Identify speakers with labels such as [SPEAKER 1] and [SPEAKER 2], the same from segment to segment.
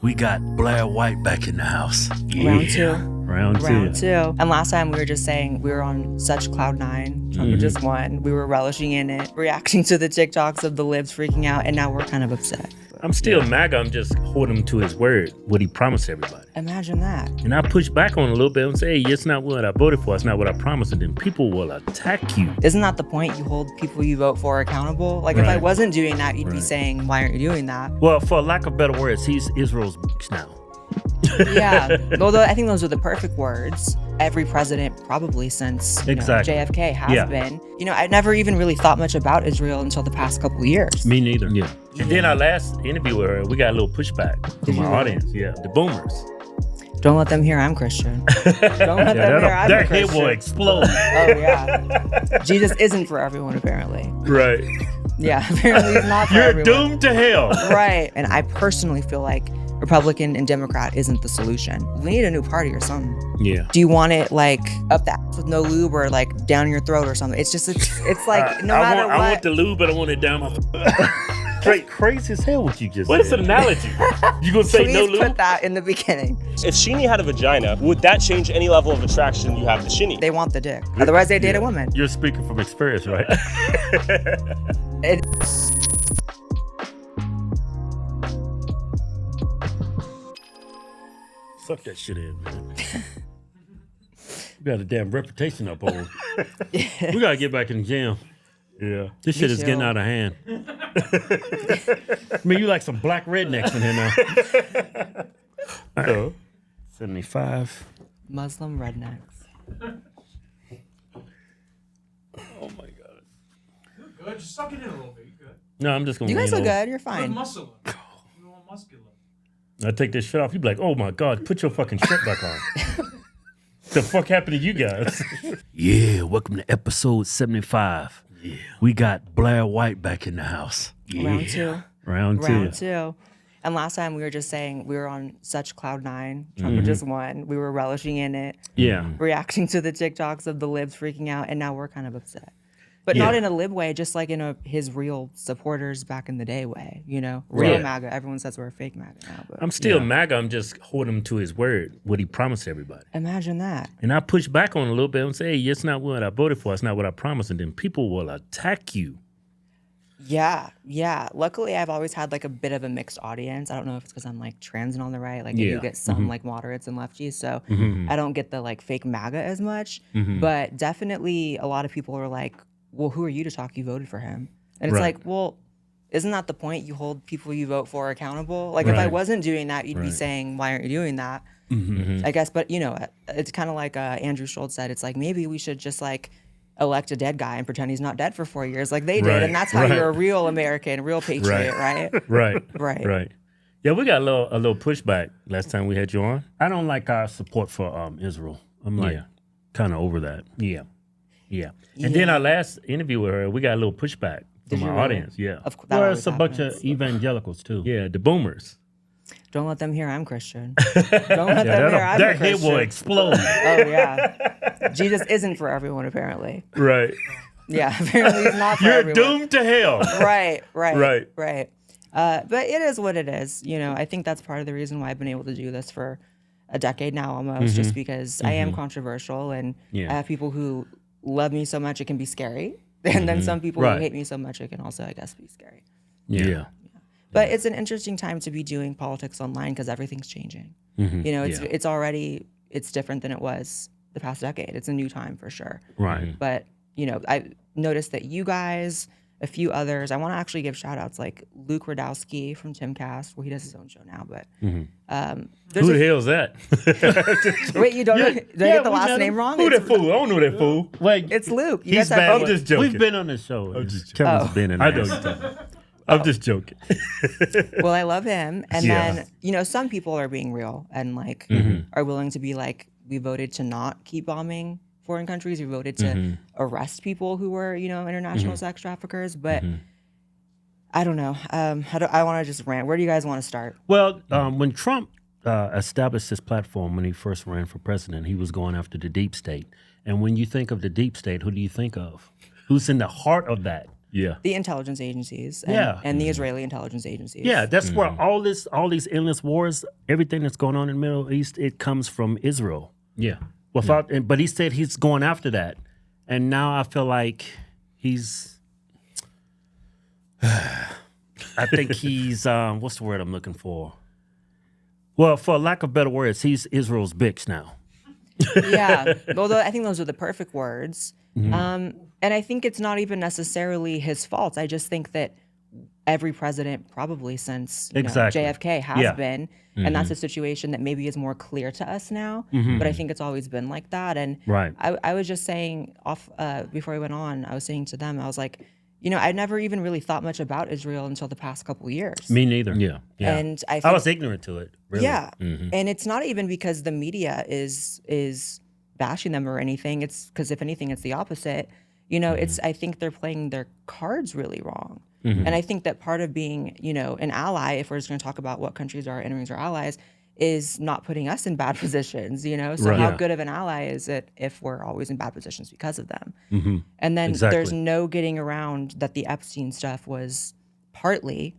[SPEAKER 1] We got Blaire White back in the house.
[SPEAKER 2] Yeah.
[SPEAKER 1] Round two.
[SPEAKER 2] And last time we were just saying we were on such cloud nine. Trump just won. We were relishing in it, reacting to the TikToks of the libs freaking out, and now we're kind of upset.
[SPEAKER 1] I'm still MAGA. I'm just holding him to his word, what he promised everybody.
[SPEAKER 2] Imagine that.
[SPEAKER 1] And I push back on it a little bit and say, hey, it's not what I voted for. It's not what I promised. And then people will attack you.
[SPEAKER 2] Isn't that the point? You hold people you vote for accountable? Like, if I wasn't doing that, you'd be saying, why aren't you doing that?
[SPEAKER 1] Well, for lack of better words, he's Israel's now.
[SPEAKER 2] Yeah. Although I think those are the perfect words. Every president probably since JFK has been. You know, I never even really thought much about Israel until the past couple of years.
[SPEAKER 1] Me neither. Yeah. And then our last interview with her, we got a little pushback from our audience. Yeah. The boomers.
[SPEAKER 2] Don't let them hear I'm Christian. Don't let them hear I'm a Christian.
[SPEAKER 1] Their head will explode.
[SPEAKER 2] Oh, yeah. Jesus isn't for everyone, apparently.
[SPEAKER 1] Right.
[SPEAKER 2] Yeah, apparently he's not for everyone.
[SPEAKER 1] You're doomed to hell.
[SPEAKER 2] Right. And I personally feel like Republican and Democrat isn't the solution. We need a new party or something.
[SPEAKER 1] Yeah.
[SPEAKER 2] Do you want it like up the ass with no lube or like down your throat or something? It's just, it's like no matter what.
[SPEAKER 1] I want the lube, but I want it down my Straight crazy as hell what you just said. What is an analogy? You gonna say no lube?
[SPEAKER 2] Please put that in the beginning.
[SPEAKER 3] If Sheenie had a vagina, would that change any level of attraction you have to Sheenie?
[SPEAKER 2] They want the dick. Otherwise they date a woman.
[SPEAKER 1] You're speaking from experience, right? Suck that shit in, man. We got a damn reputation up on. We gotta get back in the gym. Yeah. This shit is getting out of hand. I mean, you like some black rednecks in here now. So, 75.
[SPEAKER 2] Muslim rednecks.
[SPEAKER 1] Oh my God.
[SPEAKER 4] You're good. Just suck it in a little bit. You're good.
[SPEAKER 1] No, I'm just gonna.
[SPEAKER 2] You guys look good. You're
[SPEAKER 4] Good
[SPEAKER 2] fine.
[SPEAKER 4] muscle. You want muscular.
[SPEAKER 1] I take this shit off. You be like, oh my God, put your fucking shirt back on. The fuck happened to you guys? Yeah, welcome to episode 75. Yeah. We got Blaire White back in the house. Yeah.
[SPEAKER 2] Round two. And last time we were just saying we were on such cloud nine. Trump just won. We were relishing in it.
[SPEAKER 1] Yeah.
[SPEAKER 2] Reacting to the TikToks of the libs freaking out, and now we're kind of upset. But not in a lib way, just like in his real supporters back in the day way, you know? Real MAGA. Everyone says we're a fake MAGA now. But
[SPEAKER 1] I'm still MAGA. I'm just holding him to his word, what he promised everybody.
[SPEAKER 2] Imagine that.
[SPEAKER 1] And I push back on it a little bit and say, hey, it's not what I voted for. It's not what I promised. And then people will attack you.
[SPEAKER 2] Yeah. Luckily, I've always had like a bit of a mixed audience. I don't know if it's because I'm like trans and on the right. Like I do get some like moderates and lefties. So I don't get the like fake MAGA as much. But definitely a lot of people are like, well, who are you to talk? You voted for him. And it's like, well, isn't that the point? You hold people you vote for accountable. Like if I wasn't doing that, you'd be saying, why aren't you doing that? I guess, but you know, it's kind of like Andrew Schultz said, it's like, maybe we should just like elect a dead guy and pretend he's not dead for 4 years like they did. And that's how you're a real American, a real patriot, right?
[SPEAKER 1] Right. Yeah, we got a little pushback last time we had you on. I don't like our support for Israel. I'm like kind of over that. Yeah. And then our last interview with her, we got a little pushback from our audience. Yeah.
[SPEAKER 2] Of course.
[SPEAKER 1] Well, it's a bunch of evangelicals too. Yeah, the boomers.
[SPEAKER 2] Don't let them hear I'm Christian. Don't let them hear I'm a
[SPEAKER 1] their
[SPEAKER 2] Christian.
[SPEAKER 1] head will explode.
[SPEAKER 2] Oh, yeah. Jesus isn't for everyone, apparently.
[SPEAKER 1] Right.
[SPEAKER 2] Yeah, apparently he's not for
[SPEAKER 1] You're
[SPEAKER 2] everyone.
[SPEAKER 1] doomed to hell.
[SPEAKER 2] Right. But it is what it is. You know, I think that's part of the reason why I've been able to do this for a decade now almost, just because I am controversial and I have people who love me so much it can be scary. And then some people who hate me so much it can also, I guess, be scary.
[SPEAKER 1] Yeah.
[SPEAKER 2] But it's an interesting time to be doing politics online because everything's changing. You know, it's different than it was the past decade. It's a new time for sure.
[SPEAKER 1] Right.
[SPEAKER 2] But, you know, I noticed that you guys, a few others, I want to actually give shout outs like Luke Radowski from Timcast. Well, he does his own show now, but
[SPEAKER 1] who the hell is that?
[SPEAKER 2] Wait, you don't know? Did I get the last name wrong?
[SPEAKER 1] Who that fool? I don't know that fool.
[SPEAKER 2] Wait, it's Luke. You
[SPEAKER 1] he's
[SPEAKER 2] guys
[SPEAKER 1] bad.
[SPEAKER 2] have
[SPEAKER 1] I'm just joking.
[SPEAKER 5] We've been on the show.
[SPEAKER 1] Kevin's been in. I know. I'm just joking.
[SPEAKER 2] Well, I love him. And then, you know, some people are being real and like are willing to be like, we voted to not keep bombing foreign countries. We voted to arrest people who were, you know, international sex traffickers. But I don't know. I want to just rant. Where do you guys want to start?
[SPEAKER 1] Well, when Trump established his platform when he first ran for president, he was going after the deep state. And when you think of the deep state, who do you think of? Who's in the heart of that? Yeah.
[SPEAKER 2] the intelligence agencies
[SPEAKER 1] Yeah.
[SPEAKER 2] and the Israeli intelligence agencies.
[SPEAKER 1] Yeah, that's where all these endless wars, everything that's going on in the Middle East, it comes from Israel.
[SPEAKER 5] Yeah.
[SPEAKER 1] But he said he's going after that, and now I feel like he's. I think he's what's the word I'm looking for? Well, for lack of better words, he's Israel's bitch now.
[SPEAKER 2] Yeah. Although I think those are the perfect words. And I think it's not even necessarily his fault. I just think that every president probably since
[SPEAKER 1] Exactly.
[SPEAKER 2] JFK has
[SPEAKER 1] Yeah.
[SPEAKER 2] been, and that's a situation that maybe is more clear to us now, but I think it's always been like that. And
[SPEAKER 1] Right.
[SPEAKER 2] I was just saying before we went on, I was saying to them, I was like, I never even really thought much about Israel until the past couple years.
[SPEAKER 1] Me neither.
[SPEAKER 5] Yeah.
[SPEAKER 2] And I
[SPEAKER 1] I
[SPEAKER 2] think,
[SPEAKER 1] was ignorant to it. Really.
[SPEAKER 2] yeah. And it's not even because the media is bashing them or anything. It's because if anything, it's the opposite. I think they're playing their cards really wrong. And I think that part of being, an ally, if we're just going to talk about what countries are enemies or allies, is not putting us in bad positions, So
[SPEAKER 1] Right.
[SPEAKER 2] how
[SPEAKER 1] Yeah.
[SPEAKER 2] good of an ally is it if we're always in bad positions because of them? And then
[SPEAKER 1] Exactly.
[SPEAKER 2] there's no getting around that the Epstein stuff was partly,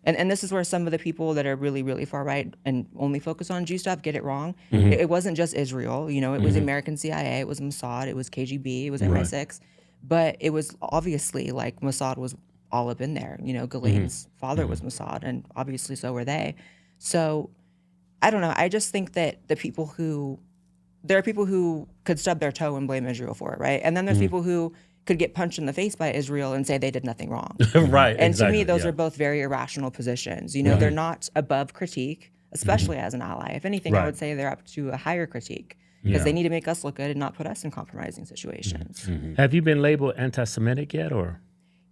[SPEAKER 2] and this is where some of the people that are really, really far right and only focus on Jew stuff get it wrong. It wasn't just Israel, it was American CIA, it was Mossad, it was KGB, it was MI6, but it was obviously like Mossad was all up in there. Ghislaine's father was Mossad, and obviously so were they. So I don't know. I just think that there are people who could stub their toe and blame Israel for it, right? And then there's people who could get punched in the face by Israel and say they did nothing wrong.
[SPEAKER 1] Right.
[SPEAKER 2] And
[SPEAKER 1] exactly.
[SPEAKER 2] to me, those
[SPEAKER 1] yeah.
[SPEAKER 2] are both very irrational positions. They're not above critique, especially as an ally. If anything, I
[SPEAKER 1] Right.
[SPEAKER 2] would say they're up to a higher critique because
[SPEAKER 1] Yeah.
[SPEAKER 2] they need to make us look good and not put us in compromising situations.
[SPEAKER 1] Have you been labeled anti-Semitic yet, or?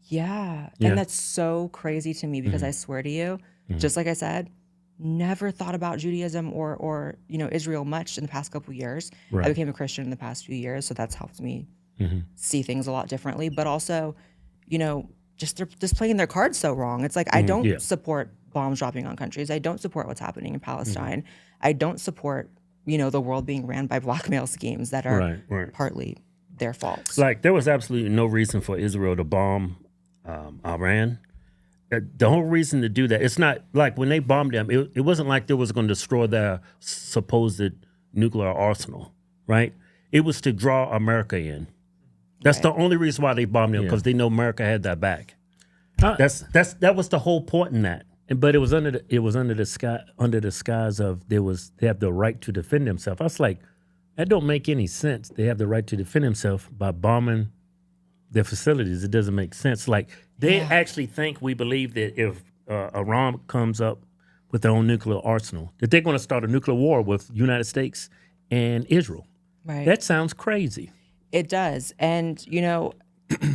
[SPEAKER 2] Yeah.
[SPEAKER 1] Yeah.
[SPEAKER 2] And that's so crazy to me because I swear to you, just like I said, never thought about Judaism or Israel much in the past couple of years.
[SPEAKER 1] Right.
[SPEAKER 2] I became a Christian in the past few years, so that's helped me see things a lot differently. But also, they're just playing their cards so wrong. It's like I don't
[SPEAKER 1] Yeah.
[SPEAKER 2] support bombs dropping on countries. I don't support what's happening in Palestine. I don't support the world being ran by blackmail schemes that are
[SPEAKER 1] Right.
[SPEAKER 2] partly their faults.
[SPEAKER 1] Like there was absolutely no reason for Israel to bomb Iran. The whole reason to do that, it's not like when they bombed them, it wasn't like they was going to destroy their supposed nuclear arsenal, right? It was to draw America in. That's the only reason why they bombed them, because they know America had that back. That was the whole point in that. But it was under the skies of they have the right to defend themselves. I was like, that don't make any sense. They have the right to defend themselves by bombing their facilities. It doesn't make sense. Like they actually think we believe that if Iran comes up with their own nuclear arsenal, that they're going to start a nuclear war with United States and Israel.
[SPEAKER 2] Right.
[SPEAKER 1] That sounds crazy.
[SPEAKER 2] It does. And,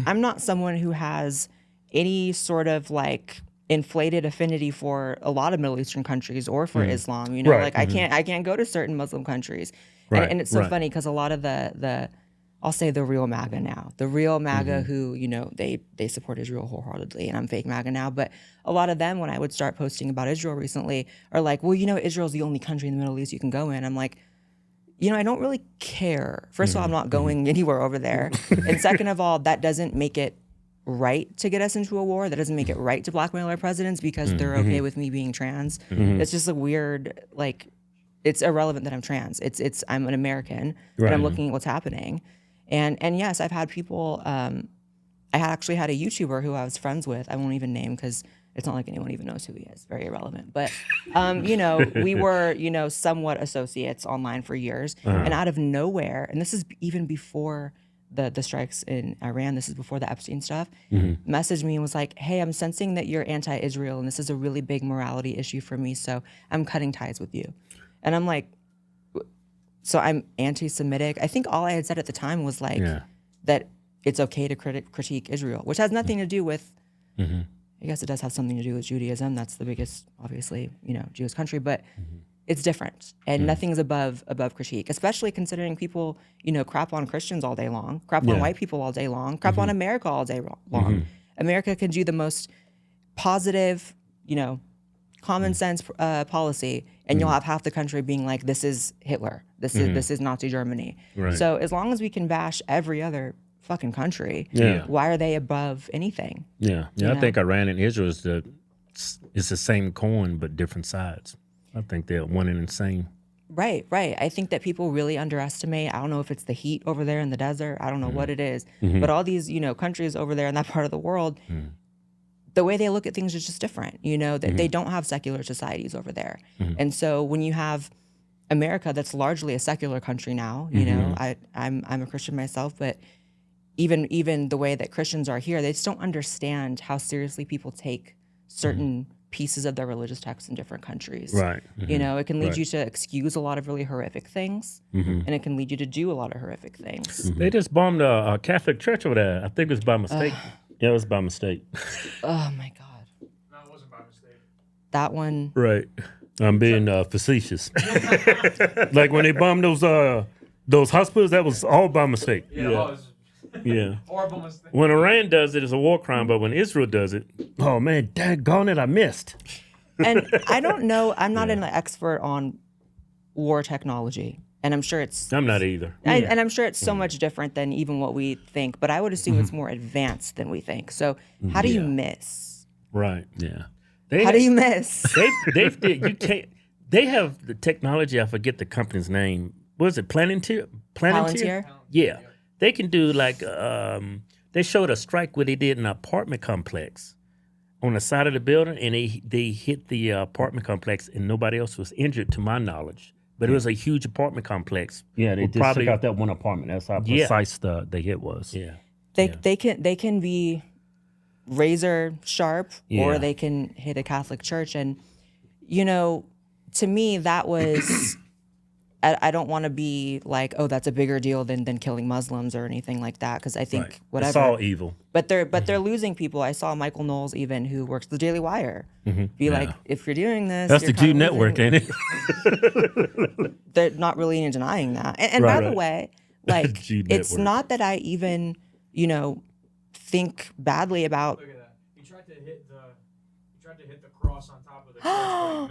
[SPEAKER 2] I'm not someone who has any sort of like inflated affinity for a lot of Middle Eastern countries or for Islam.
[SPEAKER 1] Right.
[SPEAKER 2] Like I can't go to certain Muslim countries.
[SPEAKER 1] Right.
[SPEAKER 2] And it's so
[SPEAKER 1] Right.
[SPEAKER 2] funny because a lot of the I'll say the real MAGA now, the real MAGA who, they support Israel wholeheartedly, and I'm fake MAGA now. But a lot of them, when I would start posting about Israel recently, are like, well, Israel's the only country in the Middle East you can go in. I'm like, I don't really care. First of all, I'm not going anywhere over there. And second of all, that doesn't make it right to get us into a war. That doesn't make it right to blackmail our presidents because they're okay with me being trans. It's just a weird, it's irrelevant that I'm trans. I'm an American and I'm looking at what's happening. And yes, I've had people, I actually had a YouTuber who I was friends with. I won't even name because it's not like anyone even knows who he is. Very irrelevant. But, we were, somewhat associates online for years. And out of nowhere, and this is even before the strikes in Iran, this is before the Epstein stuff, messaged me and was like, hey, I'm sensing that you're anti-Israel and this is a really big morality issue for me, so I'm cutting ties with you. And I'm like, so I'm anti-Semitic. I think all I had said at the time was that it's okay to critique Israel, which has nothing to do with, I guess it does have something to do with Judaism. That's the biggest, obviously, Jewish country, but it's different. And nothing's above critique, especially considering people, crap on Christians all day long, crap on white people all day long, crap on America all day long. America can do the most positive, common sense policy, and you'll have half the country being like, this is Hitler, this is Nazi Germany.
[SPEAKER 1] Right.
[SPEAKER 2] So as long as we can bash every other fucking country.
[SPEAKER 1] Yeah.
[SPEAKER 2] Why are they above anything?
[SPEAKER 1] Yeah.
[SPEAKER 2] You
[SPEAKER 1] I
[SPEAKER 2] know?
[SPEAKER 1] think Iran and Israel is it's the same coin but different sides. I think they're one and the same.
[SPEAKER 2] Right. I think that people really underestimate. I don't know if it's the heat over there in the desert. I don't know what it is. But all these, countries over there in that part of the world, the way they look at things is just different. That they don't have secular societies over there. And so when you have America, that's largely a secular country now, I'm a Christian myself, but even the way that Christians are here, they just don't understand how seriously people take certain pieces of their religious texts in different countries.
[SPEAKER 1] Right.
[SPEAKER 2] It can lead you to excuse a lot of really horrific things, and it can lead you to do a lot of horrific things.
[SPEAKER 1] They just bombed a Catholic church over there. I think it was by mistake. Yeah, it was by mistake.
[SPEAKER 2] Oh my God.
[SPEAKER 4] No, it wasn't by mistake.
[SPEAKER 2] That one.
[SPEAKER 1] Right. I'm being facetious. Like when they bombed those hospitals, that was all by mistake.
[SPEAKER 4] Yeah, it was.
[SPEAKER 1] Yeah.
[SPEAKER 4] Horrible mistake.
[SPEAKER 1] When Iran does it, it's a war crime, but when Israel does it, oh man, daggone it, I missed.
[SPEAKER 2] And I don't know, I'm not an expert on war technology. And I'm sure it's...
[SPEAKER 1] I'm not either.
[SPEAKER 2] And I'm sure it's so much different than even what we think, but I would assume it's more advanced than we think. So how do you miss?
[SPEAKER 1] Right, yeah.
[SPEAKER 2] How do you miss?
[SPEAKER 1] You can't... They have the technology, I forget the company's name. What is it, Palantir?
[SPEAKER 2] Palantir?
[SPEAKER 1] Yeah. They can do like, they showed a strike where they did an apartment complex on the side of the building, and they hit the apartment complex, and nobody else was injured to my knowledge. But it was a huge apartment complex.
[SPEAKER 5] Yeah, they just took out that one apartment. That's how precise the hit was.
[SPEAKER 1] Yeah.
[SPEAKER 2] They can be razor sharp, or
[SPEAKER 1] Yeah.
[SPEAKER 2] they can hit a Catholic church. And, to me, that was... I don't want to be like, oh, that's a bigger deal than killing Muslims or anything like that, because I think whatever.
[SPEAKER 1] It's all evil.
[SPEAKER 2] But they're losing people. I saw Michael Knowles, even, who works the Daily Wire, be like, if you're doing this,
[SPEAKER 1] That's
[SPEAKER 2] you're
[SPEAKER 1] the Q
[SPEAKER 2] kinda
[SPEAKER 1] network,
[SPEAKER 2] losing.
[SPEAKER 1] ain't it?
[SPEAKER 2] They're not really denying that. And
[SPEAKER 1] Right,
[SPEAKER 2] by the
[SPEAKER 1] right.
[SPEAKER 2] way, like,
[SPEAKER 1] G
[SPEAKER 2] it's
[SPEAKER 1] network.
[SPEAKER 2] not that I even, think badly about.
[SPEAKER 4] Look at that. He tried to hit the cross on top of the church, but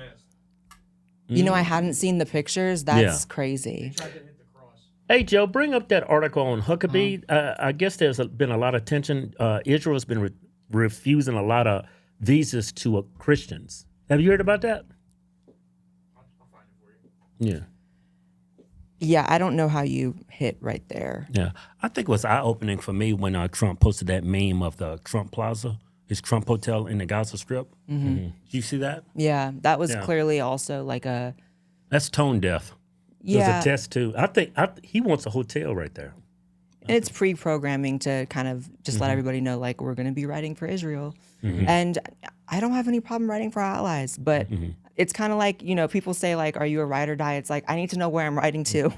[SPEAKER 4] he missed.
[SPEAKER 2] I hadn't seen the pictures. That's crazy.
[SPEAKER 4] He tried to hit the cross.
[SPEAKER 1] Hey, Joe, bring up that article on Huckabee. I guess there's been a lot of tension. Israel's been refusing a lot of visas to Christians. Have you heard about that?
[SPEAKER 4] I'll find it for you.
[SPEAKER 1] Yeah.
[SPEAKER 2] Yeah, I don't know how you hit right there.
[SPEAKER 1] Yeah. I think it was eye-opening for me when Trump posted that meme of the Trump Plaza, his Trump Hotel in the Gaza Strip. Did you see that?
[SPEAKER 2] Yeah, that was
[SPEAKER 1] Yeah.
[SPEAKER 2] clearly also like a.
[SPEAKER 1] That's tone deaf.
[SPEAKER 2] Yeah.
[SPEAKER 1] There's a test, too. I think he wants a hotel right there.
[SPEAKER 2] And it's pre-programming to kind of just let everybody know, like, we're going to be writing for Israel. And I don't have any problem writing for our allies, but it's kind of like, people say, like, are you a ride or die? It's like, I need to know where I'm writing to.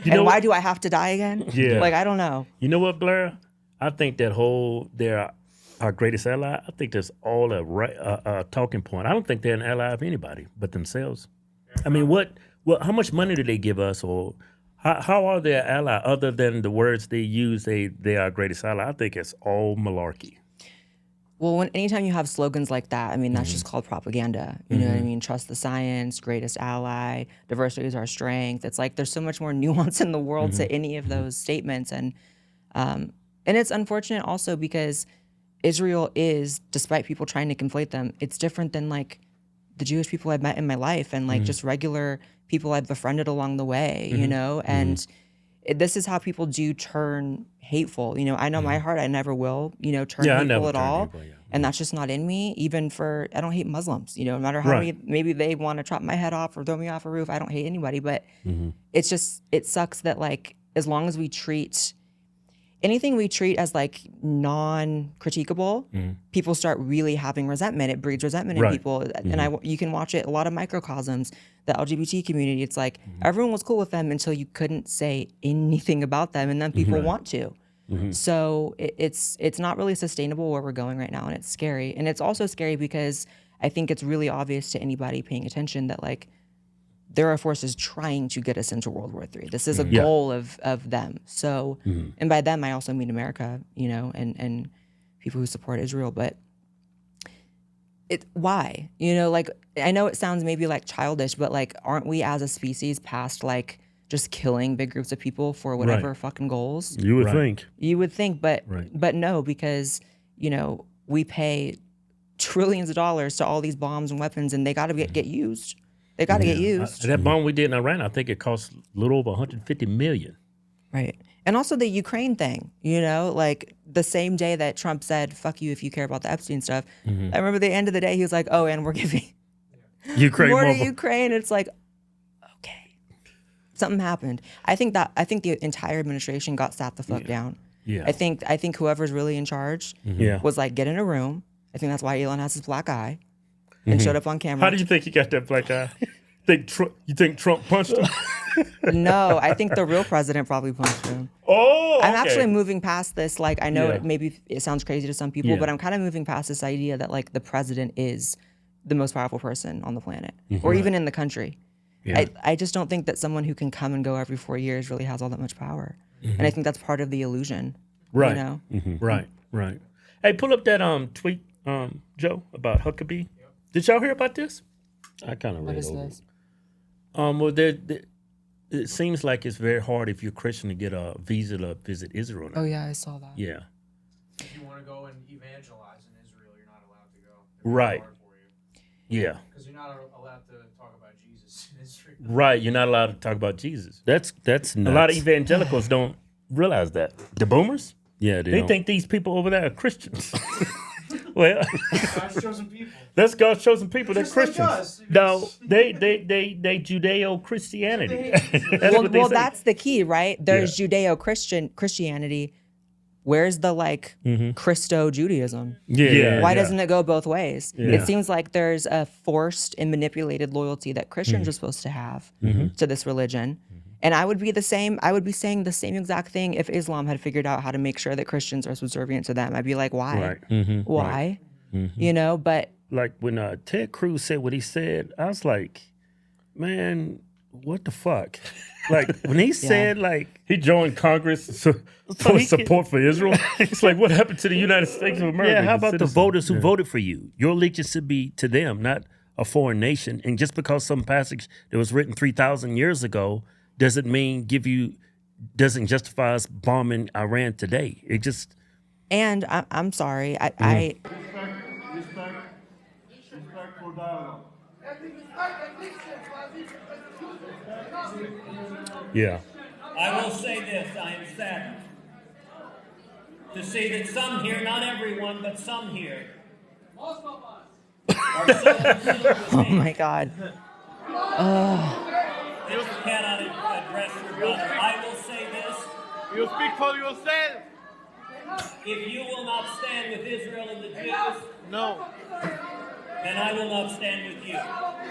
[SPEAKER 1] know
[SPEAKER 2] why
[SPEAKER 1] what?
[SPEAKER 2] do I have to die again?
[SPEAKER 1] Yeah.
[SPEAKER 2] Like, I don't know.
[SPEAKER 1] You know what, Blaire? I think that they're our greatest ally. I think that's all a talking point. I don't think they're an ally of anybody but themselves. I mean, how much money do they give us, or how are they an ally other than the words they use? They are our greatest ally. I think it's all malarkey.
[SPEAKER 2] Well, anytime you have slogans like that, I mean, that's just called propaganda. You know what I mean? Trust the science, greatest ally, diversity is our strength. It's like there's so much more nuance in the world to any of those statements. And it's unfortunate also because Israel is, despite people trying to conflate them, it's different than like the Jewish people I've met in my life and like just regular people I've befriended along the way, and this is how people do turn hateful. I know my heart, I never will, turn hateful at all. And that's just not in me. Even I don't hate Muslims, no matter how maybe they want to chop my head off or throw me off a roof. I don't hate anybody, but it's just, it sucks that like, as long as we treat anything we treat as like non-critiquable, people start really having resentment. It breeds resentment in people. And you can watch it, a lot of microcosms, the LGBT community. It's like everyone was cool with them until you couldn't say anything about them, and then people want to. So it's not really sustainable where we're going right now, and it's scary. And it's also scary because I think it's really obvious to anybody paying attention that like there are forces trying to get us into World War III. This is a goal of them. So, and by them, I also mean America, and people who support Israel. But why? Like, I know it sounds maybe like childish, but like, aren't we as a species past like just killing big groups of people for whatever fucking goals.
[SPEAKER 1] You would think.
[SPEAKER 2] You would think, but no, because, you know, we pay trillions of dollars to all these bombs and weapons, and they got to get used. They got to get used.
[SPEAKER 1] That bomb we did in Iran, I think it cost a little over 150 million.
[SPEAKER 2] Right. And also the Ukraine thing, you know, like the same day that Trump said, fuck you if you care about the Epstein stuff. I remember at the end of the day, he was like, oh, and we're giving
[SPEAKER 1] Ukraine
[SPEAKER 2] more to Ukraine. It's like, okay, something happened. I think the entire administration got sat the fuck down.
[SPEAKER 1] Yeah.
[SPEAKER 2] I think whoever's really in charge was like, get in a room. I think that's why Elon has his black eye and showed up on camera.
[SPEAKER 1] How do you think he got that black eye? You think Trump punched him?
[SPEAKER 2] No, I think the real president probably punched him.
[SPEAKER 1] Oh, okay.
[SPEAKER 2] I'm actually moving past this. Like, I know maybe it sounds crazy to some people, but I'm kind of moving past this idea that like the president is the most powerful person on the planet or even in the country. Yeah. I just don't think that someone who can come and go every 4 years really has all that much power. And I think that's part of the illusion.
[SPEAKER 1] Right.
[SPEAKER 2] You know?
[SPEAKER 1] Right. Hey, pull up that tweet, Joe, about Huckabee. Yep. Did y'all hear about this? I kind of read over it. Well, it seems like it's very hard if you're Christian to get a visa to visit Israel now.
[SPEAKER 2] Oh, yeah, I saw that.
[SPEAKER 1] Yeah.
[SPEAKER 4] If you want to go and evangelize in Israel, you're not allowed to go.
[SPEAKER 1] Right. Yeah.
[SPEAKER 4] Because you're not allowed to talk about Jesus in Israel.
[SPEAKER 1] Right, you're not allowed to talk about Jesus.
[SPEAKER 5] That's nuts.
[SPEAKER 1] A lot of evangelicals don't realize that. The boomers?
[SPEAKER 5] Yeah,
[SPEAKER 1] they think these people over there are Christians. Well,
[SPEAKER 4] God's chosen people.
[SPEAKER 1] That's God's chosen people. They're
[SPEAKER 4] Just like
[SPEAKER 1] Christians.
[SPEAKER 4] us.
[SPEAKER 1] No, they Judeo-Christianity.
[SPEAKER 2] Well, that's the key, right? There's Judeo-Christianity. Where's the like Christo-Judaism?
[SPEAKER 1] Yeah.
[SPEAKER 2] Why doesn't it go both ways? Yeah. It seems like there's a forced and manipulated loyalty that Christians are supposed to have to this religion. And I would be the same. I would be saying the same exact thing if Islam had figured out how to make sure that Christians are subservient to them. I'd be like, why? Right. Why? Right. You know, but
[SPEAKER 1] like when Ted Cruz said what he said, I was like, man, what the fuck? Like when he said like he joined Congress for support for Israel, it's like what happened to the United States of America?
[SPEAKER 5] Yeah, how about the voters who voted for you? Your allegiance should be to them, not a foreign nation. And just because some passage that was written 3,000 years ago doesn't doesn't justify us bombing Iran today. It just.
[SPEAKER 2] And I'm sorry,
[SPEAKER 6] Respect for dialogue.
[SPEAKER 1] Yeah.
[SPEAKER 7] I will say this, I am saddened to see that some here, not everyone, but some here, are so
[SPEAKER 2] oh my God.
[SPEAKER 7] You cannot address your brother. I will say this.
[SPEAKER 6] You speak for yourself.
[SPEAKER 7] If you will not stand with Israel and the Jews,
[SPEAKER 6] No.
[SPEAKER 7] then I will not stand with you.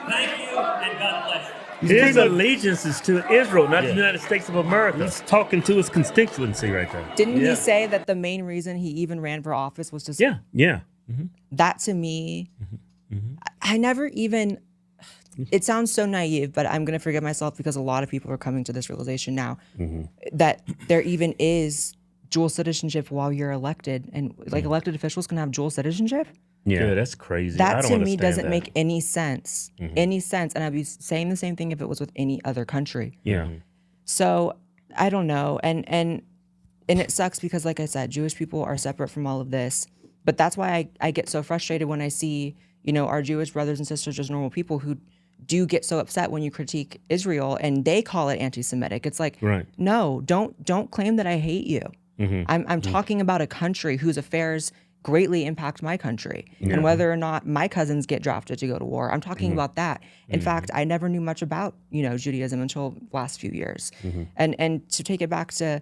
[SPEAKER 7] Thank you, and God bless you.
[SPEAKER 1] His allegiance is to Israel, not the United States of America.
[SPEAKER 5] He's talking to his constituency right there.
[SPEAKER 2] Didn't he say that the main reason he even ran for office was just that to me, I never even, it sounds so naive, but I'm going to forgive myself because a lot of people are coming to this realization now that there even is dual citizenship while you're elected, and like elected officials can have dual citizenship.
[SPEAKER 1] Yeah, that's crazy.
[SPEAKER 2] That to me doesn't make any sense. Any sense. And I'd be saying the same thing if it was with any other country.
[SPEAKER 1] Yeah.
[SPEAKER 2] So I don't know. And it sucks because, like I said, Jewish people are separate from all of this. But that's why I get so frustrated when I see, you know, our Jewish brothers and sisters, just normal people who do get so upset when you critique Israel and they call it anti-Semitic. It's like, no, don't claim that I hate you. I'm talking about a country whose affairs greatly impact my country and whether or not my cousins get drafted to go to war. I'm talking about that. In fact, I never knew much about, you know, Judaism until the last few years. And to take it back to,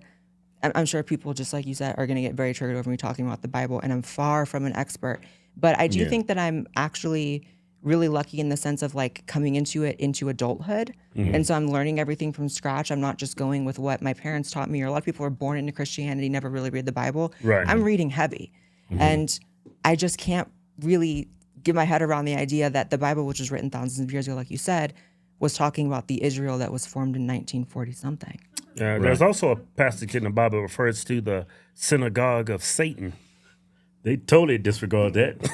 [SPEAKER 2] I'm sure people, just like you said, are going to get very triggered over me talking about the Bible, and I'm far from an expert. But I do think that I'm actually really lucky in the sense of like coming into adulthood. And so I'm learning everything from scratch. I'm not just going with what my parents taught me, or a lot of people are born into Christianity, never really read the Bible. I'm reading heavy. And I just can't really get my head around the idea that the Bible, which was written thousands of years ago, like you said, was talking about the Israel that was formed in 1940 something.
[SPEAKER 1] There's also a passage in the Bible that refers to the synagogue of Satan. They totally disregard that.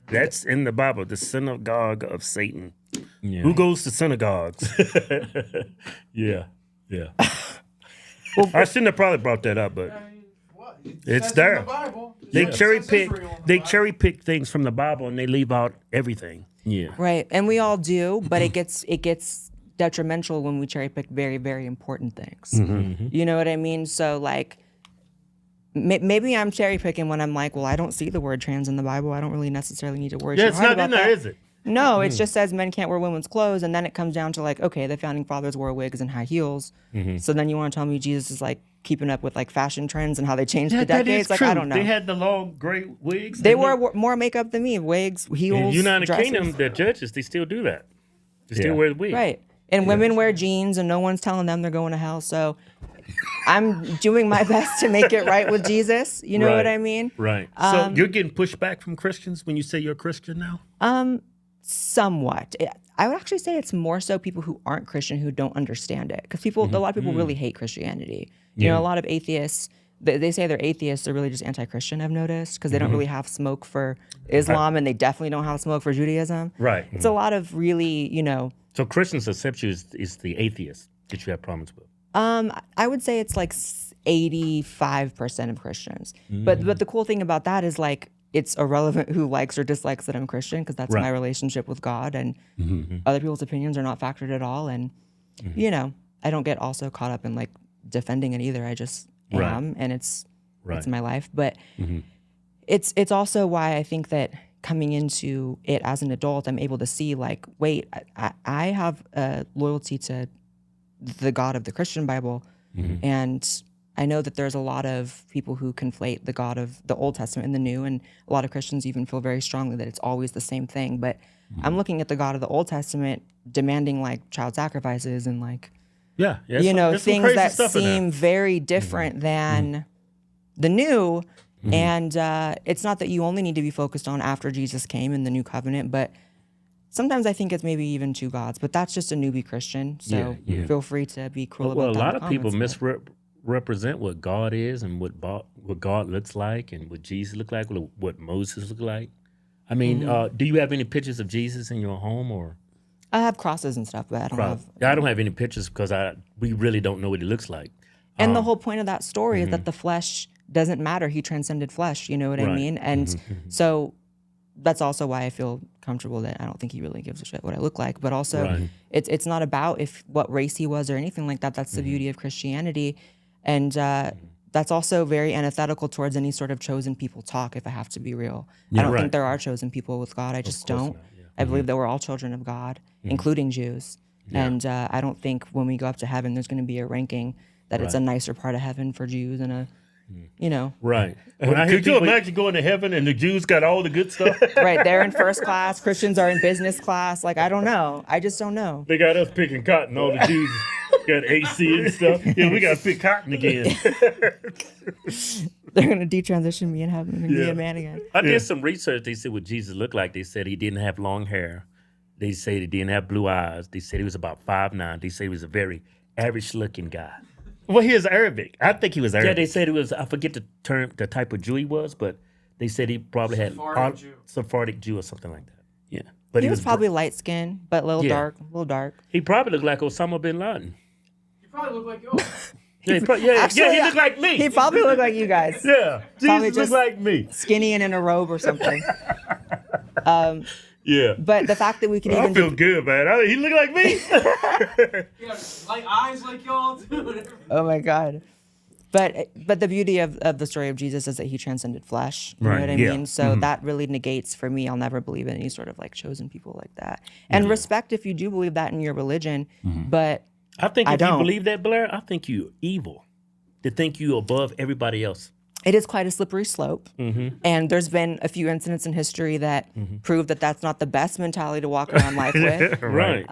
[SPEAKER 1] That's in the Bible, the synagogue of Satan. Who goes to synagogues?
[SPEAKER 5] Yeah. I shouldn't have probably brought that up, but it's there.
[SPEAKER 6] In the Bible.
[SPEAKER 5] They
[SPEAKER 6] It
[SPEAKER 5] cherry
[SPEAKER 6] says
[SPEAKER 5] pick.
[SPEAKER 6] Israel in the
[SPEAKER 5] They
[SPEAKER 6] Bible.
[SPEAKER 5] cherry pick things from the Bible, and they leave out everything.
[SPEAKER 1] Yeah.
[SPEAKER 2] Right. And we all do, but it gets detrimental when we cherry pick very, very important things. You know what I mean? So like, maybe I'm cherry picking when I'm like, well, I don't see the word trans in the Bible. I don't really necessarily need to worry
[SPEAKER 5] Yeah,
[SPEAKER 2] too
[SPEAKER 5] it's
[SPEAKER 2] hard
[SPEAKER 5] not
[SPEAKER 2] about
[SPEAKER 5] in there,
[SPEAKER 2] that.
[SPEAKER 5] is it?
[SPEAKER 2] No, it just says men can't wear women's clothes, and then it comes down to like, okay, the founding fathers wore wigs and high heels. So then you want to tell me Jesus is like keeping up with like fashion trends and how they changed the
[SPEAKER 5] that
[SPEAKER 2] decades?
[SPEAKER 5] is
[SPEAKER 2] Like,
[SPEAKER 5] true.
[SPEAKER 2] I don't know.
[SPEAKER 5] They had the long gray wigs.
[SPEAKER 2] They wore more makeup than me, wigs, heels,
[SPEAKER 5] In United
[SPEAKER 2] dresses.
[SPEAKER 5] Kingdom, the judges, they still do that. They still
[SPEAKER 1] Yeah.
[SPEAKER 5] wear the wig.
[SPEAKER 2] Right. And women wear jeans and no one's telling them they're going to hell. So I'm doing my best to make it right with Jesus. You know what I mean?
[SPEAKER 5] Right. So you're getting pushback from Christians when you say you're a Christian now?
[SPEAKER 2] Somewhat. I would actually say it's more so people who aren't Christian who don't understand it. Because a lot of people really hate Christianity. You know, a lot of atheists, they say they're atheists, they're really just anti-Christian, I've noticed, because they don't really have smoke for Islam and they definitely don't have smoke for Judaism.
[SPEAKER 5] Right.
[SPEAKER 2] It's a lot of really, you know,
[SPEAKER 5] So Christians accept you as the atheist that you have problems with.
[SPEAKER 2] I would say it's like 85% of Christians. But the cool thing about that is like it's irrelevant who likes or dislikes that I'm Christian because that's my relationship with God, and other people's opinions are not factored at all. And you know, I don't get also caught up in like defending it either. I just am, and it's my life. But it's also why I think that coming into it as an adult, I'm able to see like, wait, I have a loyalty to the God of the Christian Bible, and I know that there's a lot of people who conflate the God of the Old Testament and the New, and a lot of Christians even feel very strongly that it's always the same thing. But I'm looking at the God of the Old Testament demanding like child sacrifices and like, you know, things that seem very different than the New. And it's not that you only need to be focused on after Jesus came in the New Covenant, but sometimes I think it's maybe even two gods. But that's just a newbie Christian, so feel free to be cruel about that.
[SPEAKER 5] Well, a lot of people
[SPEAKER 2] misrepresent
[SPEAKER 5] misrepresent what God is and what God looks like and what Jesus looked like, what Moses looked like. I mean, do you have any pictures of Jesus in your home or?
[SPEAKER 2] I have crosses and stuff, but I don't have.
[SPEAKER 5] I don't have any pictures because we really don't know what he looks like.
[SPEAKER 2] And the whole point of that story is that the flesh doesn't matter. He transcended flesh. You know what I mean? And so that's also why I feel comfortable that I don't think he really gives a shit what I look like. But also, it's not about what race he was or anything like that. That's the beauty of Christianity, and that's also very antithetical towards any sort of chosen people talk. If I have to be real, I don't think there are chosen people with God. I just don't. I believe that we're all children of God, including Jews. And I don't think when we go up to heaven, there's going to be a ranking that it's a nicer part of heaven for Jews and a, you know.
[SPEAKER 5] Right. Could you imagine going to heaven and the Jews got all the good stuff?
[SPEAKER 2] Right. They're in first class. Christians are in business class. Like, I don't know. I just don't know.
[SPEAKER 5] They got us picking cotton. All the Jews got AC and stuff. Yeah, we got to pick cotton again.
[SPEAKER 2] They're going to detransition me in heaven and be a man again.
[SPEAKER 5] I did some research. They said what Jesus looked like. They said he didn't have long hair. They said he didn't have blue eyes. They said he was about 5'9". They said he was a very average-looking guy. Well, he is Arabic. I think he was Arabic. Yeah, they said he was, I forget the type of Jew he was, but they said he probably had Sephardic Jew or something like that. Yeah. But
[SPEAKER 2] he was probably light-skinned, but a little dark.
[SPEAKER 5] He probably looked like Osama bin Laden.
[SPEAKER 4] You probably look like you.
[SPEAKER 2] Actually,
[SPEAKER 5] he looked like me.
[SPEAKER 2] He probably looked like you guys.
[SPEAKER 5] Yeah,
[SPEAKER 2] Probably
[SPEAKER 5] Jesus looked like me.
[SPEAKER 2] Skinny and in a robe or something.
[SPEAKER 5] Yeah.
[SPEAKER 2] But the fact that we can
[SPEAKER 5] I
[SPEAKER 2] even
[SPEAKER 5] feel good, man. He looked like me.
[SPEAKER 4] Yeah, like eyes like y'all do.
[SPEAKER 2] Oh my God. But the beauty of the story of Jesus is that he transcended flesh. You know what I mean? So that really negates for me. I'll never believe in any sort of like chosen people like that. And respect if you do believe that in your religion. But
[SPEAKER 5] I think if you believe that, Blaire, I think you're evil. To think you're above everybody else.
[SPEAKER 2] it is quite a slippery slope. And there's been a few incidents in history that prove that that's not the best mentality to walk around life with.
[SPEAKER 5] Right.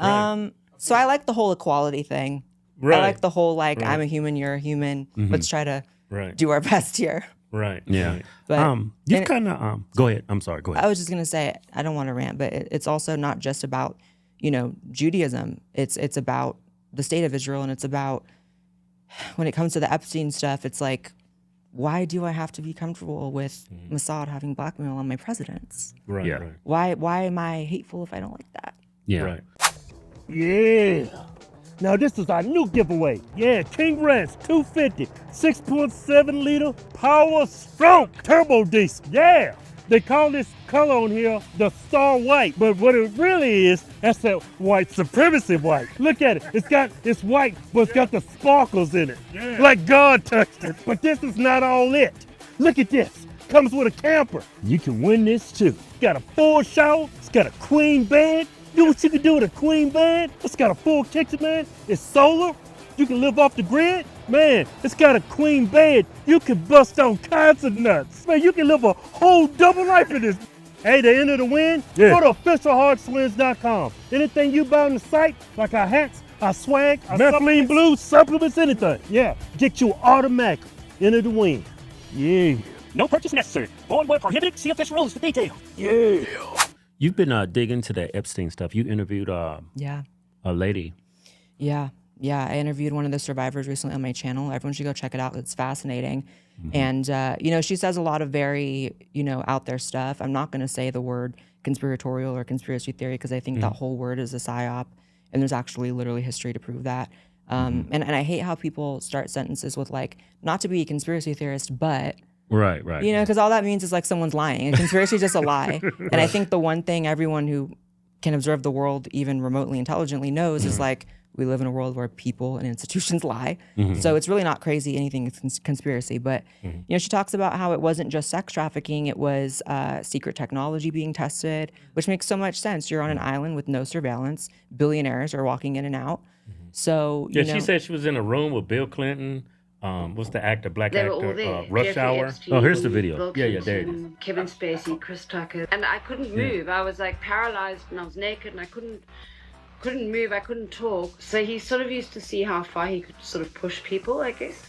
[SPEAKER 2] So I like the whole equality thing. I like the whole like I'm a human, you're a human. Let's try to do our best here.
[SPEAKER 5] Right.
[SPEAKER 1] Yeah.
[SPEAKER 2] But
[SPEAKER 1] You kind of go ahead. I'm sorry. Go ahead.
[SPEAKER 2] I was just gonna say I don't want to rant, but it's also not just about Judaism. It's about the state of Israel, and it's about when it comes to the Epstein stuff. It's like, why do I have to be comfortable with Mossad having blackmail on my presidents?
[SPEAKER 5] Right.
[SPEAKER 1] Yeah.
[SPEAKER 5] Right.
[SPEAKER 2] Why am I hateful if I don't like that?
[SPEAKER 1] Yeah.
[SPEAKER 5] Right.
[SPEAKER 1] Yeah.
[SPEAKER 5] Now this is our new giveaway. Yeah, King Ranch 250, 6.7 liter Power Stroke Turbo Diesel. Yeah. They call this color on here the Star White, but what it really is, that's that white supremacy white. Look at it. It's white, but it's got the sparkles in it. Yeah. Like God touched it. But this is not all it. Look at this. Comes with a camper. You can win this too. Got a full shower. It's got a queen bed. You know what you can do with a queen bed? It's got a full kitchen, man. It's solar. You can live off the grid. Man, it's got a queen bed. You can bust all kinds of nuts. Man, you can live a whole double life in this. Hey, the end of the win? Yeah. Go to officialhodgetwins.com. Anything you buy on the site, like our hats, our swag, our methylene blue, supplements, anything. Yeah, get you automatic. End of the win. Yeah.
[SPEAKER 8] No purchase necessary. Void where prohibited. See official rules for details.
[SPEAKER 5] Yeah.
[SPEAKER 1] You've been digging into that Epstein stuff. You interviewed a lady.
[SPEAKER 2] Yeah. I interviewed one of the survivors recently on my channel. Everyone should go check it out. It's fascinating. And, she says a lot of very, out there stuff. I'm not going to say the word conspiratorial or conspiracy theory because I think that whole word is a psyop. And there's actually literally history to prove that. And I hate how people start sentences with like, not to be a conspiracy theorist, but...
[SPEAKER 1] Right.
[SPEAKER 2] Because all that means is like someone's lying. A conspiracy is just a lie. And I think the one thing everyone who can observe the world even remotely intelligently knows is like, we live in a world where people and institutions lie. So it's really not crazy anything is conspiracy. But, she talks about how it wasn't just sex trafficking. It was secret technology being tested, which makes so much sense. You're on an island with no surveillance. Billionaires are walking in and out. So,
[SPEAKER 1] she said she was in a room with Bill Clinton. What's the actor, black
[SPEAKER 9] they were all
[SPEAKER 1] actor,
[SPEAKER 9] there.
[SPEAKER 1] Rush
[SPEAKER 9] Jeffrey
[SPEAKER 1] Hour?
[SPEAKER 9] Epstein,
[SPEAKER 1] Oh, here's the video.
[SPEAKER 9] Bill
[SPEAKER 1] Yeah, there it is.
[SPEAKER 9] Clinton, Kevin Spacey, Chris Tucker. And I couldn't move. I was like paralyzed and I was naked and I couldn't move, I couldn't talk. So he sort of used to see how far he could sort of push people, I guess.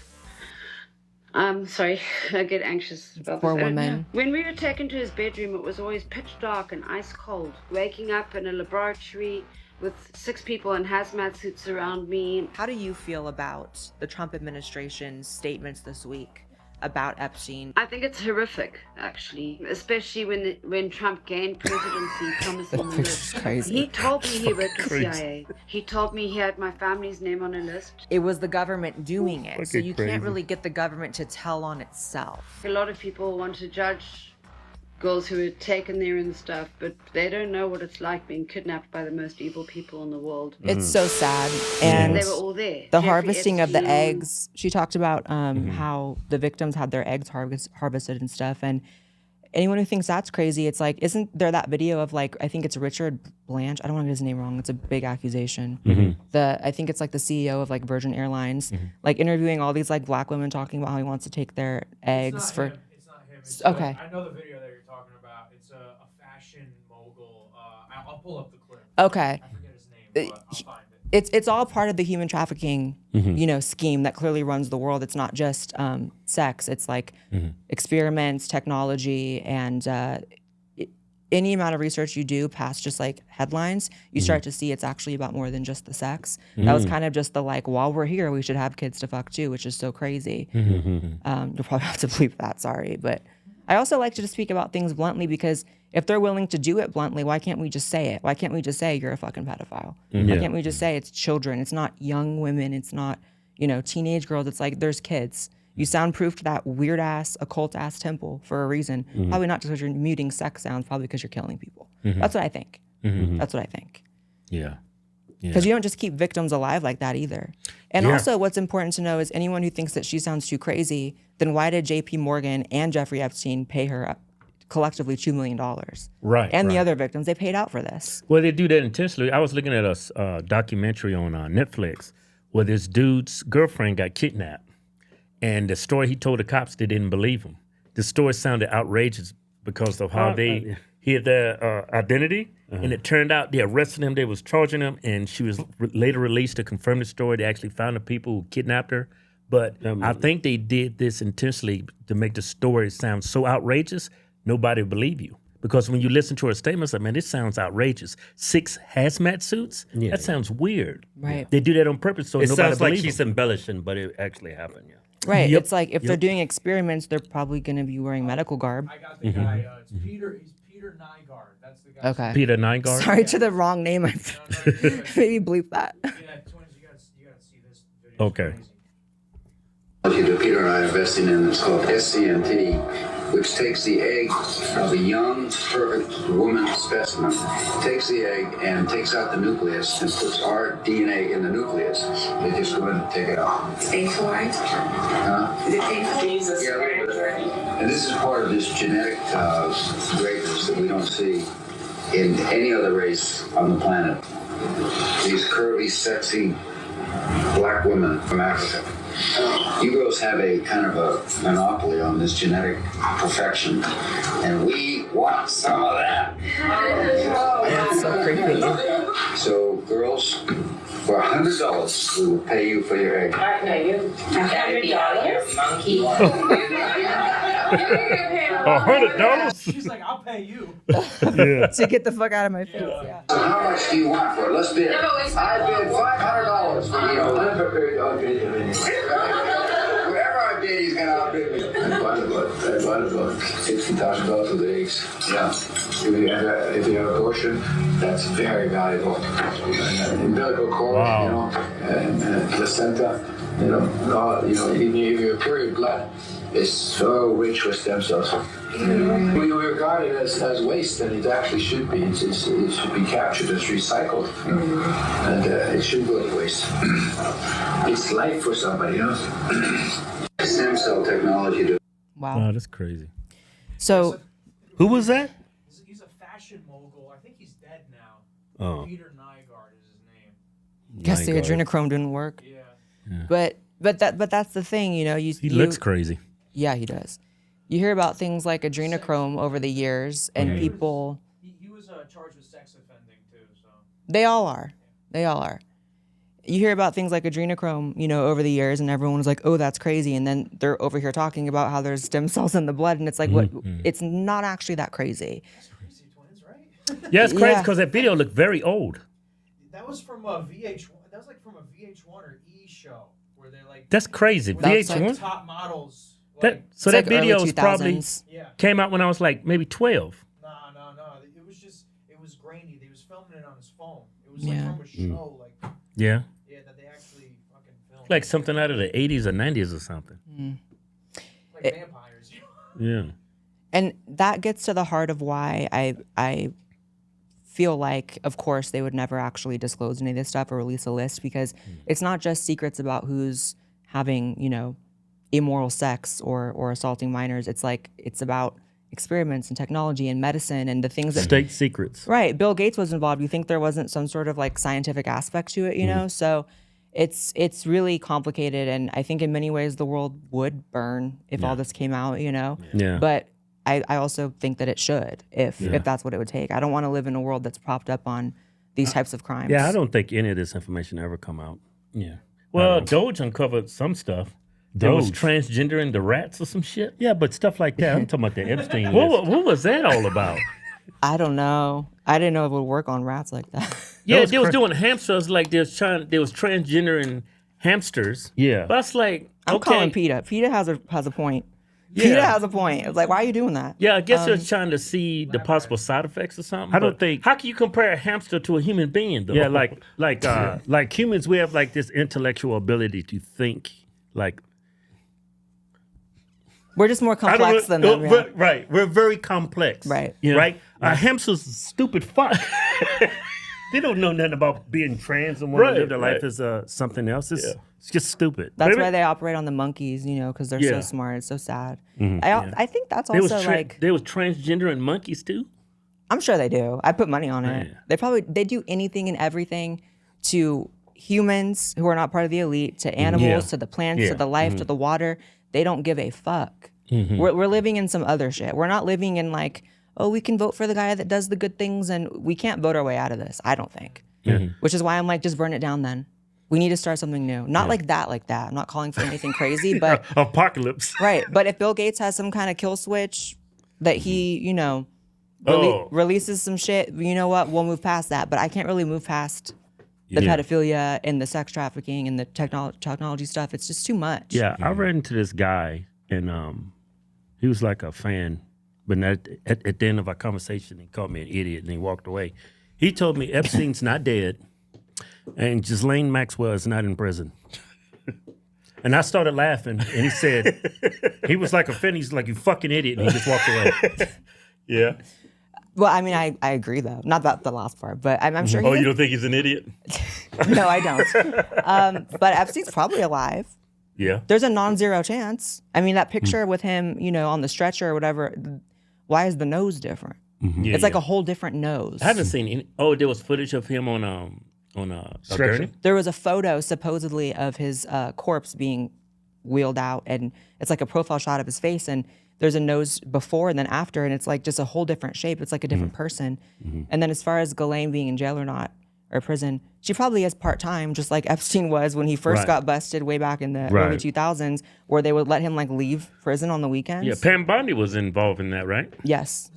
[SPEAKER 9] Sorry, I get anxious about
[SPEAKER 2] Poor
[SPEAKER 9] this.
[SPEAKER 2] woman.
[SPEAKER 9] When we were taken to his bedroom, it was always pitch dark and ice cold. Waking up in a laboratory with 6 people in hazmat suits around me.
[SPEAKER 2] How do you feel about the Trump administration's statements this week about Epstein?
[SPEAKER 9] I think it's horrific, actually, especially when Trump gained presidency, promising
[SPEAKER 2] It's crazy.
[SPEAKER 9] He told me he worked with CIA. He told me he had my family's name on a list.
[SPEAKER 2] It was the government doing it, so you
[SPEAKER 1] crazy.
[SPEAKER 2] can't really get the government to tell on itself.
[SPEAKER 9] A lot of people want to judge girls who were taken there and stuff, but they don't know what it's like being kidnapped by the most evil people in the world.
[SPEAKER 2] It's so sad. And
[SPEAKER 9] They were all there.
[SPEAKER 2] the
[SPEAKER 9] Jeffrey
[SPEAKER 2] harvesting of the
[SPEAKER 9] Epstein.
[SPEAKER 2] eggs, she talked about how the victims had their eggs harvested and stuff. And anyone who thinks that's crazy, it's like, isn't there that video of like, I think it's Richard Blanche, I don't want to get his name wrong, it's a big accusation. I think it's like the CEO of like Virgin Airlines, like interviewing all these like black women talking about how he wants to take their eggs for...
[SPEAKER 4] It's not him. It's,
[SPEAKER 2] okay.
[SPEAKER 4] I know the video that you're talking about. It's a fashion mogul. I'll pull up the clip.
[SPEAKER 2] Okay.
[SPEAKER 4] I forget his name, but I'll find it.
[SPEAKER 2] It's all part of the human trafficking, scheme that clearly runs the world. It's not just sex. It's like experiments, technology, and any amount of research you do past just like headlines, you start to see it's actually about more than just the sex. That was kind of just the like, while we're here, we should have kids to fuck too, which is so crazy. You'll probably have to bleep that, sorry. But I also like to just speak about things bluntly because if they're willing to do it bluntly, why can't we just say it? Why can't we just say you're a fucking pedophile? Why can't we just say it's children? It's not young women. It's not, teenage girls. It's like there's kids. You soundproofed that weird ass, occult ass temple for a reason. Probably not just because you're muting sex sounds, probably because you're killing people. That's what I think. That's what I think.
[SPEAKER 1] Yeah.
[SPEAKER 2] Because you don't just keep victims alive like that either. And also what's important to know is anyone who thinks that she sounds too crazy, then why did JP Morgan and Jeffrey Epstein pay her collectively $2 million?
[SPEAKER 1] Right.
[SPEAKER 2] And the other victims, they paid out for this.
[SPEAKER 1] Well, they do that intentionally. I was looking at a documentary on Netflix where this dude's girlfriend got kidnapped. And the story he told the cops, they didn't believe him. The story sounded outrageous because of how they hid their identity. And it turned out they arrested him, they was charging him, and she was later released to confirm the story. They actually found the people who kidnapped her. But I think they did this intentionally to make the story sound so outrageous, nobody would believe you. Because when you listen to her statements, like, man, this sounds outrageous. 6 hazmat suits? That sounds weird.
[SPEAKER 2] Right.
[SPEAKER 1] They do that on purpose so
[SPEAKER 5] It
[SPEAKER 1] nobody
[SPEAKER 5] sounds like
[SPEAKER 1] believes
[SPEAKER 5] she's
[SPEAKER 1] them.
[SPEAKER 5] embellishing, but it actually happened,
[SPEAKER 2] Right. It's like if they're doing experiments, they're probably going to be wearing medical garb.
[SPEAKER 4] I got the guy. It's Peter. He's Peter Nygaard. That's the guy.
[SPEAKER 2] Okay.
[SPEAKER 1] Peter Nygaard?
[SPEAKER 2] Sorry to the wrong name.
[SPEAKER 4] No,
[SPEAKER 2] Maybe bleep that.
[SPEAKER 4] yeah, twins. You gotta
[SPEAKER 1] Okay.
[SPEAKER 10] Peter and I are investing in it's called SCNT, which takes the egg of a young, perfect woman specimen, takes the egg and takes out the nucleus and puts our DNA in the nucleus. They just go in and take it out.
[SPEAKER 11] It's painful, right?
[SPEAKER 10] Huh?
[SPEAKER 11] Is it painful? Jesus.
[SPEAKER 10] Yeah, and this is part of this genetic greatness that we don't see in any other race on the planet. These curvy, sexy black women from Africa. You girls have a kind of a monopoly on this genetic perfection, and we want some of that.
[SPEAKER 2] That's so creepy.
[SPEAKER 10] So, girls, for $100, we will pay you for your egg.
[SPEAKER 11] I pay you. $100, monkey.
[SPEAKER 1] $100?
[SPEAKER 4] She's like, I'll pay you.
[SPEAKER 1] Yeah.
[SPEAKER 2] To get the fuck out of my face. Yeah.
[SPEAKER 10] So how much do you want for it? Let's bid. I bid $500 for you. Whoever I bid, he's gonna outbid me. I bought about $60,000 for the eggs. Yeah. If you have abortion, that's very valuable. Umbilical cord, you know, and placenta, even your period blood is so rich with stem cells. We regard it as waste, and it actually should be. It should be captured as recycled, and it shouldn't go to waste. It's life for somebody, Stem cell technology.
[SPEAKER 2] Wow.
[SPEAKER 1] Oh, that's crazy.
[SPEAKER 2] So,
[SPEAKER 1] who was that?
[SPEAKER 4] He's a fashion mogul. I think he's dead now.
[SPEAKER 1] Oh.
[SPEAKER 4] Peter Nygaard is his name.
[SPEAKER 2] guess the adrenochrome didn't work.
[SPEAKER 4] Yeah.
[SPEAKER 2] But that's the thing,
[SPEAKER 1] he looks crazy.
[SPEAKER 2] Yeah, he does. You hear about things like adrenochrome over the years, and people.
[SPEAKER 4] He was charged with sex offending too. So
[SPEAKER 2] They all are. They all are. You hear about things like adrenochrome, over the years, and everyone's like, "Oh, that's crazy," and then they're over here talking about how there's stem cells in the blood, and it's like, what? It's not actually that crazy.
[SPEAKER 4] that's crazy, twins, right?
[SPEAKER 1] Yeah, it's crazy because that video looked very old.
[SPEAKER 4] That was from a VH1. That was like from a VH1 or E show where they're like.
[SPEAKER 1] That's crazy.
[SPEAKER 2] That's
[SPEAKER 1] VH1.
[SPEAKER 4] Like top models.
[SPEAKER 1] That
[SPEAKER 2] like
[SPEAKER 1] video
[SPEAKER 2] early
[SPEAKER 1] was probably
[SPEAKER 2] 2000s.
[SPEAKER 1] came out when I was like maybe 12.
[SPEAKER 4] No. It was grainy. They was filming it on his phone. It was like from a show, like.
[SPEAKER 1] Yeah.
[SPEAKER 4] Yeah, that they actually fucking filmed.
[SPEAKER 1] Like something out of the 80s or 90s or something.
[SPEAKER 4] Like vampires.
[SPEAKER 1] Yeah.
[SPEAKER 2] And that gets to the heart of why I feel like, of course, they would never actually disclose any of this stuff or release a list, because it's not just secrets about who's having, immoral sex or assaulting minors. It's like, it's about experiments and technology and medicine and the things that
[SPEAKER 1] State secrets.
[SPEAKER 2] Right. Bill Gates was involved. You think there wasn't some sort of like scientific aspect to it, So it's really complicated, and I think in many ways the world would burn if all this came out,
[SPEAKER 1] Yeah.
[SPEAKER 2] But I also think that it should if that's what it would take. I don't want to live in a world that's propped up on these types of crimes.
[SPEAKER 1] Yeah, I don't think any of this information ever come out. Yeah. Well, Doge uncovered some stuff. There was transgender in the rats or some shit. Yeah, but stuff like that. I'm talking about the Epstein. What was that all about?
[SPEAKER 2] I don't know. I didn't know it would work on rats like that.
[SPEAKER 1] Yeah, they was doing hamsters like there was transgender in hamsters. Yeah. But that's like,
[SPEAKER 2] I'm calling PETA. PETA has a point.
[SPEAKER 1] Yeah.
[SPEAKER 2] PETA has a point. It's like, why are you doing that?
[SPEAKER 1] Yeah, I guess they're trying to see the possible side effects or something. I don't think. How can you compare a hamster to a human being, though? Yeah, like humans, we have like this intellectual ability to think. Like,
[SPEAKER 2] we're just more complex than them. Yeah.
[SPEAKER 1] Right, we're very complex.
[SPEAKER 2] Right.
[SPEAKER 1] Right. A hamster's stupid fuck. They don't know nothing about being trans and want to live their life as something else. It's just stupid.
[SPEAKER 2] That's why they operate on the monkeys, because they're so smart. It's so sad. I think that's also
[SPEAKER 1] they was transgender in monkeys too.
[SPEAKER 2] I'm sure they do. I put money on it. They do anything and everything to humans who are not part of the elite, to animals, to the plants, to the life, to the water. They don't give a fuck. We're living in some other shit. We're not living in like, oh, we can vote for the guy that does the good things, and we can't vote our way out of this. I don't think. Which is why I'm like, just burn it down then. We need to start something new. Not like that. I'm not calling for anything crazy, but
[SPEAKER 1] apocalypse.
[SPEAKER 2] Right. But if Bill Gates has some kind of kill switch that he, releases some shit, you know what? We'll move past that. But I can't really move past the pedophilia and the sex trafficking and the technology stuff. It's just too much.
[SPEAKER 1] Yeah, I ran into this guy, and he was like a fan. But at the end of our conversation, he called me an idiot, and he walked away. He told me Epstein's not dead, and Ghislaine Maxwell is not in prison.
[SPEAKER 5] And I started laughing, and he said, he was like offended. He's like, you fucking idiot, and he just walked away.
[SPEAKER 1] Yeah.
[SPEAKER 2] Well, I mean, I agree, though. Not about the last part, but I'm sure
[SPEAKER 1] Oh, you don't think he's an idiot?
[SPEAKER 2] No, I don't. But Epstein's probably alive.
[SPEAKER 1] Yeah.
[SPEAKER 2] There's a non-zero chance. I mean, that picture with him, you know, on the stretcher or whatever, why is the nose different?
[SPEAKER 1] Yeah,
[SPEAKER 2] It's like a whole different nose.
[SPEAKER 1] I haven't seen any. Oh, there was footage of him on a stretcher.
[SPEAKER 2] There was a photo supposedly of his corpse being wheeled out, and it's like a profile shot of his face, and there's a nose before and then after, and it's like just a whole different shape. It's like a different person. And then as far as Ghislaine being in jail or not, or prison, she probably is part-time, just like Epstein was when he first got busted way back in the early 2000s, where they would let him like leave prison on the weekends.
[SPEAKER 1] Yeah, Pam Bondi was involved in that, right?
[SPEAKER 2] Yes.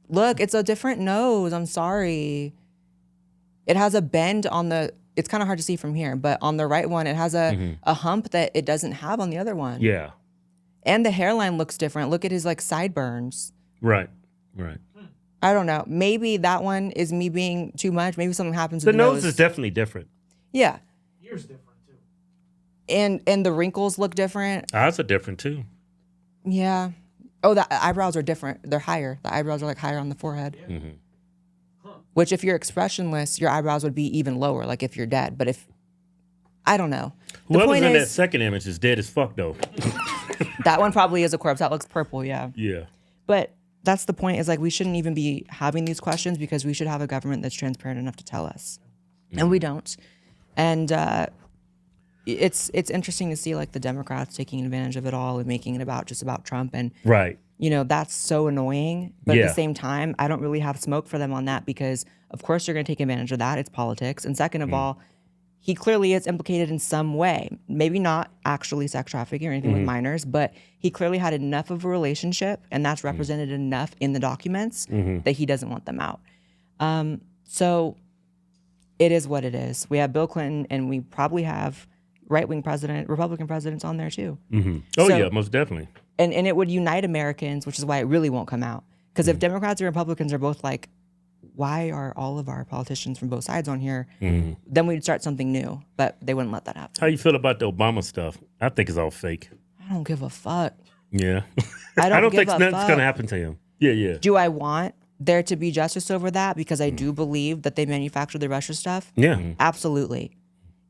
[SPEAKER 2] Look, it's a different nose. I'm sorry. It has a bend on the, it's kind of hard to see from here, but on the right one, it has a hump that it doesn't have on the other one.
[SPEAKER 1] Yeah.
[SPEAKER 2] And the hairline looks different. Look at his like sideburns.
[SPEAKER 1] Right.
[SPEAKER 2] I don't know. Maybe that one is me being too much. Maybe something happens with
[SPEAKER 5] The
[SPEAKER 2] the
[SPEAKER 5] nose is definitely different.
[SPEAKER 2] Yeah.
[SPEAKER 4] Ears different too.
[SPEAKER 2] And the wrinkles look different.
[SPEAKER 1] Eyes are different too.
[SPEAKER 2] Yeah. Oh, the eyebrows are different. They're higher. The eyebrows are like higher on the forehead. Which if you're expressionless, your eyebrows would be even lower, like if you're dead. But if, I don't know.
[SPEAKER 1] Whoever's in that second image is dead as fuck though.
[SPEAKER 2] That one probably is a corpse. That looks purple, yeah.
[SPEAKER 1] Yeah.
[SPEAKER 2] But that's the point, is like we shouldn't even be having these questions, because we should have a government that's transparent enough to tell us. And we don't. And it's interesting to see like the Democrats taking advantage of it all and making it about just about Trump. And you know, that's so annoying. But at the same time, I don't really have smoke for them on that, because of course you're going to take advantage of that. It's politics. And second of all, he clearly is implicated in some way. Maybe not actually sex trafficking or anything with minors, but he clearly had enough of a relationship, and that's represented enough in the documents that he doesn't want them out. So it is what it is. We have Bill Clinton, and we probably have right-wing Republican presidents on there too.
[SPEAKER 1] Oh yeah, most definitely.
[SPEAKER 2] And it would unite Americans, which is why it really won't come out. Because if Democrats and Republicans are both like, why are all of our politicians from both sides on here? Then we'd start something new, but they wouldn't let that happen.
[SPEAKER 1] How you feel about the Obama stuff? I think it's all fake.
[SPEAKER 2] I don't give a fuck.
[SPEAKER 1] Yeah.
[SPEAKER 2] I don't
[SPEAKER 5] think
[SPEAKER 2] give a
[SPEAKER 5] nothing's
[SPEAKER 2] fuck.
[SPEAKER 5] going to happen to him.
[SPEAKER 1] Yeah.
[SPEAKER 2] Do I want there to be justice over that? Because I do believe that they manufactured the Russia stuff.
[SPEAKER 5] Yeah.
[SPEAKER 2] Absolutely.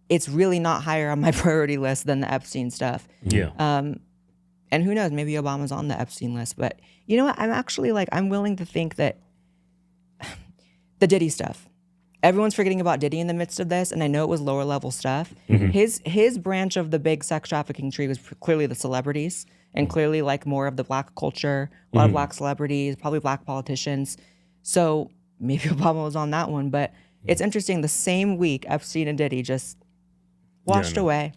[SPEAKER 2] It's really not higher on my priority list than the Epstein stuff.
[SPEAKER 1] Yeah.
[SPEAKER 2] And who knows, maybe Obama's on the Epstein list. But you know what? I'm actually like, I'm willing to think that the Diddy stuff, everyone's forgetting about Diddy in the midst of this, and I know it was lower level stuff. His branch of the big sex trafficking tree was clearly the celebrities, and clearly like more of the black culture, a lot of black celebrities, probably black politicians. So maybe Obama was on that one, but it's interesting. The same week, Epstein and Diddy just washed away,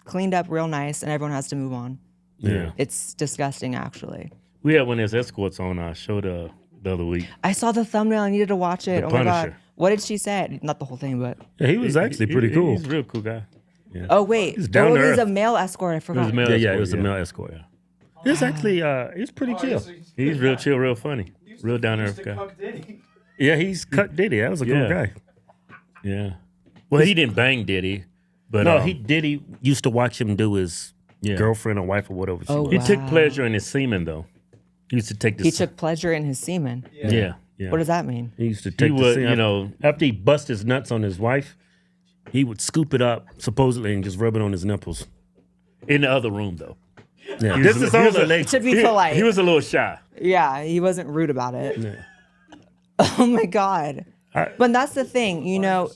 [SPEAKER 2] cleaned up real nice, and everyone has to move on.
[SPEAKER 1] Yeah.
[SPEAKER 2] It's disgusting, actually.
[SPEAKER 1] We had one of his escorts on our show the other week.
[SPEAKER 2] I saw the thumbnail. I needed to watch it.
[SPEAKER 1] The
[SPEAKER 2] Oh my God.
[SPEAKER 1] Punisher.
[SPEAKER 2] What did she say? Not the whole thing, but.
[SPEAKER 5] Yeah, he was actually pretty cool.
[SPEAKER 1] He's a real cool guy. Yeah.
[SPEAKER 2] Oh, wait.
[SPEAKER 5] He's down to
[SPEAKER 2] He's
[SPEAKER 5] earth.
[SPEAKER 2] a male escort. I forgot.
[SPEAKER 5] It was a male escort. Yeah. It's actually, he's pretty chill.
[SPEAKER 1] He's real chill, real funny. Real down to earth guy.
[SPEAKER 5] Yeah, he's cut Diddy. That was a cool guy.
[SPEAKER 1] Yeah. Well, he didn't bang Diddy, but
[SPEAKER 5] no, Diddy used to watch him do his girlfriend or wife or whatever she was.
[SPEAKER 1] He took pleasure in his semen, though. He used to take
[SPEAKER 2] He took pleasure in his semen.
[SPEAKER 1] Yeah.
[SPEAKER 2] What does that mean?
[SPEAKER 5] He used to take the semen. After he bust his nuts on his wife, he would scoop it up, supposedly, and just rub it on his nipples.
[SPEAKER 1] In the other room, though.
[SPEAKER 5] Yeah. This is all the ladies.
[SPEAKER 2] To be polite.
[SPEAKER 1] He was a little shy.
[SPEAKER 2] Yeah, he wasn't rude about it. Oh my God. But that's the thing, you know,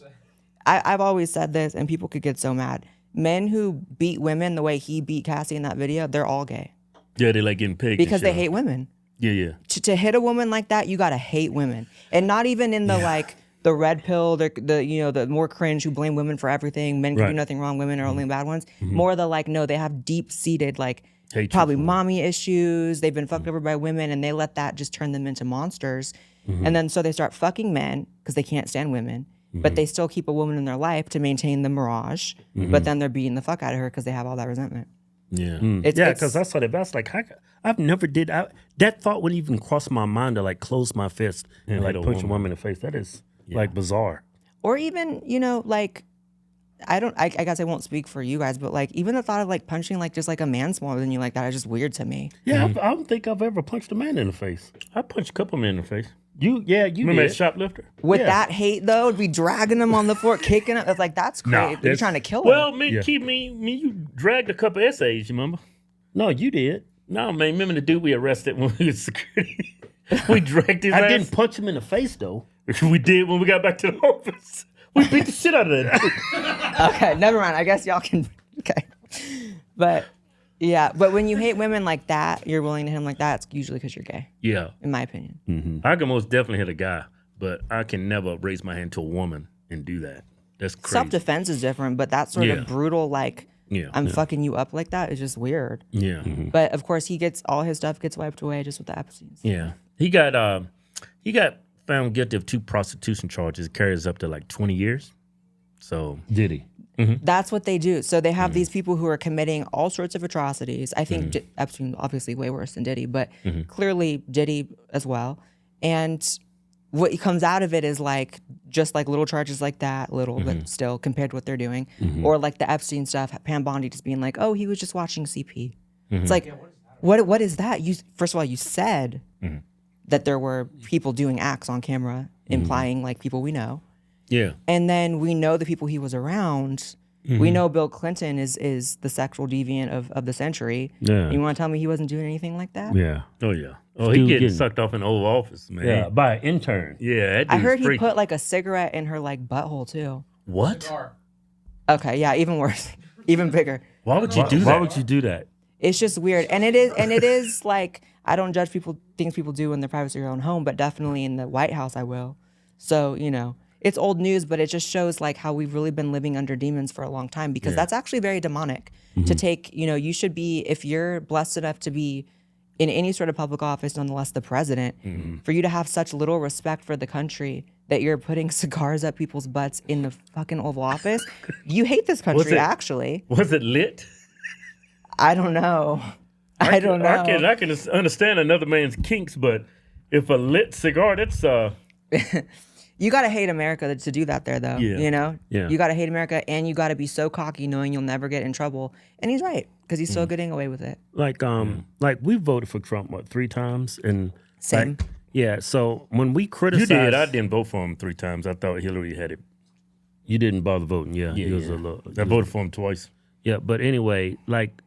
[SPEAKER 2] I've always said this, and people could get so mad. Men who beat women the way he beat Cassie in that video, they're all gay.
[SPEAKER 1] Yeah, they like getting pegged.
[SPEAKER 2] Because they hate women.
[SPEAKER 1] Yeah.
[SPEAKER 2] To hit a woman like that, you gotta hate women. And not even in the like the red pill, the more cringe who blame women for everything. Men can do nothing wrong, women are only bad ones. More the like, no, they have deep seated like hatred, probably mommy issues. They've been fucked over by women, and they let that just turn them into monsters. And then so they start fucking men because they can't stand women. But they still keep a woman in their life to maintain the mirage. But then they're beating the fuck out of her because they have all that resentment.
[SPEAKER 1] Yeah.
[SPEAKER 5] Because I saw that. That's like, I've never did. That thought wouldn't even cross my mind to like close my fist and like punch a woman in the face. That is like bizarre.
[SPEAKER 2] Or even, you know, like I guess I won't speak for you guys, but like even the thought of like punching like just like a man smaller than you like that is just weird to me.
[SPEAKER 5] Yeah, I don't think I've ever punched a man in the face.
[SPEAKER 1] I punched a couple men in the face.
[SPEAKER 5] You
[SPEAKER 1] remember
[SPEAKER 5] did.
[SPEAKER 1] that shoplifter?
[SPEAKER 2] With that hate though, be dragging them on the floor, kicking them. It's like that's crazy. You're trying to kill them.
[SPEAKER 1] Well, you dragged a couple essays. You remember?
[SPEAKER 5] No, you did.
[SPEAKER 1] No, man. Remember the dude we arrested when we was security? We dragged his ass.
[SPEAKER 5] I didn't punch him in the face though.
[SPEAKER 1] We did when we got back to the office. We beat the shit out of that.
[SPEAKER 2] Okay, never mind. I guess y'all can. Okay, but yeah, but when you hate women like that, you're willing to hit them like that. It's usually because you're gay.
[SPEAKER 1] Yeah,
[SPEAKER 2] in my opinion.
[SPEAKER 5] Mm-hmm.
[SPEAKER 1] I can most definitely hit a guy, but I can never raise my hand to a woman and do that. That's crazy.
[SPEAKER 2] Self-defense is different, but that sort of brutal, like, I'm fucking you up like that is just weird.
[SPEAKER 1] Yeah.
[SPEAKER 2] But of course, he gets all his stuff gets wiped away just with the Epstein.
[SPEAKER 1] Yeah. He got found guilty of 2 prostitution charges. It carries up to like 20 years. So
[SPEAKER 5] did he?
[SPEAKER 2] Mm-hmm. That's what they do. So they have these people who are committing all sorts of atrocities. I think Epstein obviously way worse than Diddy, but clearly Diddy as well. And what comes out of it is like just like little charges like that, but still compared to what they're doing, or like the Epstein stuff. Pam Bondi just being like, "Oh, he was just watching CP." It's like, what is that? You first of all, you said that there were people doing acts on camera, implying like people we know.
[SPEAKER 1] Yeah.
[SPEAKER 2] And then we know the people he was around. We know Bill Clinton is the sexual deviant of the century.
[SPEAKER 5] Yeah.
[SPEAKER 2] You want to tell me he wasn't doing anything like that?
[SPEAKER 5] Yeah.
[SPEAKER 1] Oh, yeah. Oh, he getting sucked off in the Oval Office, man.
[SPEAKER 5] Yeah, by an intern.
[SPEAKER 1] Yeah,
[SPEAKER 2] I heard he put like a cigarette in her like butthole too.
[SPEAKER 1] What?
[SPEAKER 4] Cigar.
[SPEAKER 2] Okay, yeah, even worse, even bigger.
[SPEAKER 1] Why would you do that?
[SPEAKER 5] Why would you do that?
[SPEAKER 2] It's just weird, and it is like I don't judge things people do in the privacy of their own home, but definitely in the White House I will. So it's old news, but it just shows like how we've really been living under demons for a long time because that's actually very demonic to take. You should be, if you're blessed enough to be in any sort of public office, nonetheless the president, for you to have such little respect for the country that you're putting cigars up people's butts in the fucking Oval Office. You hate this country, actually.
[SPEAKER 1] Was it lit?
[SPEAKER 2] I don't know. I don't know.
[SPEAKER 1] I can understand another man's kinks, but if a lit cigar, that's
[SPEAKER 2] You gotta hate America to do that there, though.
[SPEAKER 1] Yeah.
[SPEAKER 5] Yeah.
[SPEAKER 2] You gotta hate America, and you gotta be so cocky, knowing you'll never get in trouble. And he's right because he's still getting away with it.
[SPEAKER 5] Like we voted for Trump 3 times, and
[SPEAKER 2] Same.
[SPEAKER 5] So when we criticize,
[SPEAKER 1] you did. I didn't vote for him 3 times. I thought Hillary had it.
[SPEAKER 5] You didn't bother voting. Yeah.
[SPEAKER 1] He was a little. I voted for him twice.
[SPEAKER 5] Yeah, but anyway, like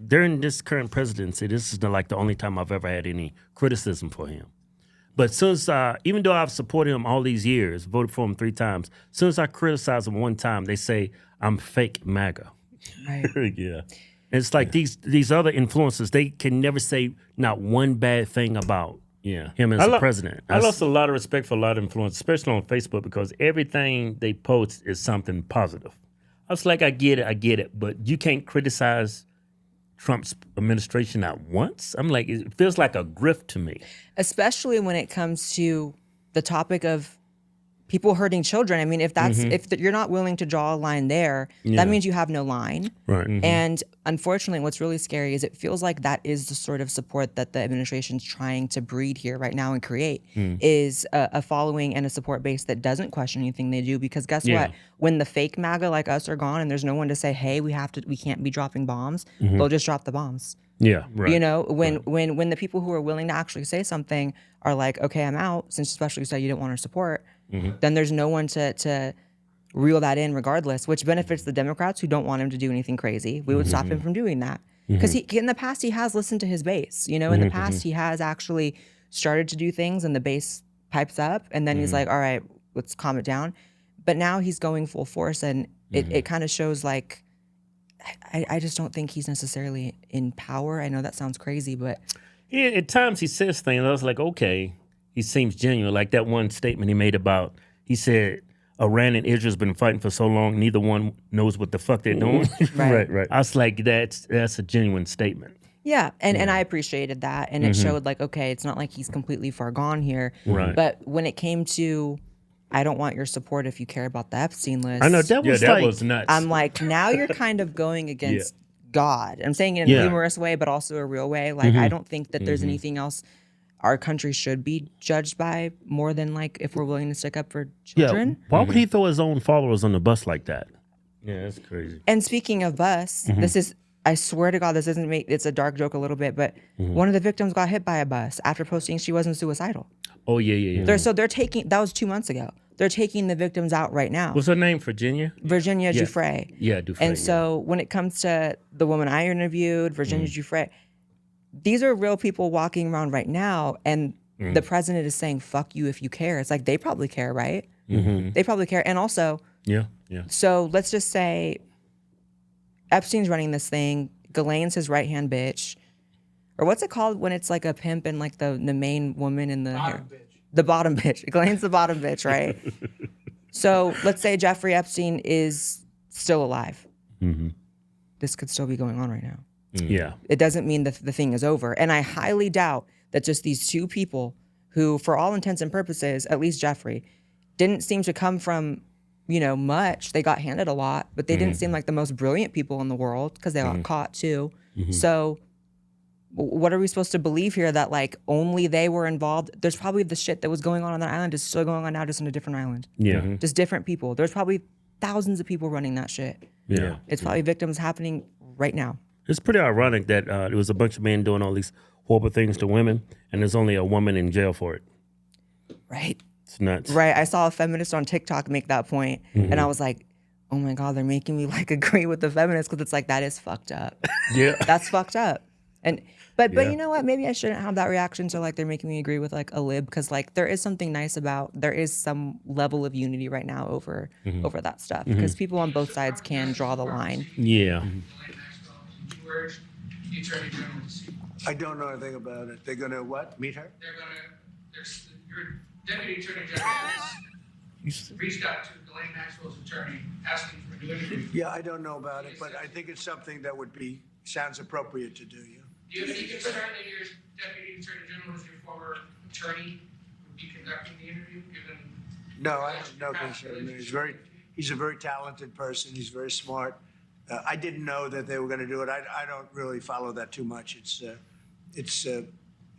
[SPEAKER 5] during this current presidency, this is the only time I've ever had any criticism for him. But since, even though I've supported him all these years, voted for him 3 times, as soon as I criticize him one time, they say I'm fake MAGA.
[SPEAKER 2] Right.
[SPEAKER 1] Yeah.
[SPEAKER 5] And it's like these other influencers, they can never say not one bad thing about him as a president.
[SPEAKER 1] I lost a lot of respect for a lot of influencers, especially on Facebook, because everything they post is something positive. I was like, I get it, but you can't criticize Trump's administration not once. I'm like, it feels like a grift to me.
[SPEAKER 2] Especially when it comes to the topic of people hurting children. I mean, if you're not willing to draw a line there, that means you have no line.
[SPEAKER 5] Right.
[SPEAKER 2] And unfortunately, what's really scary is it feels like that is the sort of support that the administration's trying to breed here right now and create is a following and a support base that doesn't question anything they do. Because guess what? When the fake MAGA like us are gone and there's no one to say, hey, we can't be dropping bombs, they'll just drop the bombs.
[SPEAKER 5] Yeah, right.
[SPEAKER 2] When the people who are willing to actually say something are like, okay, I'm out, since especially you said you didn't want our support, then there's no one to reel that in regardless, which benefits the Democrats who don't want him to do anything crazy. We would stop him from doing that. Because in the past, he has listened to his base. In the past, he has actually started to do things and the base pipes up and then he's like, all right, let's calm it down. But now he's going full force and it kind of shows like, I just don't think he's necessarily in power. I know that sounds crazy, but...
[SPEAKER 1] Yeah, at times he says things, I was like, okay, he seems genuine. Like that one statement he made about, he said, Iran and Israel's been fighting for so long, neither one knows what the fuck they're doing.
[SPEAKER 2] Right.
[SPEAKER 1] I was like, that's a genuine statement.
[SPEAKER 2] Yeah, and I appreciated that. And it showed like, okay, it's not like he's completely far gone here.
[SPEAKER 1] Right.
[SPEAKER 2] But when it came to... I don't want your support if you care about the Epstein list.
[SPEAKER 5] I know that was
[SPEAKER 1] nuts.
[SPEAKER 2] I'm like, now you're kind of going against God. I'm saying it in a humorous way, but also a real way. Like, I don't think that there's anything else. our country should be judged by more than like if we're willing to stick up for children.
[SPEAKER 5] Yeah. Why would he throw his own followers on the bus like that?
[SPEAKER 1] Yeah, that's crazy.
[SPEAKER 2] And speaking of bus, this is, I swear to God, this isn't it's a dark joke a little bit, but one of the victims got hit by a bus after posting she wasn't suicidal.
[SPEAKER 5] Oh, yeah.
[SPEAKER 2] They're taking, that was 2 months ago. They're taking the victims out right now.
[SPEAKER 1] What's her name? Virginia?
[SPEAKER 2] Virginia Giuffre.
[SPEAKER 1] Yeah, Giuffre.
[SPEAKER 2] And so when it comes to the woman I interviewed, Virginia Giuffre, these are real people walking around right now, and the president is saying, fuck you if you care. It's like, they probably care, right? They probably care. And also, so let's just say Epstein's running this thing, Ghislaine's his right-hand bitch. Or what's it called when it's like a pimp and like the main woman in the hair? The bottom bitch. Ghislaine's the bottom bitch, right? So let's say Jeffrey Epstein is still alive. This could still be going on right now.
[SPEAKER 5] Yeah.
[SPEAKER 2] It doesn't mean that the thing is over. And I highly doubt that just these two people who, for all intents and purposes, at least Jeffrey, didn't seem to come from, you know, much. They got handed a lot, but they didn't seem like the most brilliant people in the world because they got caught too. So what are we supposed to believe here, that like only they were involved? There's probably the shit that was going on that island is still going on now, just in a different island.
[SPEAKER 5] Yeah.
[SPEAKER 2] Just different people. There's probably thousands of people running that shit.
[SPEAKER 5] Yeah.
[SPEAKER 2] It's probably victims happening right now.
[SPEAKER 5] It's pretty ironic that there was a bunch of men doing all these horrible things to women, and there's only a woman in jail for it.
[SPEAKER 2] Right.
[SPEAKER 5] It's nuts.
[SPEAKER 2] Right. I saw a feminist on TikTok make that point, and I was like, oh my God, they're making me like agree with the feminists, because it's like, that is fucked up.
[SPEAKER 5] Yeah.
[SPEAKER 2] That's fucked up. And but you know what? Maybe I shouldn't have that reaction to like they're making me agree with like a lib, because like there is something nice about, there is some level of unity right now over that stuff, because people on both sides can draw the line.
[SPEAKER 5] Yeah.
[SPEAKER 10] I don't know anything about it. They're gonna what? Meet her?
[SPEAKER 12] Your deputy attorney general has reached out to Ghislaine Maxwell's attorney asking for a new interview.
[SPEAKER 10] Yeah, I don't know about it, but I think it's something that sounds appropriate to do. Yeah.
[SPEAKER 12] Do you have any concern that your deputy attorney general, as your former attorney, would be conducting the interview?
[SPEAKER 10] No, I have no concern. He's a very talented person. He's very smart. I didn't know that they were going to do it. I don't really follow that too much. It's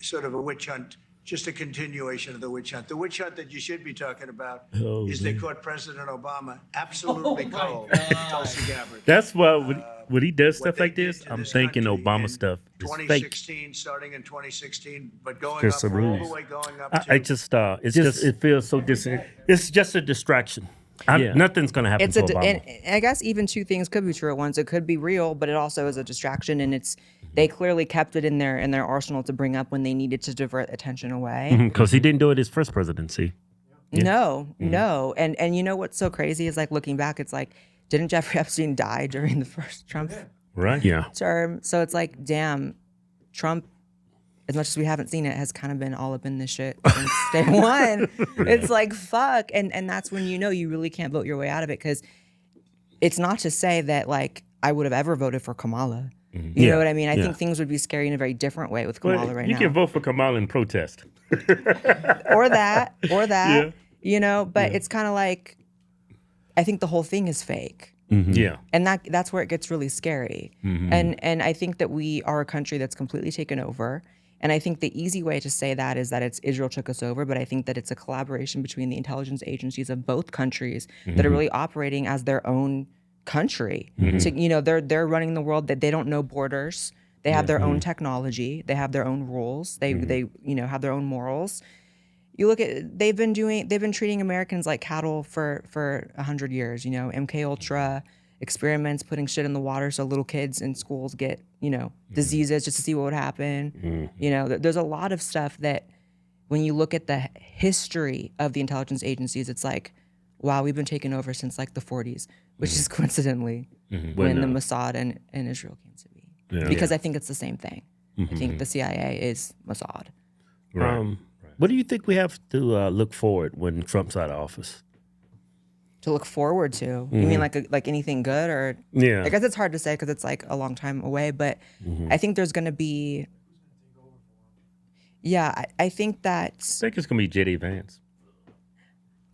[SPEAKER 10] sort of a witch hunt, just a continuation of the witch hunt. The witch hunt that you should be talking about is they caught President Obama absolutely cold in Tulsi Gabbard.
[SPEAKER 5] That's why when he does stuff like this, I'm thinking Obama stuff is fake.
[SPEAKER 10] 2016, starting in 2016, but going up all the way going up to...
[SPEAKER 5] It feels so distant. It's just a distraction. Nothing's going to happen to Obama.
[SPEAKER 2] And I guess even two things could be true at once. It could be real, but it also is a distraction, and they clearly kept it in their arsenal to bring up when they needed to divert attention away.
[SPEAKER 5] Because he didn't do it his first presidency.
[SPEAKER 2] No. And you know what's so crazy is like looking back, it's like, didn't Jeffrey Epstein die during the first Trump term? So it's like, damn, Trump, as much as we haven't seen it, has kind of been all up in this shit since day one. It's like, fuck. And that's when you know you really can't vote your way out of it, because it's not to say that like I would have ever voted for Kamala. You know what I mean? I think things would be scary in a very different way with Kamala right now.
[SPEAKER 5] You can vote for Kamala and protest.
[SPEAKER 2] or that, you know, but it's kind of like, I think the whole thing is fake.
[SPEAKER 5] Yeah.
[SPEAKER 2] And that's where it gets really scary. And I think that we are a country that's completely taken over. And I think the easy way to say that is that it's Israel took us over, but I think that it's a collaboration between the intelligence agencies of both countries that are really operating as their own country. So, you know, they're running the world, that they don't know borders. They have their own technology. They have their own rules. They you know, have their own morals. You look at, they've been treating Americans like cattle for 100 years, you know, MK Ultra, experiments, putting shit in the water so little kids in schools get, you know, diseases just to see what would happen. You know, there's a lot of stuff that when you look at the history of the intelligence agencies, it's like, wow, we've been taken over since like the 40s, which is coincidentally when the Mossad and Israel came to be. Because I think it's the same thing. I think the CIA is Mossad.
[SPEAKER 5] Right. What do you think we have to look forward when Trump's out of office?
[SPEAKER 2] To look forward to? You mean like anything good, or?
[SPEAKER 5] Yeah.
[SPEAKER 2] I guess it's hard to say because it's like a long time away, but I think there's going to be. Yeah, I think that.
[SPEAKER 5] I think it's going to be J.D. Vance.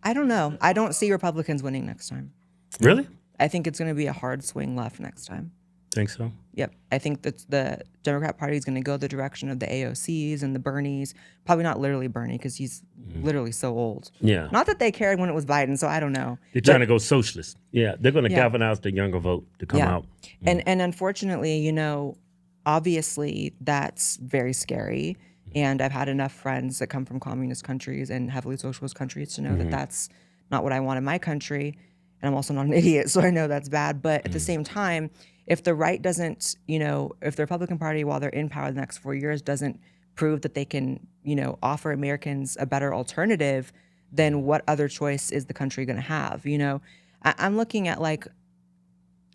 [SPEAKER 2] I don't know. I don't see Republicans winning next time.
[SPEAKER 5] Really?
[SPEAKER 2] I think it's going to be a hard swing left next time.
[SPEAKER 5] Think so?
[SPEAKER 2] Yep. I think that the Democrat Party is going to go the direction of the AOCs and the Bernies. Probably not literally Bernie because he's literally so old.
[SPEAKER 5] Yeah.
[SPEAKER 2] Not that they cared when it was Biden, so I don't know.
[SPEAKER 5] They're trying to go socialist. Yeah, they're going to galvanize the younger vote to come out.
[SPEAKER 2] And unfortunately, you know, obviously that's very scary. And I've had enough friends that come from communist countries and heavily socialist countries to know that that's not what I want in my country. And I'm also not an idiot, so I know that's bad. But at the same time, if the right doesn't, you know, if the Republican Party, while they're in power the next 4 years, doesn't prove that they can, you know, offer Americans a better alternative, then what other choice is the country going to have? You know, I'm looking at like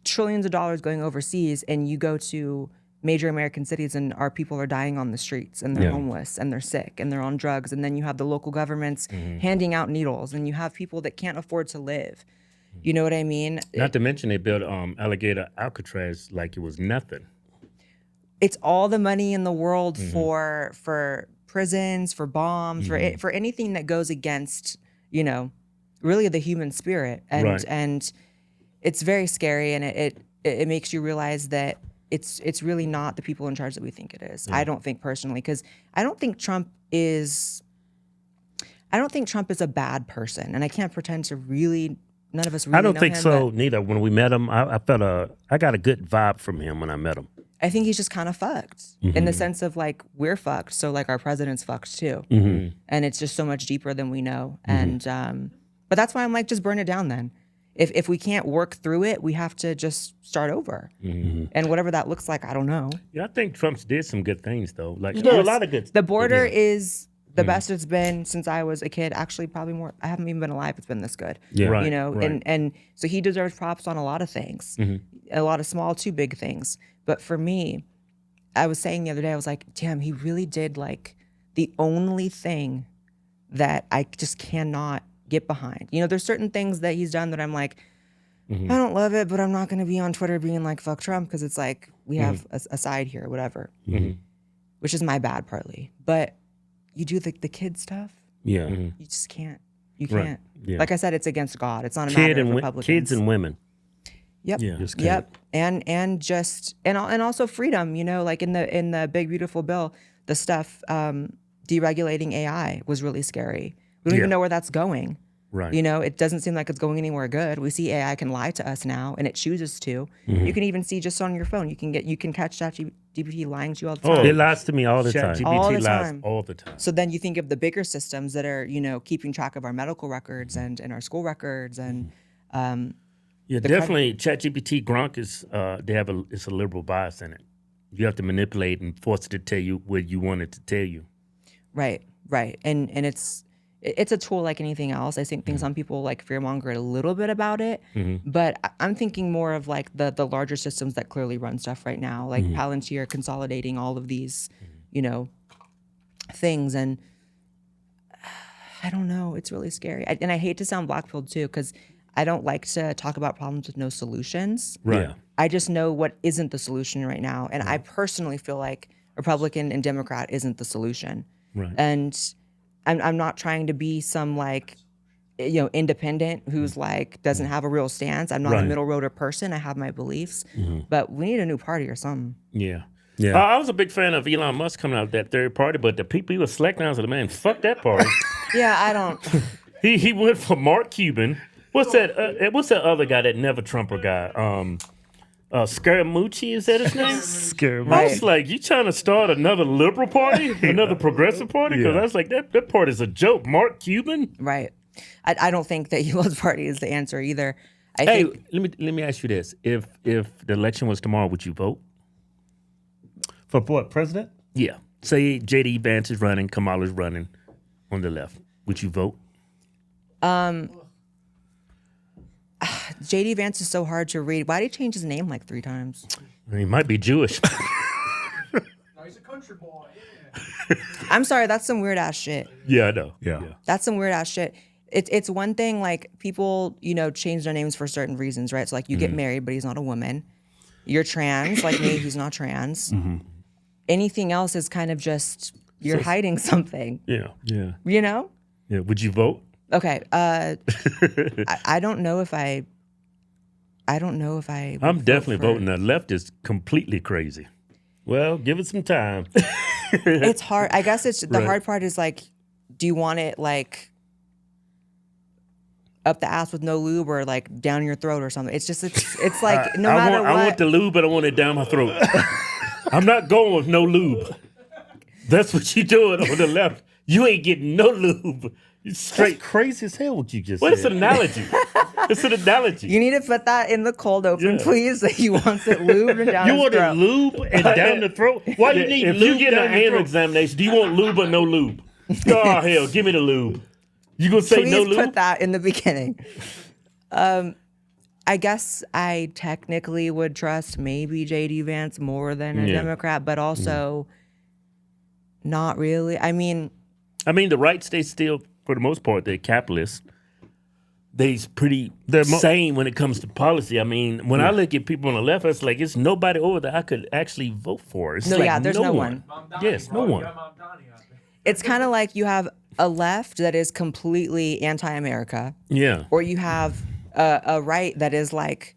[SPEAKER 2] trillions of dollars going overseas, and you go to major American cities and our people are dying on the streets and they're homeless and they're sick and they're on drugs. And then you have the local governments handing out needles, and you have people that can't afford to live. You know what I mean?
[SPEAKER 5] Not to mention they built alligator Alcatraz like it was nothing.
[SPEAKER 2] It's all the money in the world for prisons, for bombs, for anything that goes against, you know, really the human spirit. And and it's very scary, and it makes you realize that it's really not the people in charge that we think it is. I don't think personally, because I don't think Trump is a bad person, and I can't pretend to really. None of us really
[SPEAKER 5] I don't
[SPEAKER 2] know
[SPEAKER 5] think
[SPEAKER 2] him,
[SPEAKER 5] so neither. When we met him, I got a good vibe from him when I met him.
[SPEAKER 2] I think he's just kind of fucked in the sense of like we're fucked, so like our president's fucked too, and it's just so much deeper than we know. And but that's why I'm like, just burn it down then. If we can't work through it, we have to just start over, and whatever that looks like, I don't know.
[SPEAKER 5] Yeah, I think Trump did some good things though. Like a lot of good.
[SPEAKER 2] The border is the best it's been since I was a kid. Actually, probably more. I haven't even been alive. It's been this good.
[SPEAKER 5] Yeah,
[SPEAKER 2] you know, and so he deserves props on a lot of things, a lot of small to big things. But for me, I was saying the other day, I was like, damn, he really did like the only thing that I just cannot get behind. You know, there's certain things that he's done that I'm like, I don't love it, but I'm not going to be on Twitter being like, fuck Trump, because it's like we have a side here, whatever, which is my bad partly. But you do the kid stuff.
[SPEAKER 5] Yeah.
[SPEAKER 2] You just can't. You can't.
[SPEAKER 5] Right. Yeah.
[SPEAKER 2] Like I said, it's against God. It's not a matter of Republicans.
[SPEAKER 5] Kids and women.
[SPEAKER 2] Yep.
[SPEAKER 5] Yeah.
[SPEAKER 2] Yep. And just and also freedom. You know, like in the big beautiful bill, the stuff deregulating AI was really scary. We don't even know where that's going.
[SPEAKER 5] Right.
[SPEAKER 2] You know, it doesn't seem like it's going anywhere good. We see AI can lie to us now, and it chooses to. You can even see just on your phone. You can catch ChatGPT lying to you all the time.
[SPEAKER 5] Oh, it lies to me all the time.
[SPEAKER 2] All the
[SPEAKER 5] lies
[SPEAKER 2] time.
[SPEAKER 5] all the time.
[SPEAKER 2] So then you think of the bigger systems that are, you know, keeping track of our medical records and our school records and.
[SPEAKER 5] Yeah, definitely. ChatGPT, Gronk is it's a liberal bias in it. You have to manipulate and force it to tell you what you want it to tell you.
[SPEAKER 2] Right, and it's a tool like anything else. I think some people like fearmonger a little bit about it, but I'm thinking more of like the larger systems that clearly run stuff right now, like Palantir consolidating all of these, you know, things. And I don't know, it's really scary. And I hate to sound black-pilled too, because I don't like to talk about problems with no solutions.
[SPEAKER 5] Right. Yeah.
[SPEAKER 2] I just know what isn't the solution right now. And I personally feel like Republican and Democrat isn't the solution.
[SPEAKER 5] Right.
[SPEAKER 2] And I'm not trying to be some like, you know, independent who's like doesn't have a real stance. I'm not a middle roader person. I have my beliefs, but we need a new party or something.
[SPEAKER 5] Yeah. Yeah. I was a big fan of Elon Musk coming out with that third party, but the people he was slack down to the man, fuck that party.
[SPEAKER 2] Yeah, I don't.
[SPEAKER 5] He went for Mark Cuban. What's that? What's that other guy? That never Trumper guy? Scaramucci, is that his name?
[SPEAKER 1] Scaramucci.
[SPEAKER 5] I was like, you trying to start another liberal party, another progressive party? Because I was like, that party's a joke. Mark Cuban,
[SPEAKER 2] right? I don't think that Elon's party is the answer either. I
[SPEAKER 5] think. Let me ask you this: if the election was tomorrow, would you vote
[SPEAKER 1] for what, president?
[SPEAKER 5] Yeah. Say J.D. Vance is running, Kamala's running on the left. Would you vote?
[SPEAKER 2] J.D. Vance is so hard to read. Why did he change his name like 3 times?
[SPEAKER 5] He might be Jewish.
[SPEAKER 4] No, he's a country boy. Yeah.
[SPEAKER 2] I'm sorry, that's some weird ass shit.
[SPEAKER 5] Yeah, I know.
[SPEAKER 1] Yeah.
[SPEAKER 2] That's some weird ass shit. It's one thing, like, people, you know, change their names for certain reasons, right? So, like, you get married, but he's not a woman. You're trans, like me, he's not trans. Anything else is kind of just, you're hiding something.
[SPEAKER 5] Yeah. Yeah.
[SPEAKER 2] You know?
[SPEAKER 5] Yeah. Would you vote?
[SPEAKER 2] Okay. I don't know if I I don't know if I.
[SPEAKER 5] I'm definitely voting. The left is completely crazy. Well, give it some time.
[SPEAKER 2] It's hard. I guess it's the hard part is like, do you want it like up the ass with no lube or like down your throat or something? It's just it's like no matter what.
[SPEAKER 5] I want the lube, but I want it down my throat. I'm not going with no lube. That's what you doing on the left. You ain't getting no lube. Straight crazy as hell what you just said. It's an analogy. It's an analogy.
[SPEAKER 2] You need to put that in the cold open, please. That he wants it lubed and down
[SPEAKER 5] you
[SPEAKER 2] his
[SPEAKER 5] want
[SPEAKER 2] throat.
[SPEAKER 5] it lube and down the throat? Why do you need lube? If you get an anal examination, do you want lube or no lube? Oh, hell, give me the lube. You gonna say no lube?
[SPEAKER 2] Please put that in the beginning. I guess I technically would trust maybe J.D. Vance more than a Democrat, but also not really. I mean,
[SPEAKER 5] the right states still, for the most part, they're capitalists. They're sane when it comes to policy. I mean, when I look at people on the left, it's like it's nobody over there I could actually vote for. It's
[SPEAKER 2] there's no one.
[SPEAKER 5] Yes, no one.
[SPEAKER 2] It's kind of like you have a left that is completely anti-America.
[SPEAKER 5] Yeah.
[SPEAKER 2] Or you have a right that is like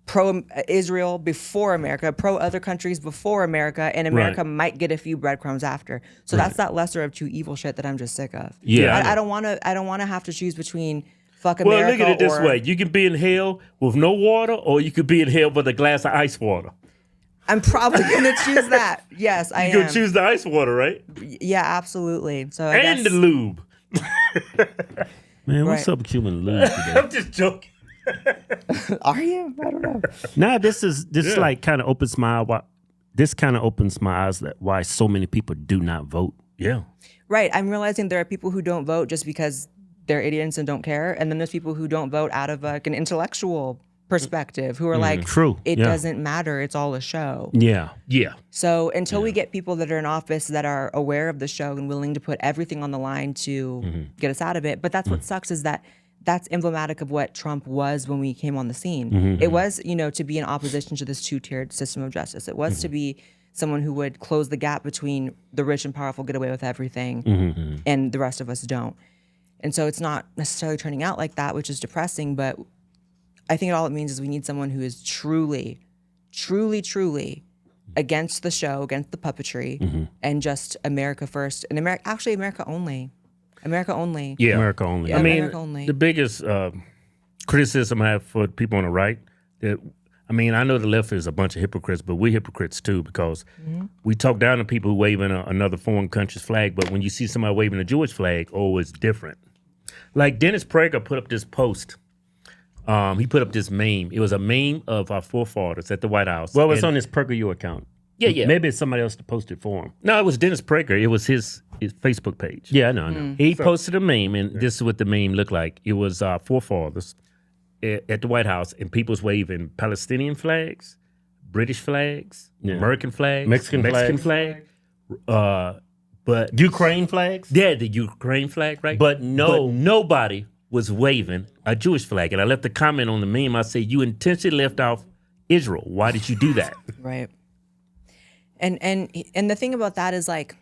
[SPEAKER 2] pro-Israel before America, pro-other countries before America, and America might get a few breadcrumbs after. So that's that lesser of two evil shit that I'm just sick of.
[SPEAKER 5] Yeah.
[SPEAKER 2] I don't want to have to choose between fuck America.
[SPEAKER 5] Well, look at it this way. You can be in hell with no water, or you could be in hell with a glass of ice water.
[SPEAKER 2] I'm probably going to choose that. Yes, I am.
[SPEAKER 5] You're going to choose the ice water, right?
[SPEAKER 2] Yeah, absolutely. So
[SPEAKER 5] the lube. Man, what's up with you and lube today? I'm just joking.
[SPEAKER 2] Are you? I don't know.
[SPEAKER 5] Now this like kind of opens my eyes that why so many people do not vote. Yeah.
[SPEAKER 2] Right. I'm realizing there are people who don't vote just because they're idiots and don't care, and then there's people who don't vote out of like an intellectual perspective who are like,
[SPEAKER 5] true.
[SPEAKER 2] It doesn't matter. It's all a show.
[SPEAKER 5] Yeah. Yeah.
[SPEAKER 2] So until we get people that are in office that are aware of the show and willing to put everything on the line to get us out of it, but that's what sucks is that that's emblematic of what Trump was when we came on the scene. It was, to be in opposition to this two-tiered system of justice. It was to be someone who would close the gap between the rich and powerful get away with everything and the rest of us don't. And so it's not necessarily turning out like that, which is depressing, but I think all it means is we need someone who is truly, truly, truly against the show, against the puppetry, and just America first. And America only. America only.
[SPEAKER 5] Yeah, America only.
[SPEAKER 2] Yeah,
[SPEAKER 5] America
[SPEAKER 2] only.
[SPEAKER 5] The biggest criticism I have for people on the right, I know the left is a bunch of hypocrites, but we're hypocrites too because we talk down to people who waving another foreign country's flag, but when you see somebody waving a Jewish flag, it's different. Like Dennis Prager put up this post. He put up this meme. It was a meme of our forefathers at the White House. Well, it's on his PragerU account. Yeah. Maybe it's somebody else to post it for him. No, it was Dennis Prager. It was his Facebook page. Yeah, I know. He posted a meme, and this is what the meme looked like. It was our forefathers at the White House, and people's waving Palestinian flags, British flags, American flags, Mexican flag. But Ukraine flags? Yeah, the Ukraine flag, right? But nobody was waving a Jewish flag. And I left a comment on the meme. I said, you intentionally left off Israel. Why did you do that?
[SPEAKER 2] Right. And the thing about that is like,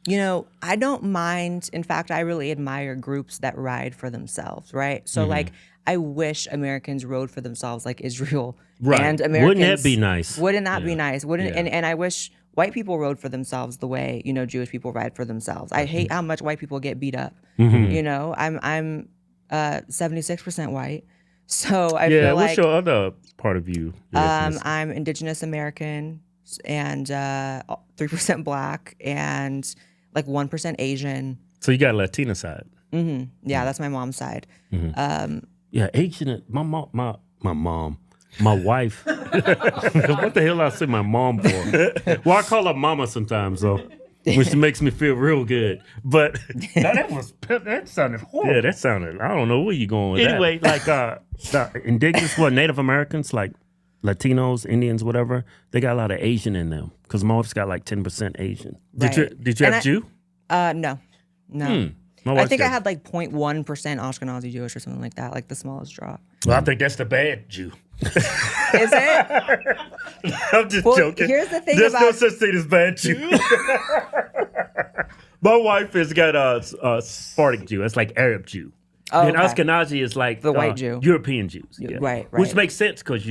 [SPEAKER 2] I don't mind. In fact, I really admire groups that ride for themselves, right? So like, I wish Americans rode for themselves like Israel and Americans.
[SPEAKER 5] Wouldn't that be nice?
[SPEAKER 2] Wouldn't that be nice? And I wish white people rode for themselves the way, Jewish people ride for themselves. I hate how much white people get beat up. I'm 76% white. So I feel like...
[SPEAKER 5] what's your other part of you?
[SPEAKER 2] I'm Indigenous American and 3% Black and like 1% Asian.
[SPEAKER 5] So you got a Latina side.
[SPEAKER 2] Yeah, that's my mom's side.
[SPEAKER 5] Asian. My wife. What the hell I say my mom for? Well, I call her mama sometimes, though, which makes me feel real good. But
[SPEAKER 1] that sounded horrible.
[SPEAKER 5] Yeah, that sounded. I don't know where you going with
[SPEAKER 1] anyway,
[SPEAKER 5] that. Like the indigenous, Native Americans, like Latinos, Indians, whatever, they got a lot of Asian in them because my wife's got like 10% Asian.
[SPEAKER 2] Right.
[SPEAKER 5] Did you have Jew?
[SPEAKER 2] No. I think I had like 0.1% Ashkenazi Jewish or something like that, like the smallest drop.
[SPEAKER 5] Well, I think that's the bad Jew.
[SPEAKER 2] Is it?
[SPEAKER 5] I'm just joking.
[SPEAKER 2] Here's the thing
[SPEAKER 5] There's no such thing as bad Jew. My wife has got a Sephardic Jew. That's like Arab Jew.
[SPEAKER 2] Oh,
[SPEAKER 1] Then
[SPEAKER 2] okay.
[SPEAKER 1] Ashkenazi is like
[SPEAKER 2] The white Jew.
[SPEAKER 1] European Jews. Yeah.
[SPEAKER 2] Right,
[SPEAKER 1] Which
[SPEAKER 2] right.
[SPEAKER 1] makes sense because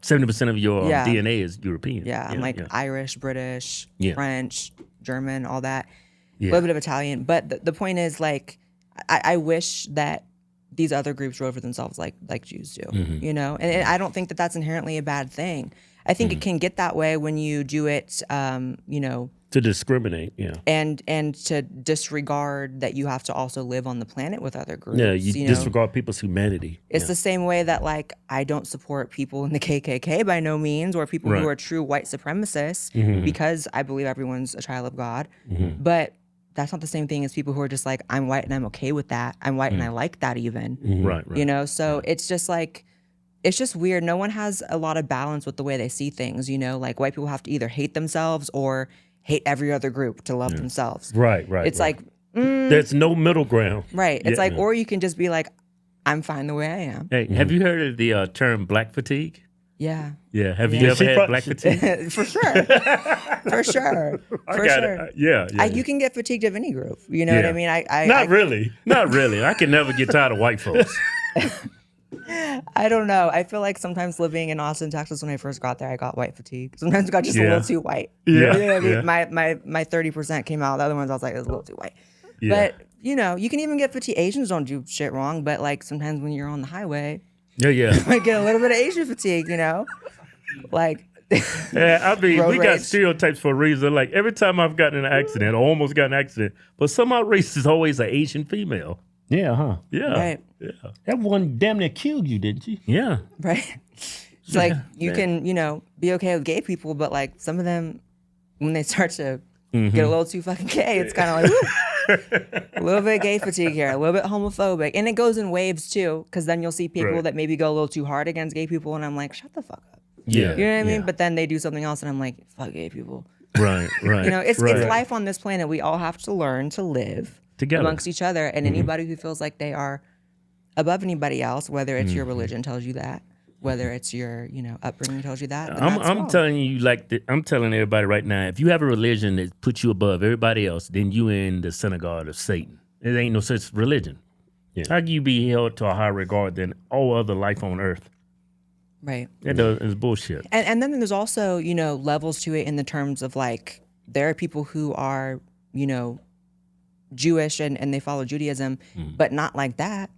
[SPEAKER 1] 70% of your
[SPEAKER 2] Yeah.
[SPEAKER 1] DNA is European.
[SPEAKER 2] Yeah, I'm like Irish, British,
[SPEAKER 1] Yeah.
[SPEAKER 2] French, German, all that. A
[SPEAKER 1] Yeah.
[SPEAKER 2] little bit of Italian. But the point is, like, I wish that these other groups wrote for themselves like Jews do,
[SPEAKER 1] Mm-hmm.
[SPEAKER 2] you know? And I don't think that that's inherently a bad thing. I think it can get that way when you do it, you know,
[SPEAKER 1] To discriminate, yeah.
[SPEAKER 2] and to disregard that you have to also live on the planet with other groups.
[SPEAKER 1] Yeah, you
[SPEAKER 2] know?
[SPEAKER 1] disregard people's humanity.
[SPEAKER 2] It's the same way that, like, I don't support people in the KKK by no means, or people
[SPEAKER 1] Right.
[SPEAKER 2] who are true white supremacists,
[SPEAKER 1] Mhm.
[SPEAKER 2] because I believe everyone's a child of God.
[SPEAKER 1] Mhm.
[SPEAKER 2] But that's not the same thing as people who are just like, I'm white and I'm okay with that. I'm white and I like that even.
[SPEAKER 1] Right, right.
[SPEAKER 2] You know, so it's just like, it's just weird. No one has a lot of balance with the way they see things, you know? Like, white people have to either hate themselves or hate every other group to love themselves.
[SPEAKER 1] Right, right.
[SPEAKER 2] It's
[SPEAKER 1] right.
[SPEAKER 2] like,
[SPEAKER 1] There's no middle ground.
[SPEAKER 2] right. It's
[SPEAKER 1] Yeah.
[SPEAKER 2] like, or you can just be like, I'm fine the way I am.
[SPEAKER 1] Hey, have you heard of the term black fatigue?
[SPEAKER 2] Yeah.
[SPEAKER 1] Yeah. Have
[SPEAKER 2] Yeah.
[SPEAKER 1] you ever had black fatigue?
[SPEAKER 2] For sure. For sure. For
[SPEAKER 1] got
[SPEAKER 2] sure.
[SPEAKER 1] it. Yeah.
[SPEAKER 2] You can get fatigued of any group. You know what I
[SPEAKER 1] Yeah.
[SPEAKER 2] mean? I
[SPEAKER 1] Not really. Not really. I can never get tired of white folks.
[SPEAKER 2] I don't know. I feel like sometimes living in Austin, Texas, when I first got there, I got white fatigue. Sometimes I got just a
[SPEAKER 1] Yeah.
[SPEAKER 2] little too white.
[SPEAKER 1] Yeah.
[SPEAKER 2] You know what I mean?
[SPEAKER 1] Yeah.
[SPEAKER 2] My 30% came out. The other ones I was like, it was a little too white.
[SPEAKER 1] Yeah.
[SPEAKER 2] But, you know, you can even get fatigue. Asians don't do shit wrong, but like sometimes when you're on the highway,
[SPEAKER 1] Yeah, yeah.
[SPEAKER 2] you might get a little bit of Asian fatigue, you know? Like,
[SPEAKER 1] Yeah, I mean,
[SPEAKER 2] road
[SPEAKER 1] we got
[SPEAKER 2] rage.
[SPEAKER 1] stereotypes for a reason. Like every time I've gotten in an accident, or almost got in an accident, but somehow race is always an Asian female.
[SPEAKER 5] Yeah, huh?
[SPEAKER 1] Yeah.
[SPEAKER 2] Right.
[SPEAKER 1] Yeah.
[SPEAKER 5] That one damn near killed you, didn't she?
[SPEAKER 1] Yeah.
[SPEAKER 2] right? It's like you can, you know, be okay with gay people, but like some of them, when they start to get a little too fucking gay, it's kind of like, woo, a little bit of gay fatigue here, a little bit homophobic. And it goes in waves too, because then you'll see people
[SPEAKER 1] Right.
[SPEAKER 2] that maybe go a little too hard against gay people, and I'm like, shut the fuck up.
[SPEAKER 1] Yeah.
[SPEAKER 2] You know what I mean?
[SPEAKER 1] Yeah.
[SPEAKER 2] But then they do something else, and I'm like, fuck gay people.
[SPEAKER 1] Right, right.
[SPEAKER 2] You know, it's
[SPEAKER 1] right.
[SPEAKER 2] life on this planet. We all have to learn to live
[SPEAKER 1] Together.
[SPEAKER 2] amongst each other. And anybody who feels like they are above anybody else, whether it's your religion tells you that, whether it's your, you know, upbringing tells you that. then that's
[SPEAKER 1] I'm
[SPEAKER 2] wrong.
[SPEAKER 1] telling you, I'm telling everybody right now, if you have a religion that puts you above everybody else, then you in the synagogue of Satan. There ain't no such religion.
[SPEAKER 5] Yeah.
[SPEAKER 1] How can you be held to a higher regard than all other life on earth?
[SPEAKER 2] Right.
[SPEAKER 1] It's bullshit.
[SPEAKER 2] And then there's also, you know, levels to it in the terms of like, there are people who are, you know, Jewish and they follow Judaism, but not like that.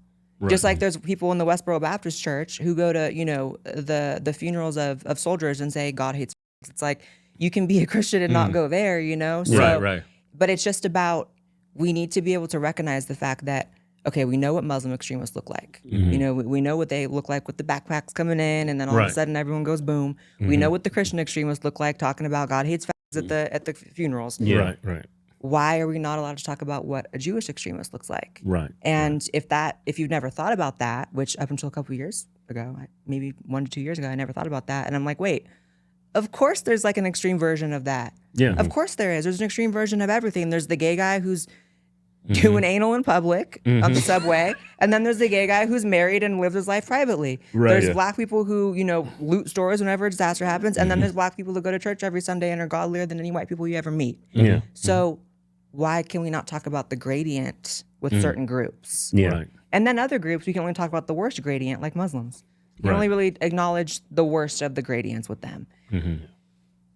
[SPEAKER 2] Just like there's people in the Westboro Baptist Church who go to, you know, the funerals of soldiers and say God hates. It's like you can be a Christian and not go there, you know. So,
[SPEAKER 1] Right.
[SPEAKER 2] But it's just about, we need to be able to recognize the fact that, okay, we know what Muslim extremists look like. You know, we know what they look like with the backpacks coming in, and then all of
[SPEAKER 1] Right.
[SPEAKER 2] a sudden everyone goes boom. We know what the Christian extremists look like, talking about God hates fags at the funerals.
[SPEAKER 1] Yeah. Right.
[SPEAKER 2] Why are we not allowed to talk about what a Jewish extremist looks like?
[SPEAKER 1] Right.
[SPEAKER 2] And if you've never thought about that, which up until a couple of years ago, maybe 1 to 2 years ago, I never thought about that. And I'm like, wait, of course there's like an extreme version of that.
[SPEAKER 1] Yeah.
[SPEAKER 2] Of course there is. There's an extreme version of everything. There's the gay guy who's doing anal in public on the subway. And then there's the gay guy who's married and lives his life privately.
[SPEAKER 1] Right,
[SPEAKER 2] There's
[SPEAKER 1] yeah.
[SPEAKER 2] black people who, you know, loot stores whenever a disaster happens. And then there's black people that go to church every Sunday and are godlier than any white people you ever meet.
[SPEAKER 1] Yeah.
[SPEAKER 2] So why can we not talk about the gradient with certain groups?
[SPEAKER 1] Yeah. Right.
[SPEAKER 2] And then other groups, we can only talk about the worst gradient, like Muslims. You can
[SPEAKER 1] Right.
[SPEAKER 2] only really acknowledge the worst of the gradients with them.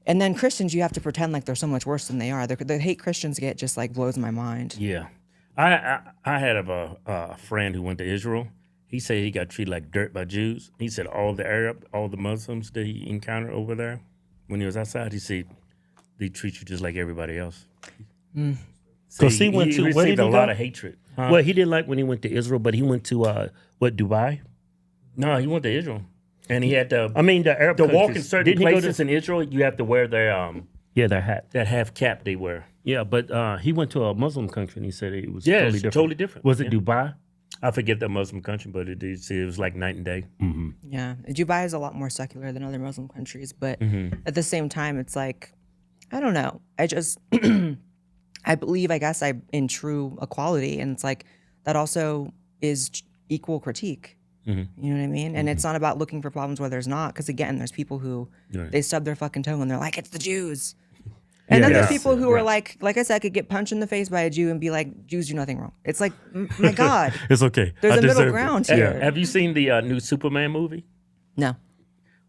[SPEAKER 2] And then Christians, you have to pretend like they're so much worse than they are. The hate Christians get just like blows my mind.
[SPEAKER 1] Yeah. I had a friend who went to Israel. He said he got treated like dirt by Jews. He said all the Muslims that he encountered over there, when he was outside, he said they treat you just like everybody else.
[SPEAKER 5] Because he went to, where
[SPEAKER 1] received
[SPEAKER 5] did
[SPEAKER 1] a
[SPEAKER 5] he
[SPEAKER 1] lot
[SPEAKER 5] go?
[SPEAKER 1] of hatred. Huh?
[SPEAKER 5] Well, he didn't like when he went to Israel, but he went to, Dubai?
[SPEAKER 1] No, he went to Israel, and he had to.
[SPEAKER 5] I mean, the Arab
[SPEAKER 1] to walk
[SPEAKER 5] countries.
[SPEAKER 1] in certain
[SPEAKER 5] Didn't he go
[SPEAKER 1] places in Israel, you have to wear their
[SPEAKER 5] their hat.
[SPEAKER 1] that half cap they wear.
[SPEAKER 5] Yeah, but he went to a Muslim country and he said it was
[SPEAKER 1] Yeah,
[SPEAKER 5] totally
[SPEAKER 1] it's
[SPEAKER 5] different.
[SPEAKER 1] totally different.
[SPEAKER 5] Was it
[SPEAKER 1] Yeah.
[SPEAKER 5] Dubai?
[SPEAKER 1] I forget the Muslim country, but it was like night and day.
[SPEAKER 2] Yeah. Dubai is a lot more secular than other Muslim countries. But at the same time, it's like, I don't know. I just, I believe, I guess, I'm in true equality. And it's like, that also is equal critique. You know what I mean? And it's not about looking for problems where there's not. Because again, there's people who,
[SPEAKER 1] Right.
[SPEAKER 2] they stub their fucking toe and they're like, it's the Jews. And then there's people who are like I said, could get punched in the face by a Jew and be like, Jews do nothing wrong. It's like, my God.
[SPEAKER 5] It's okay.
[SPEAKER 2] There's a middle ground here.
[SPEAKER 1] Have you seen the new Superman movie?
[SPEAKER 2] No.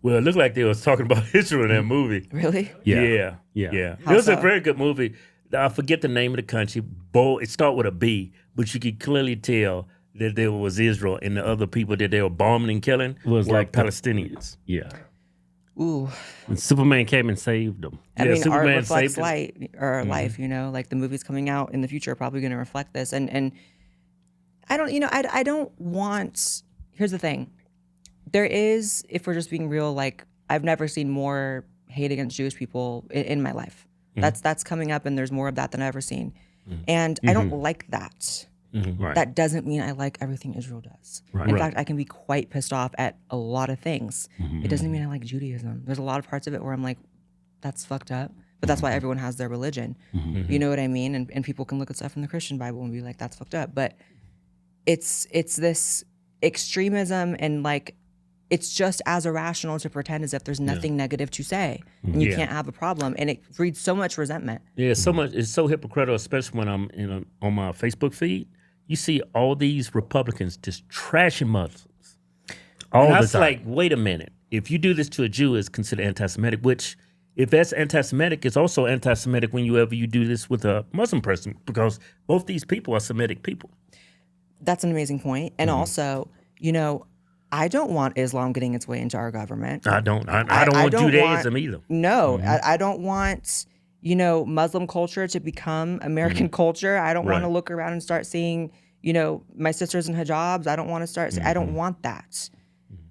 [SPEAKER 1] Well, it looked like they was talking about Israel in that movie.
[SPEAKER 2] Really?
[SPEAKER 1] Yeah. It was a very good movie. I forget the name of the country. It started with a B, but you could clearly tell that there was Israel and the other people that they were bombing and killing were like Palestinians.
[SPEAKER 5] Yeah.
[SPEAKER 2] Ooh.
[SPEAKER 5] And Superman came and saved them.
[SPEAKER 2] I mean,
[SPEAKER 1] Superman
[SPEAKER 2] art reflects
[SPEAKER 1] saved
[SPEAKER 2] light or life, you know, like the movies coming out in the future are probably going to reflect this. And I don't, you know, I don't want, here's the thing. There is, if we're just being real, like I've never seen more hate against Jewish people in my life. That's coming up and there's more of that than I've ever seen. And I don't like that.
[SPEAKER 5] Right.
[SPEAKER 2] That doesn't mean I like everything Israel does.
[SPEAKER 5] Right.
[SPEAKER 2] In fact, I can be quite pissed off at a lot of things. It doesn't mean I like Judaism. There's a lot of parts of it where I'm like, that's fucked up. But that's why everyone has their religion. You know what I mean? And people can look at stuff in the Christian Bible and be like, that's fucked up. But it's this extremism and like, it's just as irrational to pretend as if there's nothing negative to say and you can't have a problem. And it breeds so much resentment.
[SPEAKER 1] Yeah, so much. It's so hypocritical, especially when I'm on my Facebook feed. You see all these Republicans just trashing Muslims. All the time. It's like, wait a minute. If you do this to a Jew, it's considered anti-Semitic, which if that's anti-Semitic, it's also anti-Semitic whenever you do this with a Muslim person because both these people are Semitic people.
[SPEAKER 2] That's an amazing point. And also, you know, I don't want Islam getting its way into our government.
[SPEAKER 1] I don't want Judaism either.
[SPEAKER 2] No, I don't want, you know, Muslim culture to become American culture. I don't want to look around and start seeing, you know, my sisters in hijabs. I don't want to start, I don't want that.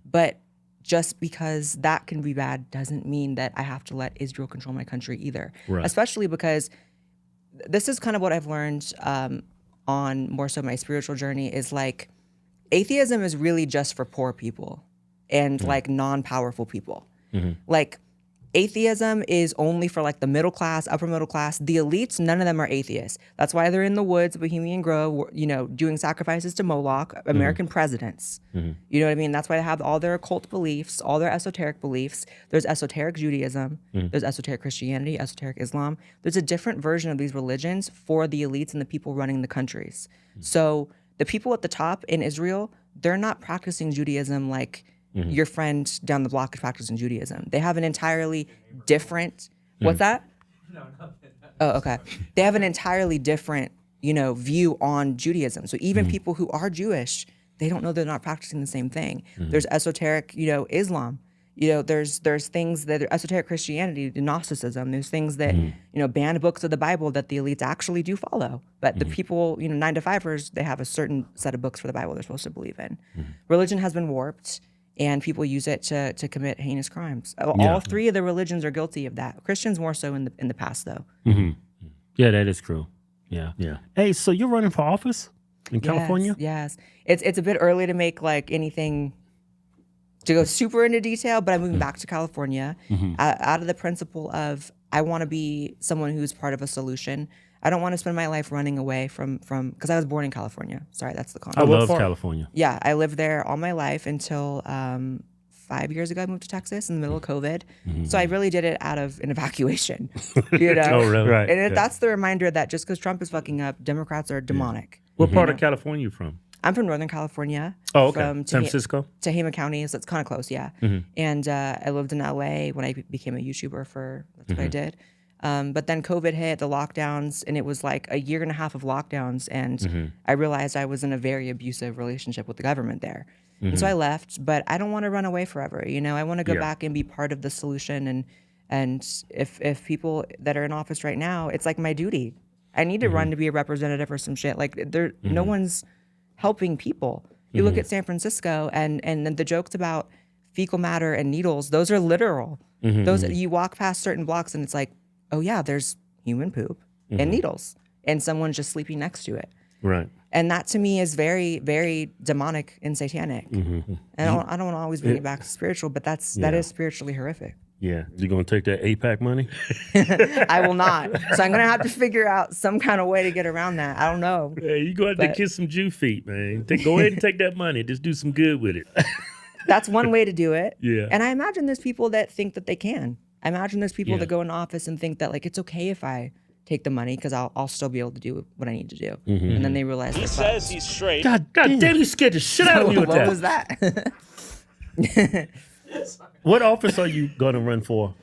[SPEAKER 2] But just because that can be bad doesn't mean that I have to let Israel control my country either. Right. Especially because this is kind of what I've learned on more so my spiritual journey is like, atheism is really just for poor people and like non-powerful people. Like atheism is only for like the middle class, upper middle class. The elites, none of them are atheists. That's why they're in the woods, Bohemian Grove, you know, doing sacrifices to Moloch, American presidents. You know what I mean? That's why they have all their occult beliefs, all their esoteric beliefs. There's esoteric Judaism, there's esoteric Christianity, esoteric Islam. There's a different version of these religions for the elites and the people running the countries. So the people at the top in Israel, they're not practicing Judaism like your friend down the block is practicing Judaism. They have an entirely different, what's that?
[SPEAKER 4] No, nothing.
[SPEAKER 2] Oh, okay. They have an entirely different, you know, view on Judaism. So even people who are Jewish, they don't know they're not practicing the same thing. There's esoteric, you know, Islam. You know, there's things that are esoteric Christianity, Gnosticism. There's things that, you know, banned books of the Bible that the elites actually do follow. But the people, you know, 9-to-5ers, they have a certain set of books for the Bible they're supposed to believe in. Religion has been warped, and people use it to commit heinous crimes. All three of the religions are guilty of that. Christians more so in the past, though.
[SPEAKER 5] Yeah, that is true. Yeah. Hey, so you're running for office in California?
[SPEAKER 2] Yes. It's a bit early to make like anything to go super into detail, but I'm moving back to California out of the principle of I want to be someone who's part of a solution. I don't want to spend my life running away from because I was born in California. Sorry, that's the concept.
[SPEAKER 5] I love California.
[SPEAKER 2] Yeah, I lived there all my life until 5 years ago. I moved to Texas in the middle of COVID. So I really did it out of an evacuation. You know?
[SPEAKER 5] Oh, really? Right.
[SPEAKER 2] And that's the reminder that just because Trump is fucking up, Democrats are demonic.
[SPEAKER 1] What part of California are you from?
[SPEAKER 2] I'm from Northern California.
[SPEAKER 1] Oh, okay.
[SPEAKER 2] From
[SPEAKER 1] San Francisco?
[SPEAKER 2] Tehama County, so it's kind of close, yeah. And I lived in LA when I became a YouTuber that's what I did. But then COVID hit, the lockdowns, and it was like a year and a half of lockdowns. And I realized I was in a very abusive relationship with the government there. And so I left, but I don't want to run away forever. You know, I want to go back and be part of the solution. And if people that are in office right now, it's like my duty. I need to run to be a representative or some shit. Like no one's helping people. You look at San Francisco and the jokes about fecal matter and needles, those are literal. Those you walk past certain blocks and it's like, oh yeah, there's human poop and needles and someone's just sleeping next to it.
[SPEAKER 1] Right.
[SPEAKER 2] And that to me is very, very demonic and satanic. And I don't want to always bring it back to spiritual, but that is spiritually horrific.
[SPEAKER 1] Yeah. You going to take that AIPAC money?
[SPEAKER 2] I will not. So I'm going to have to figure out some kind of way to get around that. I don't know.
[SPEAKER 1] Yeah, you going to have to kiss some Jew feet, man. Go ahead and take that money. Just do some good with it.
[SPEAKER 2] That's one way to do it.
[SPEAKER 1] Yeah.
[SPEAKER 2] And I imagine there's people that think that they can. I imagine there's people
[SPEAKER 5] Yeah.
[SPEAKER 2] that go in office and think that like it's okay if I take the money because I'll still be able to do what I need to do, and then they realize
[SPEAKER 3] He
[SPEAKER 2] they're
[SPEAKER 3] says
[SPEAKER 2] fucked.
[SPEAKER 3] he's straight.
[SPEAKER 5] God damn, you scared the shit out of me with
[SPEAKER 2] What
[SPEAKER 5] that.
[SPEAKER 2] was that?
[SPEAKER 5] What office are you going to run for?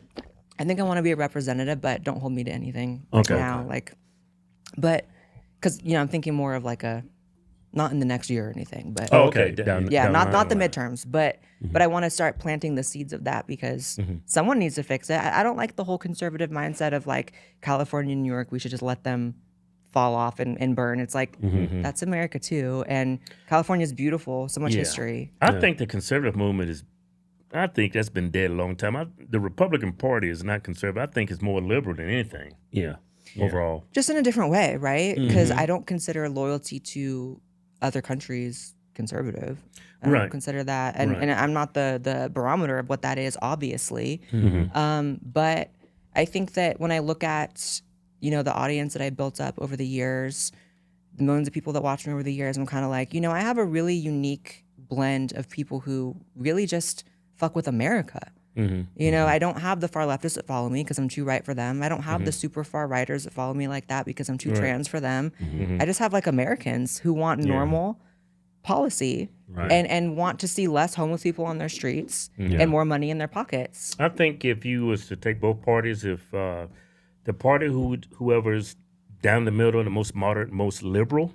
[SPEAKER 2] I think I want to be a representative, but don't hold me to anything
[SPEAKER 5] Okay.
[SPEAKER 2] now. Like, but because I'm thinking more of like not in the next year or anything, but
[SPEAKER 5] Okay.
[SPEAKER 2] yeah,
[SPEAKER 5] down
[SPEAKER 2] not the
[SPEAKER 5] line.
[SPEAKER 2] midterms, but I want to start planting the seeds of that because someone needs to fix it. I don't like the whole conservative mindset of like California and New York, we should just let them fall off and burn. It's like that's America too, and California's beautiful, so much history.
[SPEAKER 5] I think the conservative movement I think that's been dead a long time. The Republican Party is not conservative. I think it's more liberal than anything. Yeah. Overall.
[SPEAKER 2] Just in a different way, right? Because I don't consider loyalty to other countries conservative. I don't consider that, and I'm not the barometer of what that is, obviously. But I think that when I look at the audience that I built up over the years, the millions of people that watch me over the years, I'm kind of like, I have a really unique blend of people who really just fuck with America. I don't have the far leftists that follow me because I'm too right for them. I don't have the super far righters that follow me like that because I'm too trans for them. I just have like Americans who want normal policy and want to see less homeless people on their streets and more money in their pockets.
[SPEAKER 5] I think if you was to take both parties, if the party whoever's down the middle, the most moderate liberal,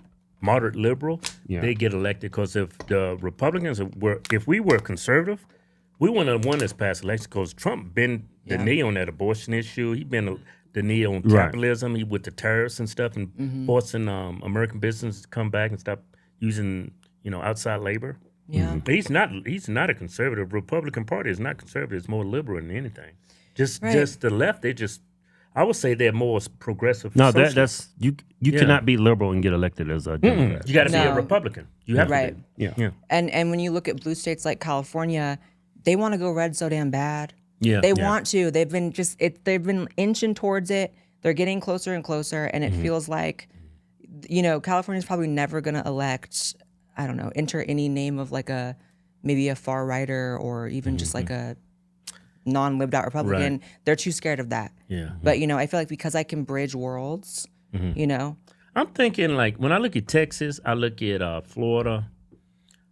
[SPEAKER 5] they get elected. Because if the Republicans if we were conservative, we wouldn't have won this past election because Trump been the knee on that abortion issue. He been the knee on capitalism. He with the tariffs and stuff and forcing American businesses to come back and stop using outside labor.
[SPEAKER 2] Yeah,
[SPEAKER 5] He's not a conservative. Republican Party is not conservative. It's more liberal than anything. Just the left. I would say they're more progressive.
[SPEAKER 1] No,
[SPEAKER 5] socialists.
[SPEAKER 1] that's you cannot be liberal and get elected as a Democrat.
[SPEAKER 5] You got to be a Republican. You have to be.
[SPEAKER 1] Yeah.
[SPEAKER 2] And when you look at blue states like California, they want to go red so damn bad.
[SPEAKER 5] Yeah.
[SPEAKER 2] They want to. They've been they've been inching towards it. They're getting closer and closer, and it feels like, California's probably never gonna elect, I don't know, enter any name of like maybe a far righter or even just like a non-lived out Republican.
[SPEAKER 5] Right.
[SPEAKER 2] They're too scared of that.
[SPEAKER 5] Yeah.
[SPEAKER 2] But I feel like because I can bridge worlds,
[SPEAKER 5] I'm thinking like when I look at Texas, I look at Florida.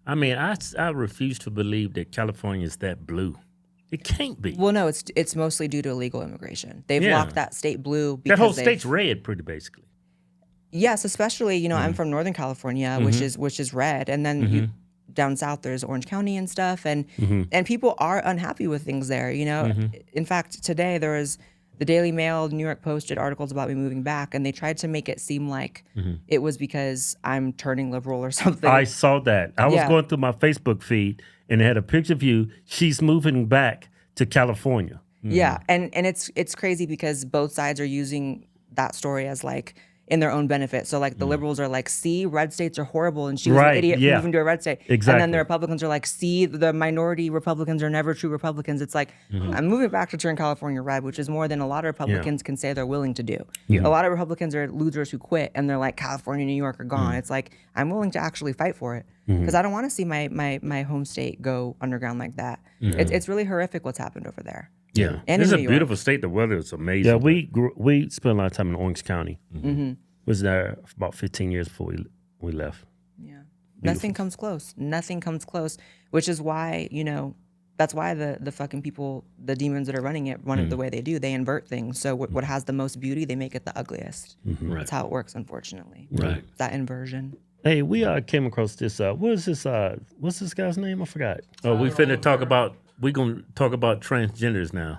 [SPEAKER 5] I mean, I refuse to believe that California is that blue. It can't be.
[SPEAKER 2] Well, no, it's mostly due to illegal immigration. They've locked that state blue because
[SPEAKER 5] that whole state's red, pretty basically.
[SPEAKER 2] Yes, especially I'm from Northern California, which is red, and then down south there's Orange County and stuff, and people are unhappy with things there. In fact, today there was the Daily Mail, New York Post did articles about me moving back, and they tried to make it seem like it was because I'm turning liberal or something.
[SPEAKER 5] I saw that. I was going through my Facebook feed, and it had a picture of you. She's moving back to California.
[SPEAKER 2] Yeah, and it's crazy because both sides are using that story as like in their own benefit. So like the liberals are like, see, red states are horrible, and she was an idiot for moving to a red state.
[SPEAKER 5] Exactly.
[SPEAKER 2] And then the Republicans are like, see, the minority Republicans are never true Republicans. It's like, I'm moving back to turn California red, which is more than a lot of Republicans can say they're willing to do. A lot of Republicans are losers who quit, and they're like, California, New York are gone. It's like, I'm willing to actually fight for it because I don't want to see my home state go underground like that. It's really horrific what's happened over there.
[SPEAKER 5] Yeah,
[SPEAKER 2] And
[SPEAKER 5] it's
[SPEAKER 2] in
[SPEAKER 5] a
[SPEAKER 2] New
[SPEAKER 5] beautiful state. The weather is amazing.
[SPEAKER 1] Yeah, we spent a lot of time in Orange County. Was there for about 15 years before we left.
[SPEAKER 2] Yeah, nothing comes close. Nothing comes close, which is why that's why the fucking people, the demons that are running it, run it the way they do. They invert things. So what has the most beauty, they make it the ugliest. That's how it works, unfortunately.
[SPEAKER 5] Right.
[SPEAKER 2] That inversion.
[SPEAKER 1] Hey, we came across this. What is this? What's this guy's name? I forgot.
[SPEAKER 5] Oh, we finna talk about. We're gonna talk about transgenders now.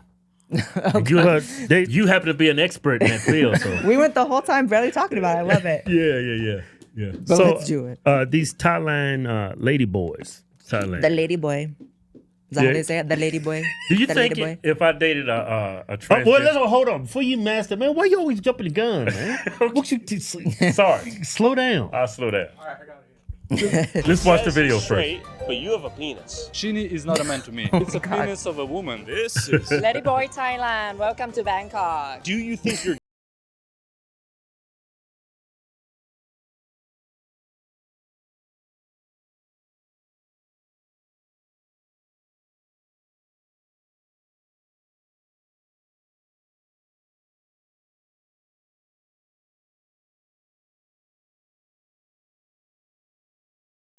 [SPEAKER 5] You happen to be an expert in that field, so
[SPEAKER 2] We went the whole time barely talking about it. I love it.
[SPEAKER 5] yeah.
[SPEAKER 2] But let's do it.
[SPEAKER 1] These Thailand lady boys. Thailand.
[SPEAKER 2] The lady boy. Is that how they say it? The lady boy.
[SPEAKER 5] Do you
[SPEAKER 2] The
[SPEAKER 5] think
[SPEAKER 2] lady boy?
[SPEAKER 5] if I dated a transgender?
[SPEAKER 1] Hold on. Before you master, man, why you always jumping the gun, man? What you
[SPEAKER 5] Sorry,
[SPEAKER 1] slow down.
[SPEAKER 5] I'll slow down.
[SPEAKER 4] All right, I got it.
[SPEAKER 5] Let's watch the
[SPEAKER 3] Says
[SPEAKER 5] video
[SPEAKER 3] he's
[SPEAKER 5] first.
[SPEAKER 3] straight, but you have a penis.
[SPEAKER 6] Shinny is not a man to me. It's a penis of a woman.
[SPEAKER 3] This is.
[SPEAKER 13] Lady Boy Thailand, welcome to Bangkok.
[SPEAKER 3] Do you think you're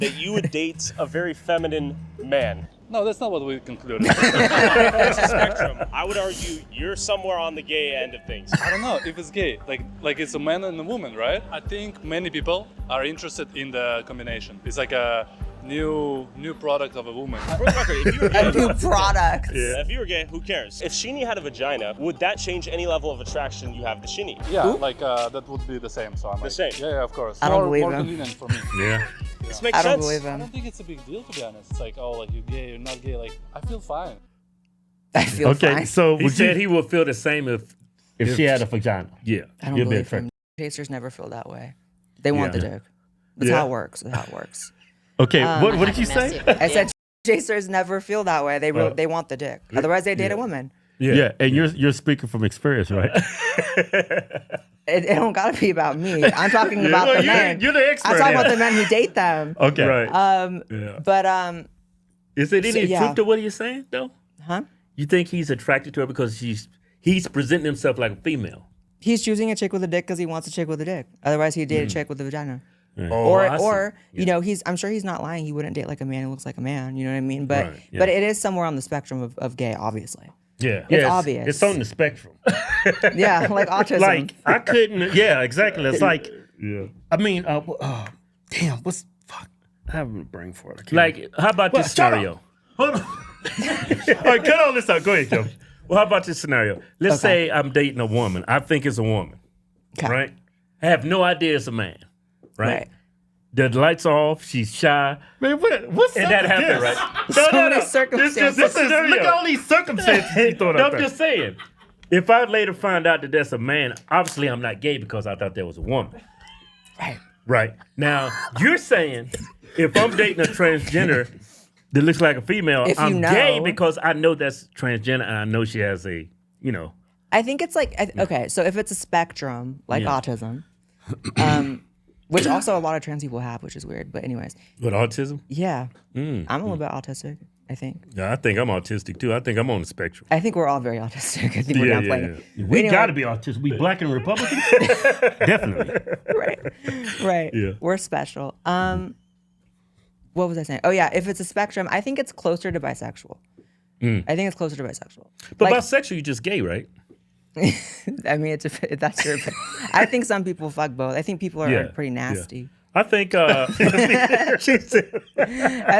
[SPEAKER 3] that you would date a very feminine man.
[SPEAKER 6] No, that's not what we concluded.
[SPEAKER 3] There's a spectrum. I would argue you're somewhere on the gay end of things.
[SPEAKER 6] I don't know if it's gay. Like it's a man and a woman, right? I think many people are interested in the combination. It's like a new product of a woman.
[SPEAKER 3] For the record, if you were gay,
[SPEAKER 2] A new product.
[SPEAKER 3] if you were gay, who cares? If Sheenie had a vagina, would that change any level of attraction you have to Sheenie?
[SPEAKER 6] Yeah, like that would be the same. So I'm
[SPEAKER 3] The
[SPEAKER 6] like,
[SPEAKER 3] same?
[SPEAKER 6] Yeah, of course.
[SPEAKER 2] I don't
[SPEAKER 6] more
[SPEAKER 2] believe him.
[SPEAKER 6] convenient for me.
[SPEAKER 5] Yeah.
[SPEAKER 3] This makes
[SPEAKER 2] I don't
[SPEAKER 3] sense.
[SPEAKER 2] believe
[SPEAKER 6] I
[SPEAKER 2] him.
[SPEAKER 6] don't think it's a big deal, to be honest. It's like, oh, like you're gay, you're not gay. Like I feel fine.
[SPEAKER 2] I feel
[SPEAKER 5] Okay,
[SPEAKER 2] fine.
[SPEAKER 5] so
[SPEAKER 1] He said he would feel the same
[SPEAKER 5] if she had a vagina.
[SPEAKER 1] Yeah.
[SPEAKER 2] I don't
[SPEAKER 5] You'd be
[SPEAKER 2] believe
[SPEAKER 5] attracted.
[SPEAKER 2] him. Chasers never feel that way. They want the
[SPEAKER 1] Yeah.
[SPEAKER 2] dick. That's
[SPEAKER 1] Yeah.
[SPEAKER 2] how it works. That's how it works.
[SPEAKER 5] Okay, what did you say?
[SPEAKER 2] I said chasers never feel that way. They want the dick. Otherwise, they date a woman.
[SPEAKER 5] Yeah, and you're speaking from experience, right?
[SPEAKER 2] It don't gotta be about me. I'm talking about
[SPEAKER 1] Well,
[SPEAKER 2] the men.
[SPEAKER 1] you're the expert
[SPEAKER 2] I'm talking
[SPEAKER 1] here.
[SPEAKER 2] about the men who date them.
[SPEAKER 5] Okay.
[SPEAKER 1] Right.
[SPEAKER 2] But
[SPEAKER 1] Is it any
[SPEAKER 2] yeah.
[SPEAKER 1] truth to what he's saying though?
[SPEAKER 2] Huh?
[SPEAKER 1] You think he's attracted to her because he's presenting himself like a female?
[SPEAKER 2] He's choosing a chick with a dick because he wants a chick with a dick. Otherwise, he'd date a chick with a vagina.
[SPEAKER 1] Oh, I see.
[SPEAKER 2] Or you know, I'm sure he's not lying. He wouldn't date like a man who looks like a man. You know what I mean? But
[SPEAKER 1] Right, yeah.
[SPEAKER 2] but it is somewhere on the spectrum of gay, obviously.
[SPEAKER 1] Yeah.
[SPEAKER 2] It's obvious.
[SPEAKER 5] It's on the spectrum.
[SPEAKER 2] Yeah, like autism.
[SPEAKER 5] Like I couldn't. Yeah, exactly. It's like
[SPEAKER 1] Yeah.
[SPEAKER 5] I mean, damn. What's fuck? I have a brain for it. I can't-
[SPEAKER 1] Like, how about this
[SPEAKER 5] shut up.
[SPEAKER 1] scenario?
[SPEAKER 5] Hold on. All right, cut all this out. Go ahead, Joe.
[SPEAKER 1] Well, how about this scenario? Let's
[SPEAKER 2] Okay.
[SPEAKER 1] say I'm dating a woman. I think it's a woman,
[SPEAKER 2] Okay.
[SPEAKER 1] right? I have no idea it's a man, right?
[SPEAKER 2] Right.
[SPEAKER 1] The lights are off. She's shy.
[SPEAKER 5] Man, what's
[SPEAKER 1] And
[SPEAKER 5] up
[SPEAKER 1] that
[SPEAKER 5] with
[SPEAKER 1] happened,
[SPEAKER 5] this?
[SPEAKER 1] right?
[SPEAKER 2] So many circumstances.
[SPEAKER 5] This is, look at all these circumstances he thought
[SPEAKER 1] No,
[SPEAKER 5] out
[SPEAKER 1] I'm
[SPEAKER 5] there.
[SPEAKER 1] just saying. If I later find out that that's a man, obviously I'm not gay because I thought that was a woman.
[SPEAKER 2] Right.
[SPEAKER 1] Right. Now, you're saying if I'm dating a transgender that looks like a female,
[SPEAKER 2] If you
[SPEAKER 1] I'm
[SPEAKER 2] know.
[SPEAKER 1] gay because I know that's transgender and I know she has a, you know.
[SPEAKER 2] I think it's like okay. So if it's a spectrum, like
[SPEAKER 1] Yeah.
[SPEAKER 2] autism, which also a lot of trans people have, which is weird. But anyways,
[SPEAKER 1] With autism?
[SPEAKER 2] yeah, I'm a little bit autistic. I think.
[SPEAKER 1] Yeah, I think I'm autistic too. I think I'm on the spectrum.
[SPEAKER 2] I think we're all very autistic. I think we're not playing it.
[SPEAKER 5] We
[SPEAKER 2] Anyway.
[SPEAKER 5] gotta be autistic. We black and Republicans? Definitely.
[SPEAKER 2] Right.
[SPEAKER 1] Yeah.
[SPEAKER 2] We're special. What was I saying? Oh yeah, if it's a spectrum, I think it's closer to bisexual. I think it's closer to bisexual.
[SPEAKER 1] But
[SPEAKER 2] Like,
[SPEAKER 1] bisexual, you're just gay, right?
[SPEAKER 2] I mean, if that's your opinion. I think some people fuck both. I think people are
[SPEAKER 1] Yeah,
[SPEAKER 2] pretty nasty.
[SPEAKER 1] I think
[SPEAKER 2] I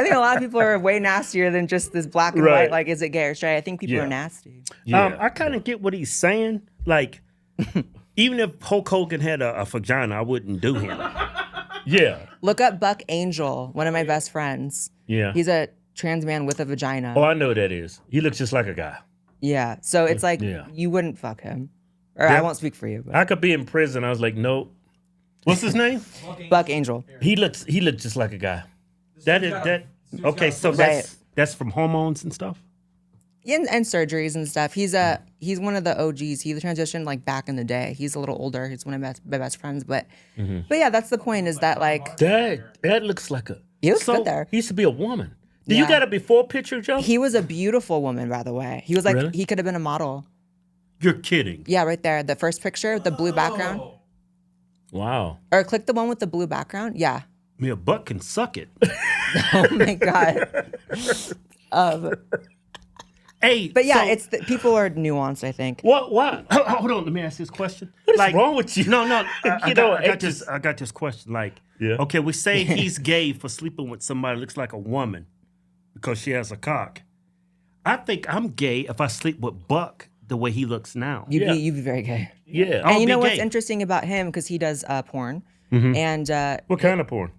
[SPEAKER 2] think a lot of people are way nastier than just this black and
[SPEAKER 1] Right.
[SPEAKER 2] white. Like, is it gay or straight? I think people
[SPEAKER 1] Yeah.
[SPEAKER 2] are nasty.
[SPEAKER 5] I kind of get what he's saying. Like, even if Hulk Hogan had a vagina, I wouldn't do him.
[SPEAKER 1] Yeah.
[SPEAKER 2] Look up Buck Angel, one of my best friends.
[SPEAKER 1] Yeah.
[SPEAKER 2] He's a trans man with a vagina.
[SPEAKER 1] Oh, I know who that is. He looks just like a guy.
[SPEAKER 2] Yeah. So it's like
[SPEAKER 1] Yeah.
[SPEAKER 2] you wouldn't fuck him. Or I won't speak for you. But
[SPEAKER 1] I could be in prison. I was like, no.
[SPEAKER 5] What's his name?
[SPEAKER 2] Buck Angel.
[SPEAKER 1] He looked just like a guy.
[SPEAKER 5] That is that. Okay, so that's from hormones and stuff.
[SPEAKER 2] And surgeries and stuff. He's one of the OGs. He transitioned like back in the day. He's a little older. He's one of my best friends. But yeah, that's the point. Is that like
[SPEAKER 1] That looks like a.
[SPEAKER 2] he looks good there.
[SPEAKER 1] He used to be a woman. Do
[SPEAKER 2] Yeah.
[SPEAKER 1] you got a before picture, Joe?
[SPEAKER 2] He was a beautiful woman, by the way. He was like
[SPEAKER 1] Really?
[SPEAKER 2] he could have been a model.
[SPEAKER 5] You're kidding.
[SPEAKER 2] Yeah, right there. The first picture, the blue background.
[SPEAKER 1] Wow.
[SPEAKER 2] Or click the one with the blue background. Yeah.
[SPEAKER 5] I mean, a butt can suck it.
[SPEAKER 2] Oh my god.
[SPEAKER 5] Hey,
[SPEAKER 2] But yeah,
[SPEAKER 5] so,
[SPEAKER 2] people are nuanced. I think.
[SPEAKER 5] what? Hold on, let me ask this question.
[SPEAKER 1] What's wrong with you?
[SPEAKER 5] No, I got
[SPEAKER 1] just-
[SPEAKER 5] this question. Like,
[SPEAKER 1] Yeah.
[SPEAKER 5] okay, we say he's gay for sleeping with somebody that looks like a woman because she has a cock. I think I'm gay if I sleep with Buck the way he looks now.
[SPEAKER 2] You'd
[SPEAKER 1] Yeah.
[SPEAKER 2] be very gay.
[SPEAKER 1] Yeah.
[SPEAKER 2] And you know
[SPEAKER 5] be
[SPEAKER 2] what's
[SPEAKER 5] gay.
[SPEAKER 2] interesting about him because he does porn and
[SPEAKER 1] What kind of porn?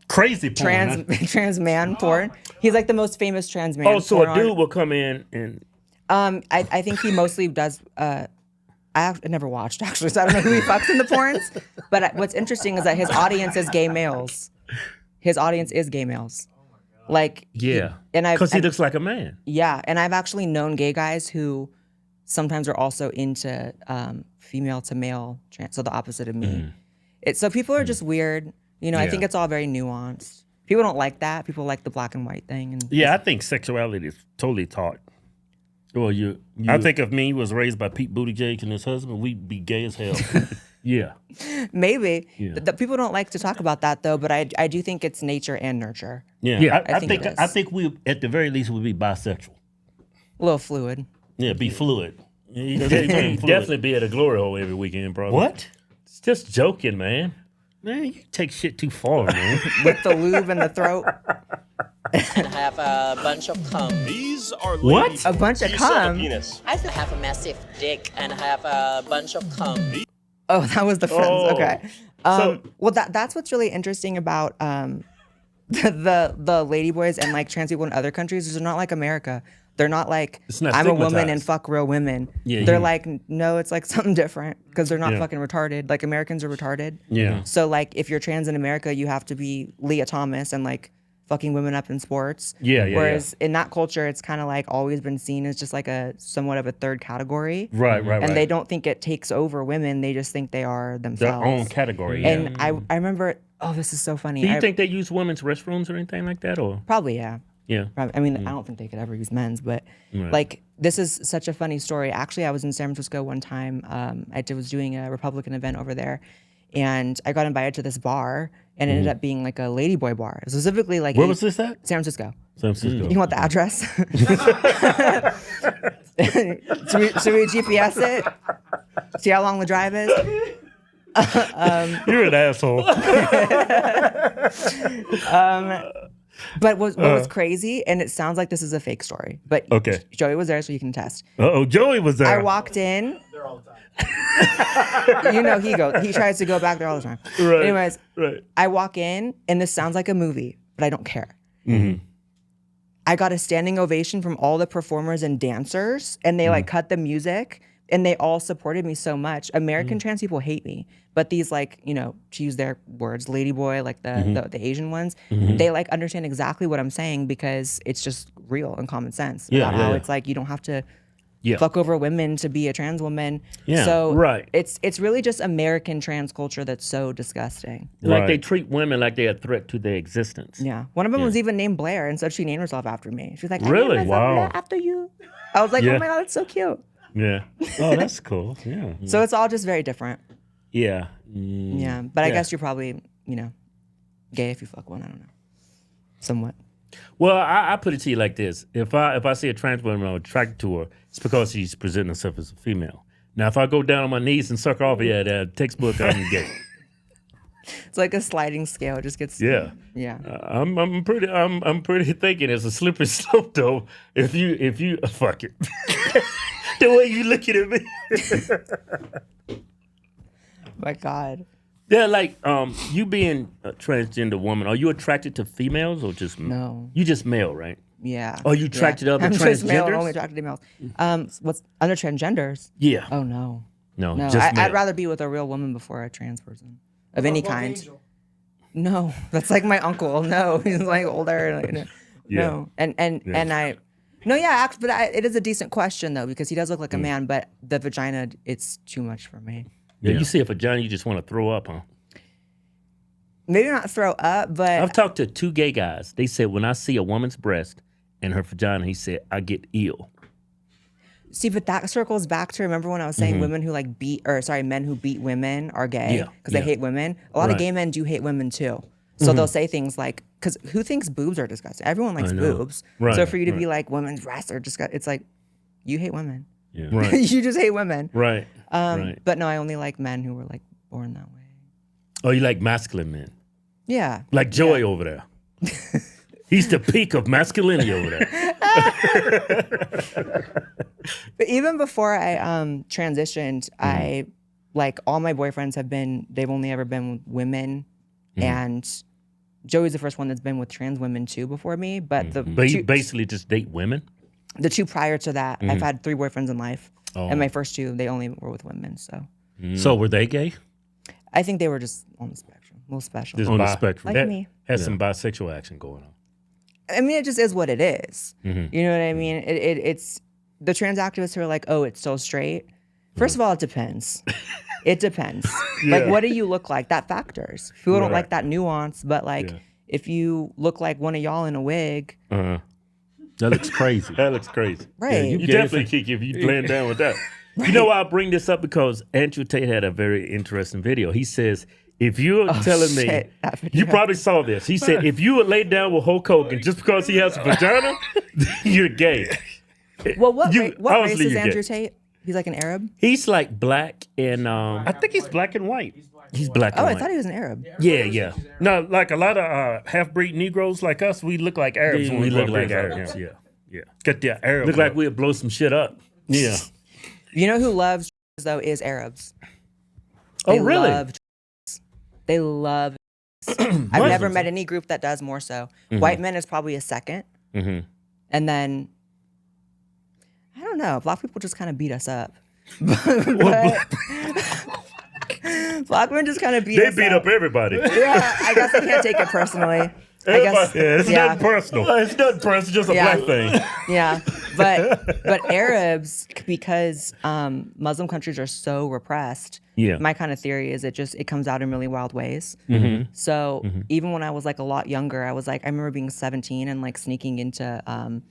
[SPEAKER 5] Crazy porn.
[SPEAKER 2] trans man porn. He's like the most famous trans man.
[SPEAKER 1] Oh, so
[SPEAKER 2] porn
[SPEAKER 1] a dude
[SPEAKER 2] artist.
[SPEAKER 1] will come in and.
[SPEAKER 2] I think he mostly does. I never watched actually, so I don't know who he fucks in the porns. But what's interesting is that his audience is gay males. His audience is gay males. Like
[SPEAKER 1] Yeah.
[SPEAKER 2] and
[SPEAKER 1] Because he looks like a man.
[SPEAKER 2] yeah, and I've actually known gay guys who sometimes are also into female to male trans, so the opposite of me. So people are just weird. You know, I
[SPEAKER 1] Yeah.
[SPEAKER 2] think it's all very nuanced. People don't like that. People like the black and white thing. And
[SPEAKER 5] Yeah, I think sexuality is totally taught.
[SPEAKER 1] Well, you
[SPEAKER 5] I think if me was raised by Pete Buttigieg and his husband, we'd be gay as hell. Yeah.
[SPEAKER 2] Maybe.
[SPEAKER 5] Yeah.
[SPEAKER 2] People don't like to talk about that though, but I do think it's nature and nurture.
[SPEAKER 5] Yeah.
[SPEAKER 2] I
[SPEAKER 5] think we at the very least would be bisexual.
[SPEAKER 2] A little fluid.
[SPEAKER 5] Yeah, be fluid.
[SPEAKER 1] He'd definitely be at a glory hole every weekend, probably.
[SPEAKER 5] What?
[SPEAKER 1] It's just joking, man.
[SPEAKER 5] Man, you take shit too far, man.
[SPEAKER 2] With the lube in the throat.
[SPEAKER 14] And have a bunch of cum.
[SPEAKER 3] These are
[SPEAKER 5] What?
[SPEAKER 3] ladies.
[SPEAKER 2] A bunch of
[SPEAKER 3] You said a
[SPEAKER 2] cum?
[SPEAKER 3] penis.
[SPEAKER 14] I still have a massive dick and have a bunch of cum.
[SPEAKER 2] Oh, that was the friends.
[SPEAKER 1] Oh.
[SPEAKER 2] Okay. Well, that's what's really interesting about the ladyboys and like trans people in other countries is they're not like America. They're not like,
[SPEAKER 1] not
[SPEAKER 2] I'm a woman
[SPEAKER 1] stigmatized.
[SPEAKER 2] and fuck real women.
[SPEAKER 5] Yeah,
[SPEAKER 2] they're
[SPEAKER 5] yeah.
[SPEAKER 2] like, no, it's like something different because they're not
[SPEAKER 1] Yeah.
[SPEAKER 2] fucking retarded. Like Americans are retarded.
[SPEAKER 5] Yeah.
[SPEAKER 2] So like if you're trans in America, you have to be Leah Thomas and like fucking women up in sports.
[SPEAKER 1] Yeah, yeah,
[SPEAKER 2] Whereas in that culture, it's kind of like always been seen as just like a somewhat of a third category.
[SPEAKER 1] Right.
[SPEAKER 2] And they don't think it takes over women. They just think they are
[SPEAKER 5] Their
[SPEAKER 2] themselves.
[SPEAKER 5] own category. Yeah.
[SPEAKER 2] And I remember, oh, this is so funny.
[SPEAKER 1] Do you think they use women's restrooms or anything like that? Or
[SPEAKER 2] Probably, yeah.
[SPEAKER 1] yeah.
[SPEAKER 2] I mean, I don't think they could ever use men's, but
[SPEAKER 1] Right.
[SPEAKER 2] like this is such a funny story. Actually, I was in San Francisco one time. I was doing a Republican event over there, and I got invited to this bar, and it ended up being like a ladyboy bar. Specifically, like
[SPEAKER 5] Where was this at?
[SPEAKER 2] San Francisco.
[SPEAKER 5] San Francisco.
[SPEAKER 2] You want the address? should we GPS it? See how long the drive is?
[SPEAKER 1] You're an asshole.
[SPEAKER 2] But what was crazy, and it sounds like this is a fake story, but
[SPEAKER 1] Okay.
[SPEAKER 2] Joey was there, so you can test.
[SPEAKER 1] Joey was there.
[SPEAKER 2] I walked in.
[SPEAKER 4] There all the time.
[SPEAKER 2] You know, he tries to go back there all the time.
[SPEAKER 1] Right.
[SPEAKER 2] Anyways,
[SPEAKER 1] Right.
[SPEAKER 2] I walk in, and this sounds like a movie, but I don't care.
[SPEAKER 1] Mm-hmm.
[SPEAKER 2] I got a standing ovation from all the performers and dancers, and they like cut the music, and they all supported me so much. American trans people hate me, but these like, you know, to use their words, ladyboy, like the Asian ones, they like understand exactly what I'm saying because it's just real and common sense.
[SPEAKER 5] Yeah,
[SPEAKER 2] about
[SPEAKER 5] yeah,
[SPEAKER 2] how
[SPEAKER 5] yeah.
[SPEAKER 2] it's like you don't have to
[SPEAKER 5] Yeah.
[SPEAKER 2] fuck over women to be a trans woman.
[SPEAKER 5] Yeah,
[SPEAKER 2] So
[SPEAKER 1] right.
[SPEAKER 2] it's really just American trans culture that's so disgusting.
[SPEAKER 1] Like
[SPEAKER 5] Right.
[SPEAKER 1] they treat women like they're a threat to their existence.
[SPEAKER 2] Yeah. One of them was even named Blaire, and so she named herself after me. She's like, I
[SPEAKER 1] Really?
[SPEAKER 2] named myself
[SPEAKER 1] Wow.
[SPEAKER 2] Blaire after you. I was like,
[SPEAKER 1] Yeah.
[SPEAKER 2] oh my God, that's so cute.
[SPEAKER 1] Yeah. Oh, that's cool. Yeah.
[SPEAKER 2] So it's all just very different.
[SPEAKER 5] Yeah.
[SPEAKER 2] Yeah. But I
[SPEAKER 5] Yeah.
[SPEAKER 2] guess you're probably, you know, gay if you fuck one. I don't know. Somewhat.
[SPEAKER 1] Well, I put it to you like this: if I see a trans woman I'm attracted to her, it's because she's presenting herself as a female. Now, if I go down on my knees and suck her off, yeah, that textbook, I'm gay.
[SPEAKER 2] It's like a sliding scale. It just gets
[SPEAKER 1] Yeah.
[SPEAKER 2] Yeah.
[SPEAKER 1] I'm pretty thinking it's a slippery slope though. If you fuck it, the way you looking at me.
[SPEAKER 2] My God.
[SPEAKER 1] Yeah, like you being a transgender woman, are you attracted to females or just
[SPEAKER 2] No.
[SPEAKER 1] You just male, right?
[SPEAKER 2] Yeah.
[SPEAKER 1] Oh, you attracted to other
[SPEAKER 2] I'm just male and
[SPEAKER 1] transgenders?
[SPEAKER 2] only attracted to males. What's other transgenders?
[SPEAKER 1] Yeah.
[SPEAKER 2] Oh no.
[SPEAKER 1] No,
[SPEAKER 2] No.
[SPEAKER 1] just male.
[SPEAKER 2] I'd rather be with a real woman before a trans person of any
[SPEAKER 4] What about
[SPEAKER 2] kind.
[SPEAKER 4] Angel?
[SPEAKER 2] No, that's like my uncle. No, he's like older. Like, no.
[SPEAKER 1] Yeah.
[SPEAKER 2] No, and I, no, yeah, but it is a decent question though because he does look like a man, but the vagina, it's too much for me.
[SPEAKER 1] Yeah, you see a vagina, you just want to throw up, huh?
[SPEAKER 2] Maybe not throw up, but
[SPEAKER 1] I've talked to 2 gay guys. They said when I see a woman's breast and her vagina, he said I get ill.
[SPEAKER 2] see, but that circles back to remember when I was saying women who like men who beat women are gay
[SPEAKER 1] Yeah,
[SPEAKER 2] because they hate women. A lot of
[SPEAKER 1] Right.
[SPEAKER 2] gay men do hate women too. So they'll say things like, because who thinks boobs are disgusting? Everyone likes
[SPEAKER 1] I know.
[SPEAKER 2] boobs.
[SPEAKER 1] Right,
[SPEAKER 2] So for you to
[SPEAKER 1] right.
[SPEAKER 2] be like women's breasts are disgusting, it's like you hate women.
[SPEAKER 1] Yeah. Right.
[SPEAKER 2] You just hate women.
[SPEAKER 1] Right. Right.
[SPEAKER 2] But no, I only like men who were like born that way.
[SPEAKER 1] Oh, you like masculine men?
[SPEAKER 2] Yeah.
[SPEAKER 1] Like Joey over there. He's the peak of masculinity over there.
[SPEAKER 2] But even before I transitioned, I like all my boyfriends they've only ever been with women, and Joey's the first one that's been with trans women too before me. But
[SPEAKER 1] But you basically just date women?
[SPEAKER 2] the 2 prior to that, I've had 3 boyfriends in life,
[SPEAKER 1] Oh.
[SPEAKER 2] and my first 2 they only were with women. So
[SPEAKER 1] So were they gay?
[SPEAKER 2] I think they were just on the spectrum, a little special.
[SPEAKER 1] Just on the spectrum.
[SPEAKER 2] Like
[SPEAKER 1] That
[SPEAKER 2] me.
[SPEAKER 1] has some bisexual action going on.
[SPEAKER 2] I mean, it just is what it is. You know what I mean? It's the trans activists who are like, oh, it's so straight. First of all, it depends. It depends. Like, what do you look like? That factors. People don't like that nuance, but like, if you look like one of y'all in a wig,
[SPEAKER 1] That looks crazy. That looks crazy.
[SPEAKER 2] Right.
[SPEAKER 1] Yeah, you definitely kick if you blend down with that. You know why I bring this up? Because Andrew Tate had a very interesting video. He says, if you're telling me, you probably saw this. He said, if you would lay down with Hulk Hogan just because he has a vagina, you're gay.
[SPEAKER 2] Well, what race is Andrew Tate? He's like an Arab?
[SPEAKER 1] He's like black and, I think he's black and white. He's black and
[SPEAKER 2] white.
[SPEAKER 1] I
[SPEAKER 2] thought he was an Arab.
[SPEAKER 1] Yeah. No, like a lot of half-breed Negroes like us, we look like Arabs when we look like Arabs. Yeah. Get the Arab. Look like we'll blow some shit up. Yeah.
[SPEAKER 2] You know who loves though is Arabs.
[SPEAKER 1] Oh, really?
[SPEAKER 2] They love I've never met any group that does more so. White men is probably a second. And then, I don't know, black people just kind of beat us up. Black men just kind of beat us up.
[SPEAKER 1] They beat up everybody.
[SPEAKER 2] Yeah, I guess I can't take it personally.
[SPEAKER 1] It's not personal. It's not personal, it's just a black thing.
[SPEAKER 2] Yeah, but Arabs, because Muslim countries are so repressed, my kind of theory is it comes out in really wild ways. So even when I was like a lot younger, I remember being 17 and like sneaking into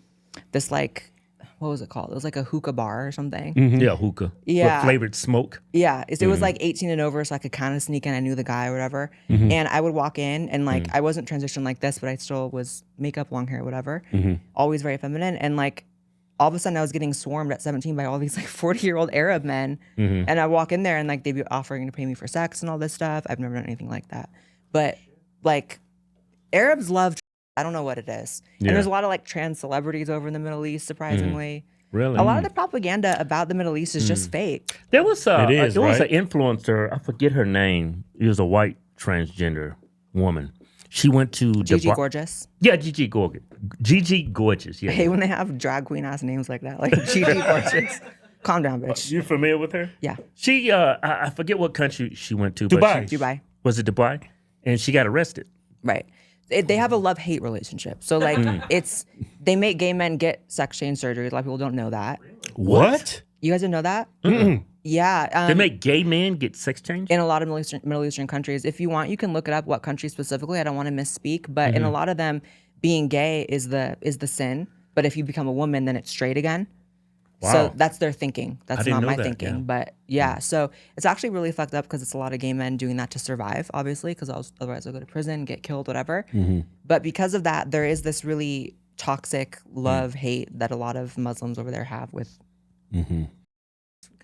[SPEAKER 2] this like, what was it called? It was like a hookah bar or something.
[SPEAKER 1] Yeah, hookah.
[SPEAKER 2] Yeah.
[SPEAKER 1] With flavored smoke.
[SPEAKER 2] Yeah. It was like 18 and over, so I could kind of sneak in. I knew the guy or whatever. And I would walk in and like, I wasn't transitioned like this, but I still was makeup, long hair, whatever. Always very feminine. And like, all of a sudden I was getting swarmed at 17 by all these like 40-year-old Arab men. And I walk in there and like, they'd be offering to pay me for sex and all this stuff. I've never done anything like that. But like, Arabs love, I don't know what it is. And there's a lot of like trans celebrities over in the Middle East, surprisingly.
[SPEAKER 1] Really?
[SPEAKER 2] A lot of the propaganda about the Middle East is just fake.
[SPEAKER 1] There was an influencer, I forget her name. It was a white transgender woman. She went to
[SPEAKER 2] Gigi Gorgeous.
[SPEAKER 1] Yeah, Gigi Gorgeous. Gigi Gorgeous. Yeah.
[SPEAKER 2] I hate when they have drag queen ass names like that, like Gigi Gorgeous. Calm down, bitch.
[SPEAKER 1] You familiar with her?
[SPEAKER 2] Yeah.
[SPEAKER 1] She, I forget what country she went to.
[SPEAKER 2] Dubai. Dubai.
[SPEAKER 1] Was it Dubai? And she got arrested.
[SPEAKER 2] Right. They have a love-hate relationship. So like they make gay men get sex change surgery. A lot of people don't know that.
[SPEAKER 1] What?
[SPEAKER 2] You guys didn't know that? Yeah.
[SPEAKER 1] They make gay men get sex change?
[SPEAKER 2] In a lot of Middle Eastern countries. If you want, you can look it up what country specifically. I don't want to misspeak, but in a lot of them, being gay is the sin. But if you become a woman, then it's straight again. Wow. So that's their thinking. That's not my thinking. Yeah. But yeah, so it's actually really fucked up because it's a lot of gay men doing that to survive, obviously, because otherwise they'll go to prison, get killed, whatever. But because of that, there is this really toxic love-hate that a lot of Muslims over there have with kind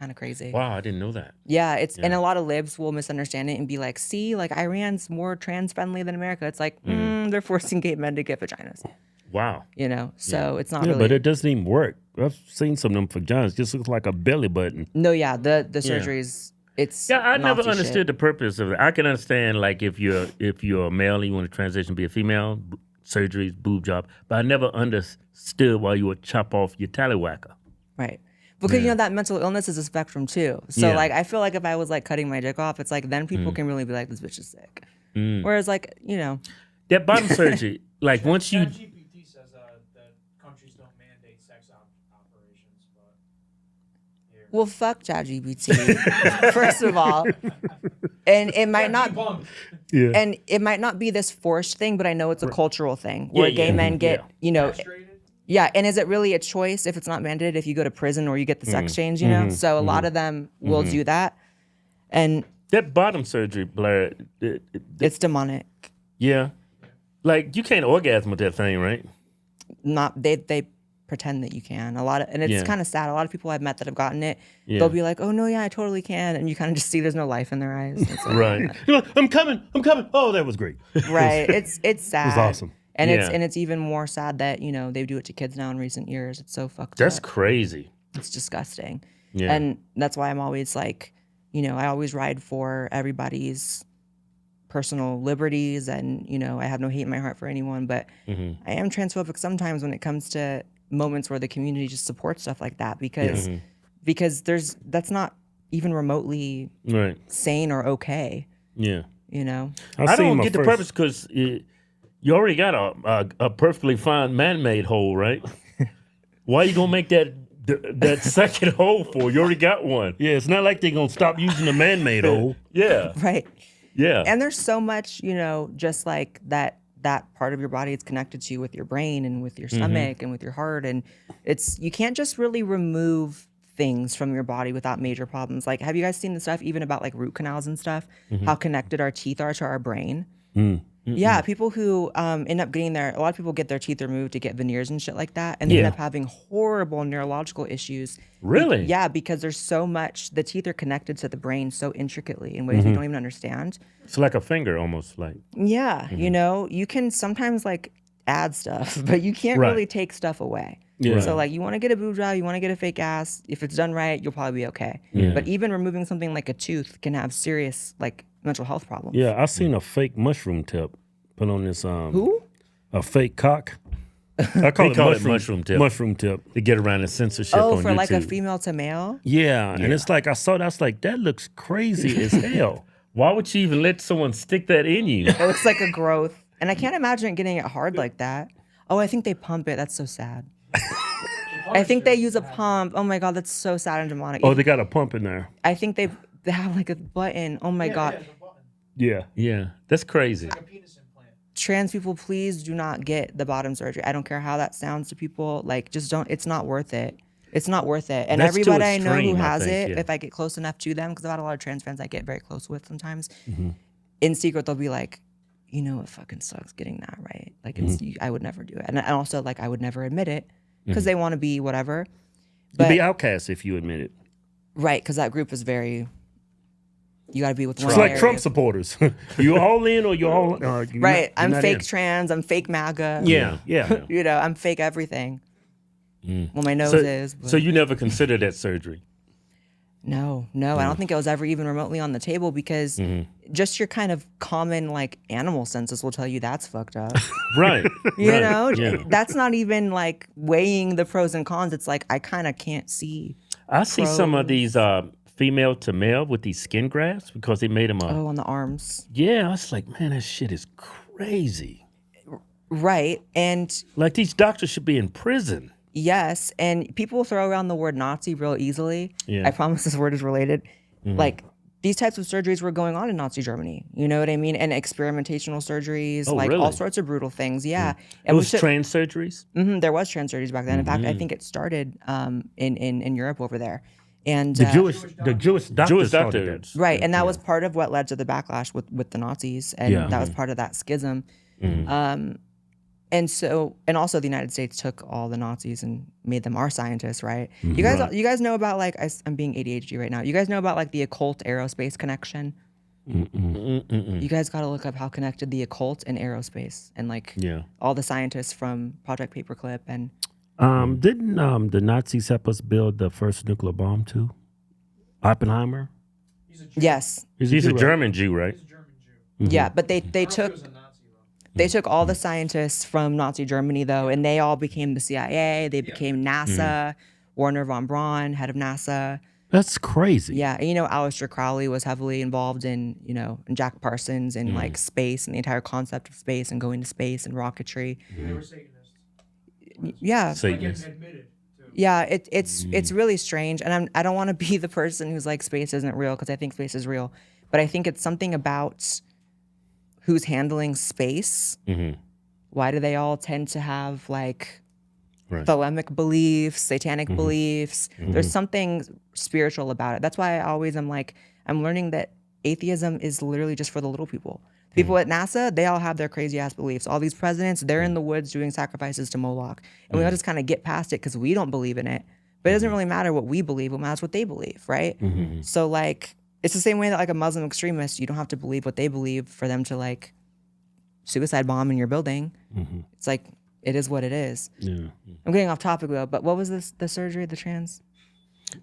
[SPEAKER 2] of crazy.
[SPEAKER 1] Wow, I didn't know that.
[SPEAKER 2] Yeah, and a lot of libs will misunderstand it and be like, see, like Iran's more trans-friendly than America. It's like, they're forcing gay men to get vaginas.
[SPEAKER 1] Wow.
[SPEAKER 2] You know, so it's not really.
[SPEAKER 1] But it doesn't even work. I've seen some of them vaginas. It just looks like a belly button.
[SPEAKER 2] No, yeah, the surgeries, it's
[SPEAKER 1] I never understood the purpose of it. I can understand like if you're a male and you want to transition be a female, surgeries, boob job, but I never understood why you would chop off your tallywhacker.
[SPEAKER 2] Right. Because you know that mental illness is a spectrum too. So like I feel like if I was like cutting my dick off, it's like then people can really be like, this bitch is sick. Whereas like, you know.
[SPEAKER 1] That bottom surgery, like once you
[SPEAKER 4] GPT says that countries don't mandate sex operations, but here.
[SPEAKER 2] Well, fuck ChatGPT, first of all. And it might not and it might not be this forced thing, but I know it's a cultural thing where gay men get, you know, and is it really a choice if it's not mandated if you go to prison or you get the sex change, you know? So a lot of them will do that. And
[SPEAKER 1] that bottom surgery, Blaire,
[SPEAKER 2] it's demonic.
[SPEAKER 1] Yeah. Like you can't orgasm with that thing, right?
[SPEAKER 2] Not they pretend that you can. And it's kind of sad. A lot of people I've met that have gotten it, they'll be like, "Oh no, yeah, I totally can," and you kind of just see there's no life in their eyes. It's like,
[SPEAKER 1] right? You're like, I'm coming. Oh, that was great.
[SPEAKER 2] Right. It's sad.
[SPEAKER 1] It was awesome.
[SPEAKER 2] And it's even more sad that you know they do it to kids now in recent years. It's so fucked up.
[SPEAKER 1] That's crazy.
[SPEAKER 2] It's disgusting.
[SPEAKER 1] Yeah.
[SPEAKER 2] And that's why I'm always like, you know, I always ride for everybody's personal liberties, and you know I have no hate in my heart for anyone, but I am transphobic sometimes when it comes to moments where the community just supports stuff like that because that's not even remotely sane or okay.
[SPEAKER 1] Yeah,
[SPEAKER 2] you know.
[SPEAKER 1] I don't get the purpose because you already got a perfectly fine man-made hole, right? Why are you gonna make that second hole for? You already got one. Yeah, it's not like they're gonna stop using the man-made hole. Yeah,
[SPEAKER 2] right.
[SPEAKER 1] Yeah.
[SPEAKER 2] And there's so much, you know, just like that part of your body it's connected to with your brain and with your stomach and with your heart. And you can't just really remove things from your body without major problems. Like, have you guys seen the stuff even about like root canals and stuff? How connected our teeth are to our brain? Yeah, people who end up getting a lot of people get their teeth removed to get veneers and shit like that, and they end up having horrible neurological issues.
[SPEAKER 1] Really?
[SPEAKER 2] Yeah, because there's so much, the teeth are connected to the brain so intricately in ways we don't even understand.
[SPEAKER 1] It's like a finger almost like.
[SPEAKER 2] Yeah, you know, you can sometimes like add stuff, but you can't really take stuff away.
[SPEAKER 1] Yeah.
[SPEAKER 2] So like you want to get a boob job, you want to get a fake ass, if it's done right, you'll probably be okay. But even removing something like a tooth can have serious like mental health problems.
[SPEAKER 1] Yeah, I seen a fake mushroom tip put on this
[SPEAKER 2] Who?
[SPEAKER 1] A fake cock. I call it mushroom tip. Mushroom tip to get around the censorship on YouTube.
[SPEAKER 2] Oh, for like a female to male?
[SPEAKER 1] Yeah, and it's like I saw that, I was like, that looks crazy as hell. Why would you even let someone stick that in you?
[SPEAKER 2] It looks like a growth. And I can't imagine getting it hard like that. Oh, I think they pump it. That's so sad. I think they use a pump. Oh my God, that's so sad and demonic.
[SPEAKER 1] Oh, they got a pump in there.
[SPEAKER 2] I think they have like a button. Oh my God.
[SPEAKER 1] Yeah, that's crazy.
[SPEAKER 4] It's like a penis implant.
[SPEAKER 2] Trans people, please do not get the bottom surgery. I don't care how that sounds to people. Like, just don't. It's not worth it. It's not worth it. And
[SPEAKER 1] That's too
[SPEAKER 2] everybody I know who
[SPEAKER 1] extreme, I
[SPEAKER 2] has
[SPEAKER 1] think,
[SPEAKER 2] it,
[SPEAKER 1] yeah.
[SPEAKER 2] if I get close enough to them, because I've had a lot of trans friends I get very close with sometimes, in secret they'll be like, you know, it fucking sucks getting that, right? Like, it's I would never do it. And also, like, I would never admit it because they want to be whatever.
[SPEAKER 1] You'd be outcast if you admit it.
[SPEAKER 2] Right, because that group is very. You got to be with one.
[SPEAKER 1] It's like
[SPEAKER 2] area.
[SPEAKER 1] Trump supporters. You all in or you all
[SPEAKER 2] right. I'm
[SPEAKER 1] not
[SPEAKER 2] fake
[SPEAKER 1] in.
[SPEAKER 2] trans. I'm fake MAGA.
[SPEAKER 1] Yeah.
[SPEAKER 2] You know, I'm fake everything. Well, my nose
[SPEAKER 1] so,
[SPEAKER 2] is. But.
[SPEAKER 1] So you never considered that surgery?
[SPEAKER 2] No. I don't think it was ever even remotely on the table because just your kind of common like animal senses will tell you that's fucked up.
[SPEAKER 1] Right.
[SPEAKER 2] You know, that's not even like weighing the pros and cons. It's like I kind of can't see.
[SPEAKER 1] I see some of these female to male with these skin grafts because they made them up.
[SPEAKER 2] Oh, on the arms.
[SPEAKER 1] Yeah, I was like, man, that shit is crazy.
[SPEAKER 2] Right, and
[SPEAKER 1] like these doctors should be in prison.
[SPEAKER 2] Yes, and people throw around the word Nazi real easily.
[SPEAKER 1] Yeah.
[SPEAKER 2] I promise this word is related. Like these types of surgeries were going on in Nazi Germany. You know what I mean? And experimentational surgeries, like
[SPEAKER 1] really?
[SPEAKER 2] all sorts of brutal things. Yeah.
[SPEAKER 1] It was trans surgeries?
[SPEAKER 2] There was trans surgeries back then. In fact, I think it started in Europe over there. And
[SPEAKER 1] the Jewish doctors.
[SPEAKER 2] Right, and that was part of what led to the backlash with the Nazis, and that was part of that schism. And also the United States took all the Nazis and made them our scientists, right? You guys know about like I'm being ADHD right now. You guys know about like the occult aerospace connection. You guys got to look up how connected the occult and aerospace and like all the scientists from Project Paperclip and.
[SPEAKER 1] Didn't the Nazis help us build the first nuclear bomb too? Oppenheimer?
[SPEAKER 2] Yes.
[SPEAKER 1] He's a German Jew, right?
[SPEAKER 4] He's a German Jew.
[SPEAKER 2] Yeah, but they took all the scientists from Nazi Germany though, and they all became the CIA. They became NASA. Werner von Braun, head of NASA.
[SPEAKER 1] That's crazy.
[SPEAKER 2] Yeah, and you know, Aleister Crowley was heavily involved in, you know, and Jack Parsons and like space and the entire concept of space and going to space and rocketry.
[SPEAKER 4] They were Satanists.
[SPEAKER 2] Yeah.
[SPEAKER 1] Satanists.
[SPEAKER 4] Admitted to.
[SPEAKER 2] Yeah, it's really strange, and I don't want to be the person who's like space isn't real because I think space is real, but I think it's something about who's handling space. Why do they all tend to have like thelemic beliefs, satanic beliefs? There's something spiritual about it. That's why I'm learning that atheism is literally just for the little people. People at NASA, they all have their crazy ass beliefs. All these presidents, they're in the woods doing sacrifices to Moloch. And we all just kind of get past it because we don't believe in it. But it doesn't really matter what we believe. What matters what they believe, right? So like, it's the same way that like a Muslim extremist, you don't have to believe what they believe for them to like suicide bomb in your building. It's like, it is what it is. I'm getting off topic though, but what was the surgery, the trans?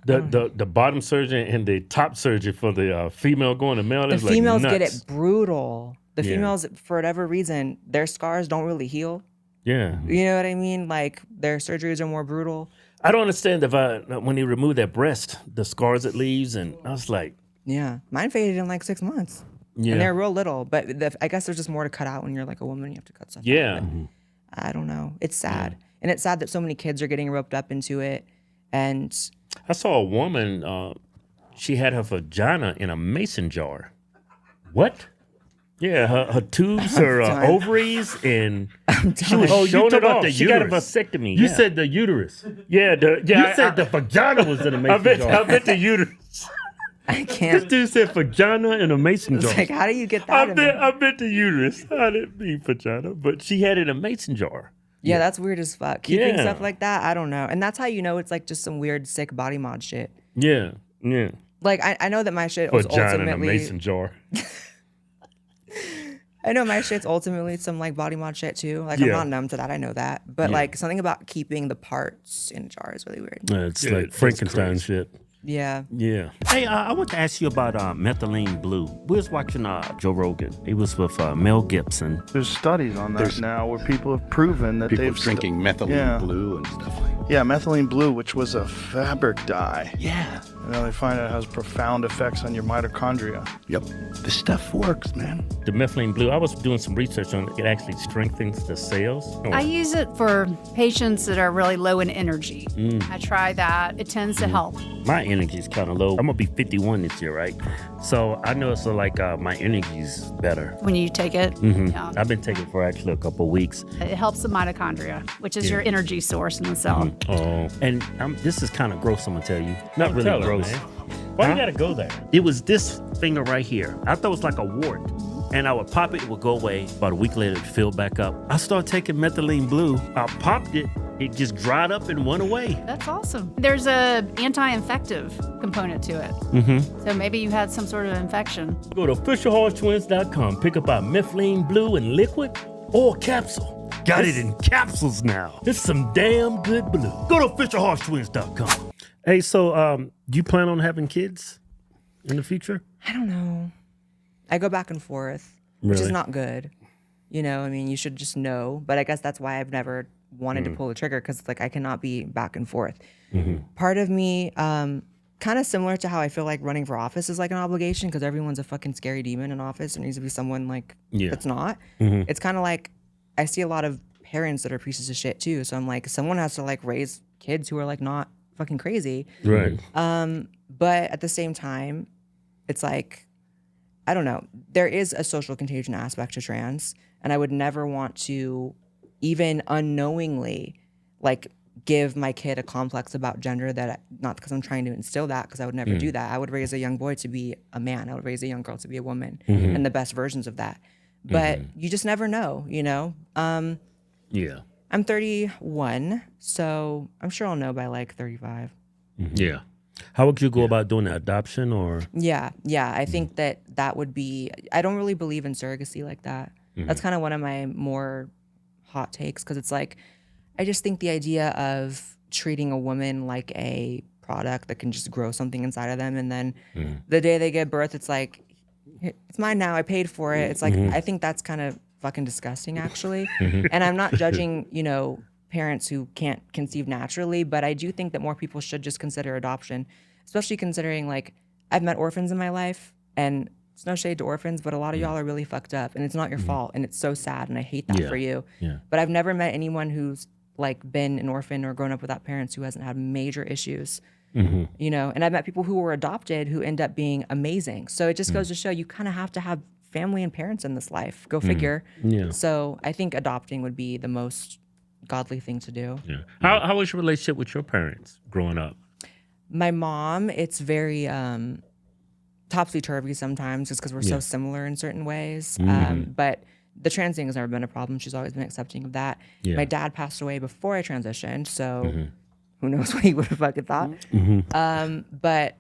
[SPEAKER 1] The bottom surgery and the top surgery for the female going to male.
[SPEAKER 2] The
[SPEAKER 1] is
[SPEAKER 2] females
[SPEAKER 1] like
[SPEAKER 2] get
[SPEAKER 1] nuts.
[SPEAKER 2] it brutal. The females, for whatever reason, their scars don't really heal.
[SPEAKER 1] Yeah.
[SPEAKER 2] You know what I mean? Like their surgeries are more brutal.
[SPEAKER 1] I don't understand when they remove that breast, the scars it leaves, and I was like,
[SPEAKER 2] yeah, mine faded in like 6 months.
[SPEAKER 1] Yeah.
[SPEAKER 2] And they're real little, but I guess there's just more to cut out when you're like a woman. You have to cut stuff out. But I don't know. It's sad. And it's sad that so many kids are getting roped up into it. And
[SPEAKER 1] I saw a woman, she had her vagina in a mason jar. What?
[SPEAKER 5] Yeah, her tubes, her ovaries, and she was
[SPEAKER 1] you
[SPEAKER 5] showing
[SPEAKER 1] talking
[SPEAKER 5] it
[SPEAKER 1] about
[SPEAKER 5] off.
[SPEAKER 1] the
[SPEAKER 5] She got a
[SPEAKER 1] uterus.
[SPEAKER 5] vasectomy.
[SPEAKER 1] You said the uterus.
[SPEAKER 5] Yeah,
[SPEAKER 1] Yeah,
[SPEAKER 5] you said the vagina was in a mason jar.
[SPEAKER 1] I bet the uterus.
[SPEAKER 2] I
[SPEAKER 5] This
[SPEAKER 2] can't.
[SPEAKER 5] dude said vagina in a mason jar.
[SPEAKER 2] It's like, how do you get that?
[SPEAKER 5] I bet the uterus. I didn't mean vagina, but she had it in a mason jar.
[SPEAKER 2] Yeah, that's weird as fuck. Keeping
[SPEAKER 5] Yeah.
[SPEAKER 2] stuff like that, I don't know. And that's how you know it's like just some weird, sick body mod shit.
[SPEAKER 5] Yeah, yeah.
[SPEAKER 2] Like, I know that my shit was
[SPEAKER 5] Vagina in a
[SPEAKER 2] ultimately.
[SPEAKER 5] mason jar.
[SPEAKER 2] I know my shit's ultimately some like body mod shit too. Like, I'm
[SPEAKER 5] Yeah.
[SPEAKER 2] not numb to that. I know that. But
[SPEAKER 5] Yeah.
[SPEAKER 2] like, something about keeping the parts in a jar is really weird.
[SPEAKER 5] It's
[SPEAKER 1] Yeah,
[SPEAKER 5] like
[SPEAKER 1] it's
[SPEAKER 5] Frankenstein
[SPEAKER 1] crazy.
[SPEAKER 5] shit.
[SPEAKER 2] Yeah.
[SPEAKER 5] Yeah. Hey, I want to ask you about methylene blue. We was watching Joe Rogan. He was with Mel Gibson.
[SPEAKER 15] There's studies on that now where people have proven that
[SPEAKER 16] People
[SPEAKER 15] they've
[SPEAKER 16] drinking methylene blue and stuff like that.
[SPEAKER 15] Yeah, methylene blue, which was a fabric dye.
[SPEAKER 16] Yeah.
[SPEAKER 15] And now they find it has profound effects on your mitochondria.
[SPEAKER 16] Yep. This stuff works, man.
[SPEAKER 5] The methylene blue, I was doing some research on it. It actually strengthens the cells.
[SPEAKER 17] I use it for patients that are really low in energy. I try that. It tends to help.
[SPEAKER 5] My energy is kind of low. I'm going to be 51 this year, right? So I know it's like my energy's better.
[SPEAKER 17] When you take it, yeah.
[SPEAKER 5] I've been taking it for actually a couple of weeks.
[SPEAKER 17] It helps the mitochondria, which is your energy source in the cell.
[SPEAKER 5] Oh, and this is kind of gross, I'm going to tell you. Not really
[SPEAKER 1] tell her,
[SPEAKER 5] gross.
[SPEAKER 1] man. Why you gotta go there?
[SPEAKER 5] It was this finger right here. I thought it was like a wart. And I would pop it, it would go away. About a week later, it filled back up. I started taking methylene blue. I popped it. It just dried up and went away.
[SPEAKER 17] That's awesome. There's a anti-infective component to it. So maybe you had some sort of infection.
[SPEAKER 5] Go to fisherhorsetwins.com. Pick up our methylene blue in liquid or capsule. Got it in capsules now. It's some damn good blue. Go to fisherhorsetwins.com. Hey, so do you plan on having kids in the future?
[SPEAKER 2] I don't know. I go back and forth, which is
[SPEAKER 5] Really?
[SPEAKER 2] not good. You know, I mean, you should just know. But I guess that's why I've never wanted to pull the trigger, because like I cannot be back and forth. Part of me, kind of similar to how I feel like running for office is like an obligation, because everyone's a fucking scary demon in office. There needs to be someone like that's not. It's kind of like I see a lot of parents that are pieces of shit too. So I'm like, someone has to like raise kids who are like not fucking crazy.
[SPEAKER 5] Right.
[SPEAKER 2] But at the same time, it's like, I don't know. There is a social contagion aspect to trans, and I would never want to, even unknowingly, like give my kid a complex about gender that, not because I'm trying to instill that, because I would never do that. I would raise a young boy to be a man. I would raise a young girl to be a woman, and the best versions of that. But you just never know, you know?
[SPEAKER 5] Yeah.
[SPEAKER 2] I'm 31, so I'm sure I'll know by like 35.
[SPEAKER 5] Yeah. How would you go about doing the adoption or?
[SPEAKER 2] Yeah. I think that would be, I don't really believe in surrogacy like that. That's kind of one of my more hot takes, because it's like, I just think the idea of treating a woman like a product that can just grow something inside of them, and then the day they give birth, it's like, it's mine now, I paid for it. It's like, I think that's kind of fucking disgusting, actually. And I'm not judging, you know, parents who can't conceive naturally, but I do think that more people should just consider adoption, especially considering, like, I've met orphans in my life, and it's no shade to orphans, but a lot of y'all are really fucked up, and it's not your fault, and it's so sad, and I hate that for you. But I've never met anyone who's like been an orphan or grown up without parents who hasn't had major issues. You know, and I've met people who were adopted who end up being amazing. So it just goes to show you kind of have to have family and parents in this life. Go figure.
[SPEAKER 5] Yeah.
[SPEAKER 2] So I think adopting would be the most godly thing to do.
[SPEAKER 5] Yeah. How was your relationship with your parents growing up?
[SPEAKER 2] My mom, it's very topsy-turvy sometimes, just because we're so similar in certain ways. But the trans thing has never been a problem. She's always been accepting of that. My dad passed away before I transitioned, so who knows what he would have fucking thought. But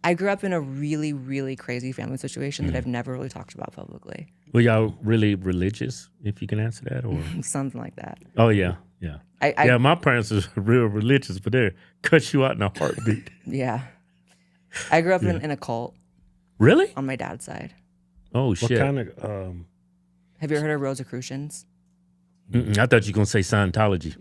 [SPEAKER 2] I grew up in a really, really crazy family situation that I've never really talked about publicly.
[SPEAKER 5] Were y'all really religious, if you can answer that? Or
[SPEAKER 2] Something like that.
[SPEAKER 5] Oh, yeah. Yeah, my parents are real religious, but they cut you out in a heartbeat.
[SPEAKER 2] Yeah. I grew up in a cult.
[SPEAKER 5] Really?
[SPEAKER 2] On my dad's side.
[SPEAKER 5] Oh, shit.
[SPEAKER 1] What kind of...
[SPEAKER 2] Have you ever heard of Rosicrucians?
[SPEAKER 5] I thought you were going to say Scientology.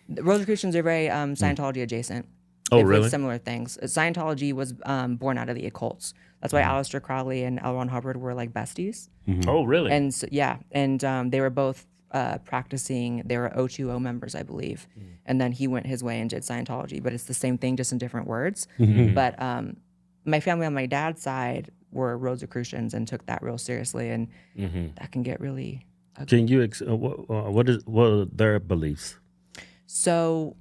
[SPEAKER 2] The Rosicrucians are very Scientology adjacent.
[SPEAKER 5] Oh,
[SPEAKER 2] They've
[SPEAKER 5] really?
[SPEAKER 2] Similar things. Scientology was born out of the occults. That's why Aleister Crowley and L. Ron Hubbard were like besties.
[SPEAKER 5] Oh, really?
[SPEAKER 2] And so, yeah, and they were both practicing. They were O2O members, I believe. And then he went his way and did Scientology, but it's the same thing, just in different words. But my family on my dad's side, were Rosicrucians and took that real seriously, and that can get really
[SPEAKER 5] ugly. Can you what are their beliefs?
[SPEAKER 2] So,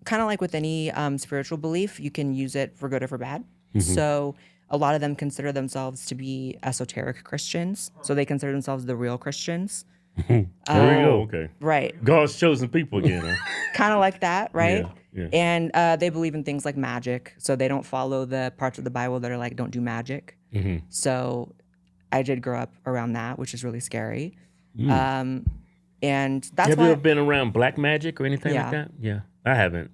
[SPEAKER 2] kind of like with any spiritual belief, you can use it for good or for bad. So a lot of them consider themselves to be esoteric Christians. So they consider themselves the real Christians.
[SPEAKER 5] There we go. Okay.
[SPEAKER 2] Right.
[SPEAKER 5] God's chosen people again. Huh?
[SPEAKER 2] Kind of like that, right?
[SPEAKER 5] Yeah.
[SPEAKER 2] And they believe in things like magic. So they don't follow the parts of the Bible that are like, don't do magic. So I did grow up around that, which is really scary. And that's
[SPEAKER 5] Have you ever been around black magic or anything like that? Yeah, I haven't.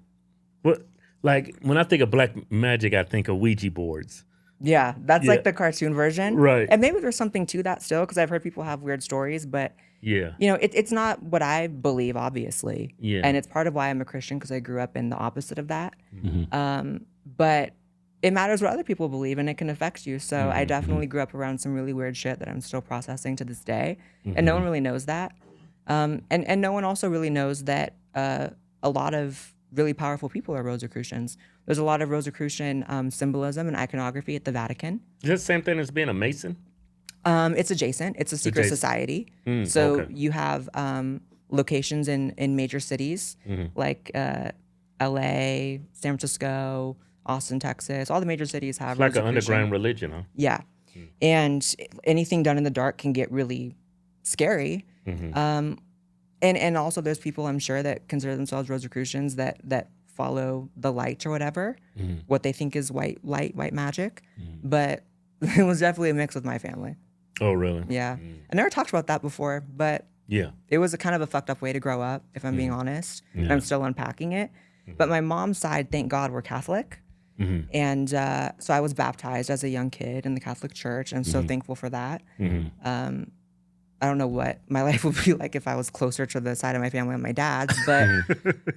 [SPEAKER 5] What, like when I think of black magic, I think of Ouija boards.
[SPEAKER 2] Yeah, that's like the cartoon version.
[SPEAKER 5] Right.
[SPEAKER 2] And maybe there's something to that still, because I've heard people have weird stories, but you know, it's not what I believe, obviously.
[SPEAKER 5] Yeah.
[SPEAKER 2] And it's part of why I'm a Christian, because I grew up in the opposite of that. But it matters what other people believe, and it can affect you. So I definitely grew up around some really weird shit that I'm still processing to this day. And no one really knows that. And no one also really knows that a lot of really powerful people are Rosicrucians. There's a lot of Rosicrucian symbolism and iconography at the Vatican.
[SPEAKER 5] Is that the same thing as being a Mason?
[SPEAKER 2] It's adjacent. It's a secret society. So you have locations in major cities like LA, San Francisco, Austin, Texas. All the major cities have
[SPEAKER 5] It's like an underground religion, huh?
[SPEAKER 2] Yeah. And anything done in the dark can get really scary. And also there's people, I'm sure, that consider themselves Rosicrucians that follow the light or whatever, what they think is white magic. But it was definitely a mix with my family.
[SPEAKER 5] Oh, really?
[SPEAKER 2] Yeah. I never talked about that before, but it was a kind of a fucked up way to grow up, if I'm being honest. And I'm still unpacking it. But my mom's side, thank God, were Catholic. And so I was baptized as a young kid in the Catholic Church. I'm so thankful for that. I don't know what my life would be like if I was closer to the side of my family on my dad's, but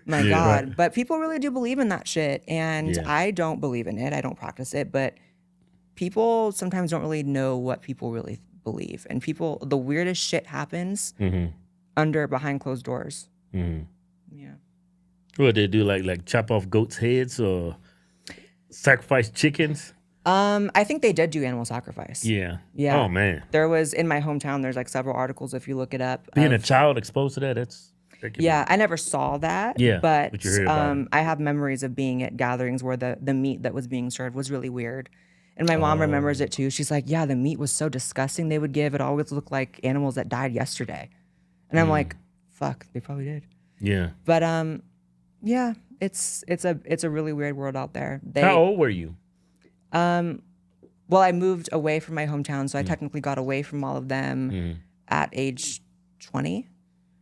[SPEAKER 2] my God. Right. But people really do believe in that shit. And I don't believe in it. I don't practice it. But people sometimes don't really know what people really believe. And the weirdest shit happens behind closed doors. Yeah.
[SPEAKER 5] What, they do like chop off goats' heads or sacrifice chickens?
[SPEAKER 2] I think they did do animal sacrifice.
[SPEAKER 5] Yeah.
[SPEAKER 2] Yeah.
[SPEAKER 5] Oh, man.
[SPEAKER 2] There was, in my hometown, there's like several articles if you look it up.
[SPEAKER 5] Being a child exposed to that,
[SPEAKER 2] I never saw that.
[SPEAKER 5] Yeah,
[SPEAKER 2] but
[SPEAKER 5] you heard about it.
[SPEAKER 2] I have memories of being at gatherings where the meat that was being served was really weird. And my mom remembers it too. She's like, yeah, the meat was so disgusting they would give. It always looked like animals that died yesterday. And I'm like, fuck, they probably did.
[SPEAKER 5] Yeah.
[SPEAKER 2] But yeah, it's a really weird world out there.
[SPEAKER 5] How old were you?
[SPEAKER 2] Well, I moved away from my hometown, so I technically got away from all of them at age 20.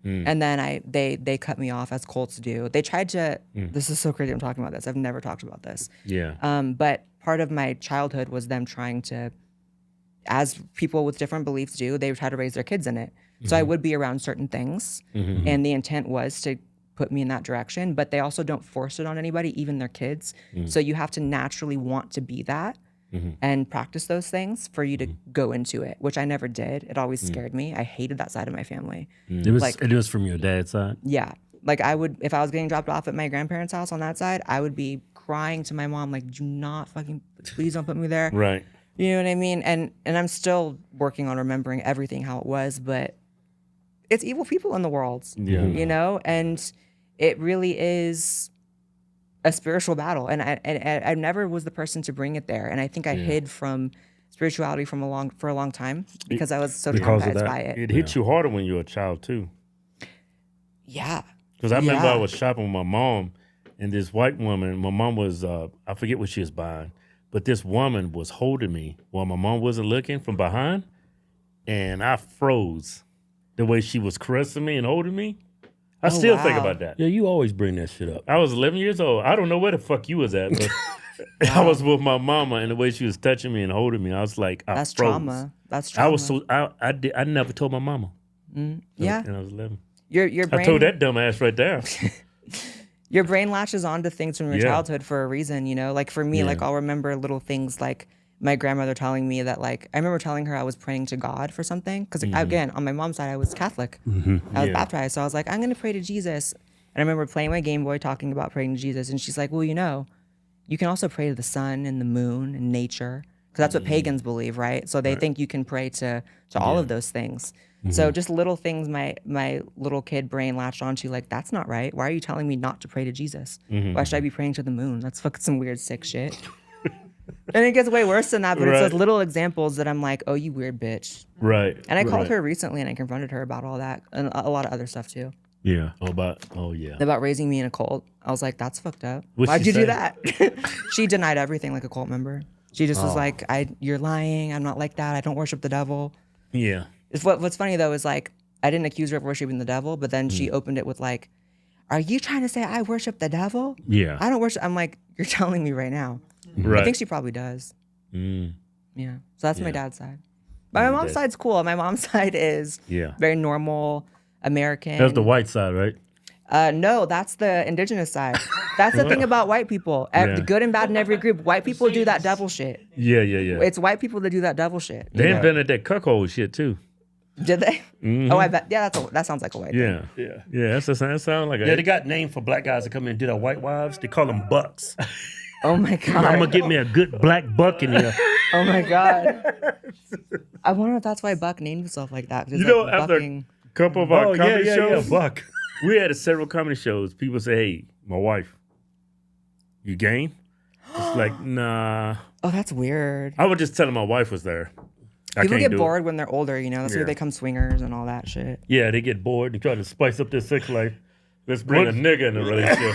[SPEAKER 2] And then they cut me off, as cults do. They tried to, this is so crazy I'm talking about this. I've never talked about this.
[SPEAKER 5] Yeah.
[SPEAKER 2] But part of my childhood was them trying to, as people with different beliefs do, they would try to raise their kids in it. So I would be around certain things. And the intent was to put me in that direction, but they also don't force it on anybody, even their kids. So you have to naturally want to be that and practice those things for you to go into it, which I never did. It always scared me. I hated that side of my family.
[SPEAKER 5] It was from your dad's side?
[SPEAKER 2] Yeah. Like I would, if I was getting dropped off at my grandparents' house on that side, I would be crying to my mom, like, do not fucking, please don't put me there.
[SPEAKER 5] Right.
[SPEAKER 2] You know what I mean? And I'm still working on remembering everything how it was, but it's evil people in the world, you know? And it really is a spiritual battle. And I never was the person to bring it there. And I think I hid from spirituality for a long time because I was so traumatized by it.
[SPEAKER 5] It hit you harder when you were a child too.
[SPEAKER 2] Yeah.
[SPEAKER 5] Because I remember I was shopping with my mom and this white woman, my mom was, I forget what she was buying, but this woman was holding me while my mom wasn't looking from behind. And I froze the way she was caressing me and holding me. I still think about that.
[SPEAKER 1] Yeah, you always bring that shit up.
[SPEAKER 5] I was 11 years old. I don't know where the fuck you was at, but I was with my mama, and the way she was touching me and holding me, I was like,
[SPEAKER 2] That's
[SPEAKER 5] froze.
[SPEAKER 2] trauma. That's trauma.
[SPEAKER 5] I never told my mama.
[SPEAKER 2] Yeah.
[SPEAKER 5] And I was 11.
[SPEAKER 2] Your brain,
[SPEAKER 5] I told that dumb ass right there.
[SPEAKER 2] Your brain latches onto things from your childhood for a reason, you know? Like for me, like I'll remember little things like my grandmother telling me that, like, I remember telling her I was praying to God for something. Because, again, on my mom's side, I was Catholic. I was baptized. So I was like, I'm going to pray to Jesus. And I remember playing my Game Boy talking about praying to Jesus. And she's like, well, you know, you can also pray to the sun and the moon and nature. that's what pagans believe, right? So they think you can pray to all of those things. So just little things my little kid brain latched onto, like, that's not right. Why are you telling me not to pray to Jesus? Why should I be praying to the moon? That's fucking some weird sick shit. And it gets way worse than that, but it's those little examples that I'm like, oh, you weird bitch.
[SPEAKER 1] Right.
[SPEAKER 2] And I called her recently and I confronted her about all that and a lot of other stuff too.
[SPEAKER 1] Yeah.
[SPEAKER 2] About raising me in a cult. I was like, that's fucked up.
[SPEAKER 1] What'd
[SPEAKER 2] Why'd
[SPEAKER 1] she
[SPEAKER 2] you do
[SPEAKER 1] say?
[SPEAKER 2] that? She denied everything like a cult member. She just was like, you're lying. I'm not like that. I don't worship the devil.
[SPEAKER 1] Yeah.
[SPEAKER 2] What's funny though is like, I didn't accuse her of worshiping the devil, but then she opened it with like, are you trying to say I worship the devil?
[SPEAKER 1] Yeah.
[SPEAKER 2] I don't worship. I'm like, you're telling me right now.
[SPEAKER 1] Right.
[SPEAKER 2] I think she probably does. Yeah. So that's my dad's side. But my mom's side's cool. My mom's side is very normal American.
[SPEAKER 1] That's the white side, right?
[SPEAKER 2] No, that's the indigenous side. That's the thing about white people. The good and bad in every group. White people do that devil shit.
[SPEAKER 1] Yeah.
[SPEAKER 2] It's white people that do that devil shit.
[SPEAKER 1] They invented that cuckold shit too.
[SPEAKER 2] Did they? Oh, I bet. Yeah, that sounds like a white thing.
[SPEAKER 1] Yeah. That sounds like a.
[SPEAKER 5] Yeah, they got names for black guys that come in and do their white wives. They call them bucks.
[SPEAKER 2] Oh my God.
[SPEAKER 5] I'm gonna get me a good black buck in here.
[SPEAKER 2] Oh my God. I wonder if that's why Buck named himself like that.
[SPEAKER 1] You know, after a couple of our comedy shows,
[SPEAKER 5] Buck.
[SPEAKER 1] We had several comedy shows. People say, "Hey, my wife, you game?" It's like, nah.
[SPEAKER 2] Oh, that's weird.
[SPEAKER 1] I would just tell them my wife was there.
[SPEAKER 2] People get bored when they're older, you know. That's why they become swingers and all that shit.
[SPEAKER 1] Yeah, they get bored and try to spice up their sex life. Let's bring a nigga in the relationship.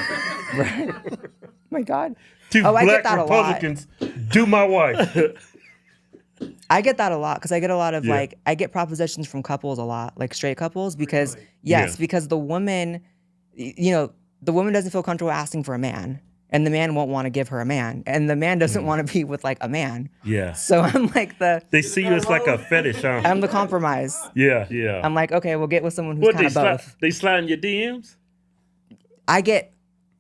[SPEAKER 2] Right. Oh my God.
[SPEAKER 1] Two black Republicans do my wife.
[SPEAKER 2] I get that a lot because I get a lot of like, I get propositions from couples a lot, like straight couples, because because the woman, the woman doesn't feel comfortable asking for a man. And the man won't want to give her a man. And the man doesn't want to be with like a man.
[SPEAKER 1] Yeah.
[SPEAKER 2] So I'm like
[SPEAKER 1] They see you as like a fetish, huh?
[SPEAKER 2] I'm the compromise.
[SPEAKER 1] Yeah.
[SPEAKER 2] I'm like, okay, we'll get with someone who's kind of both.
[SPEAKER 1] They slide in your DMs?
[SPEAKER 2] I get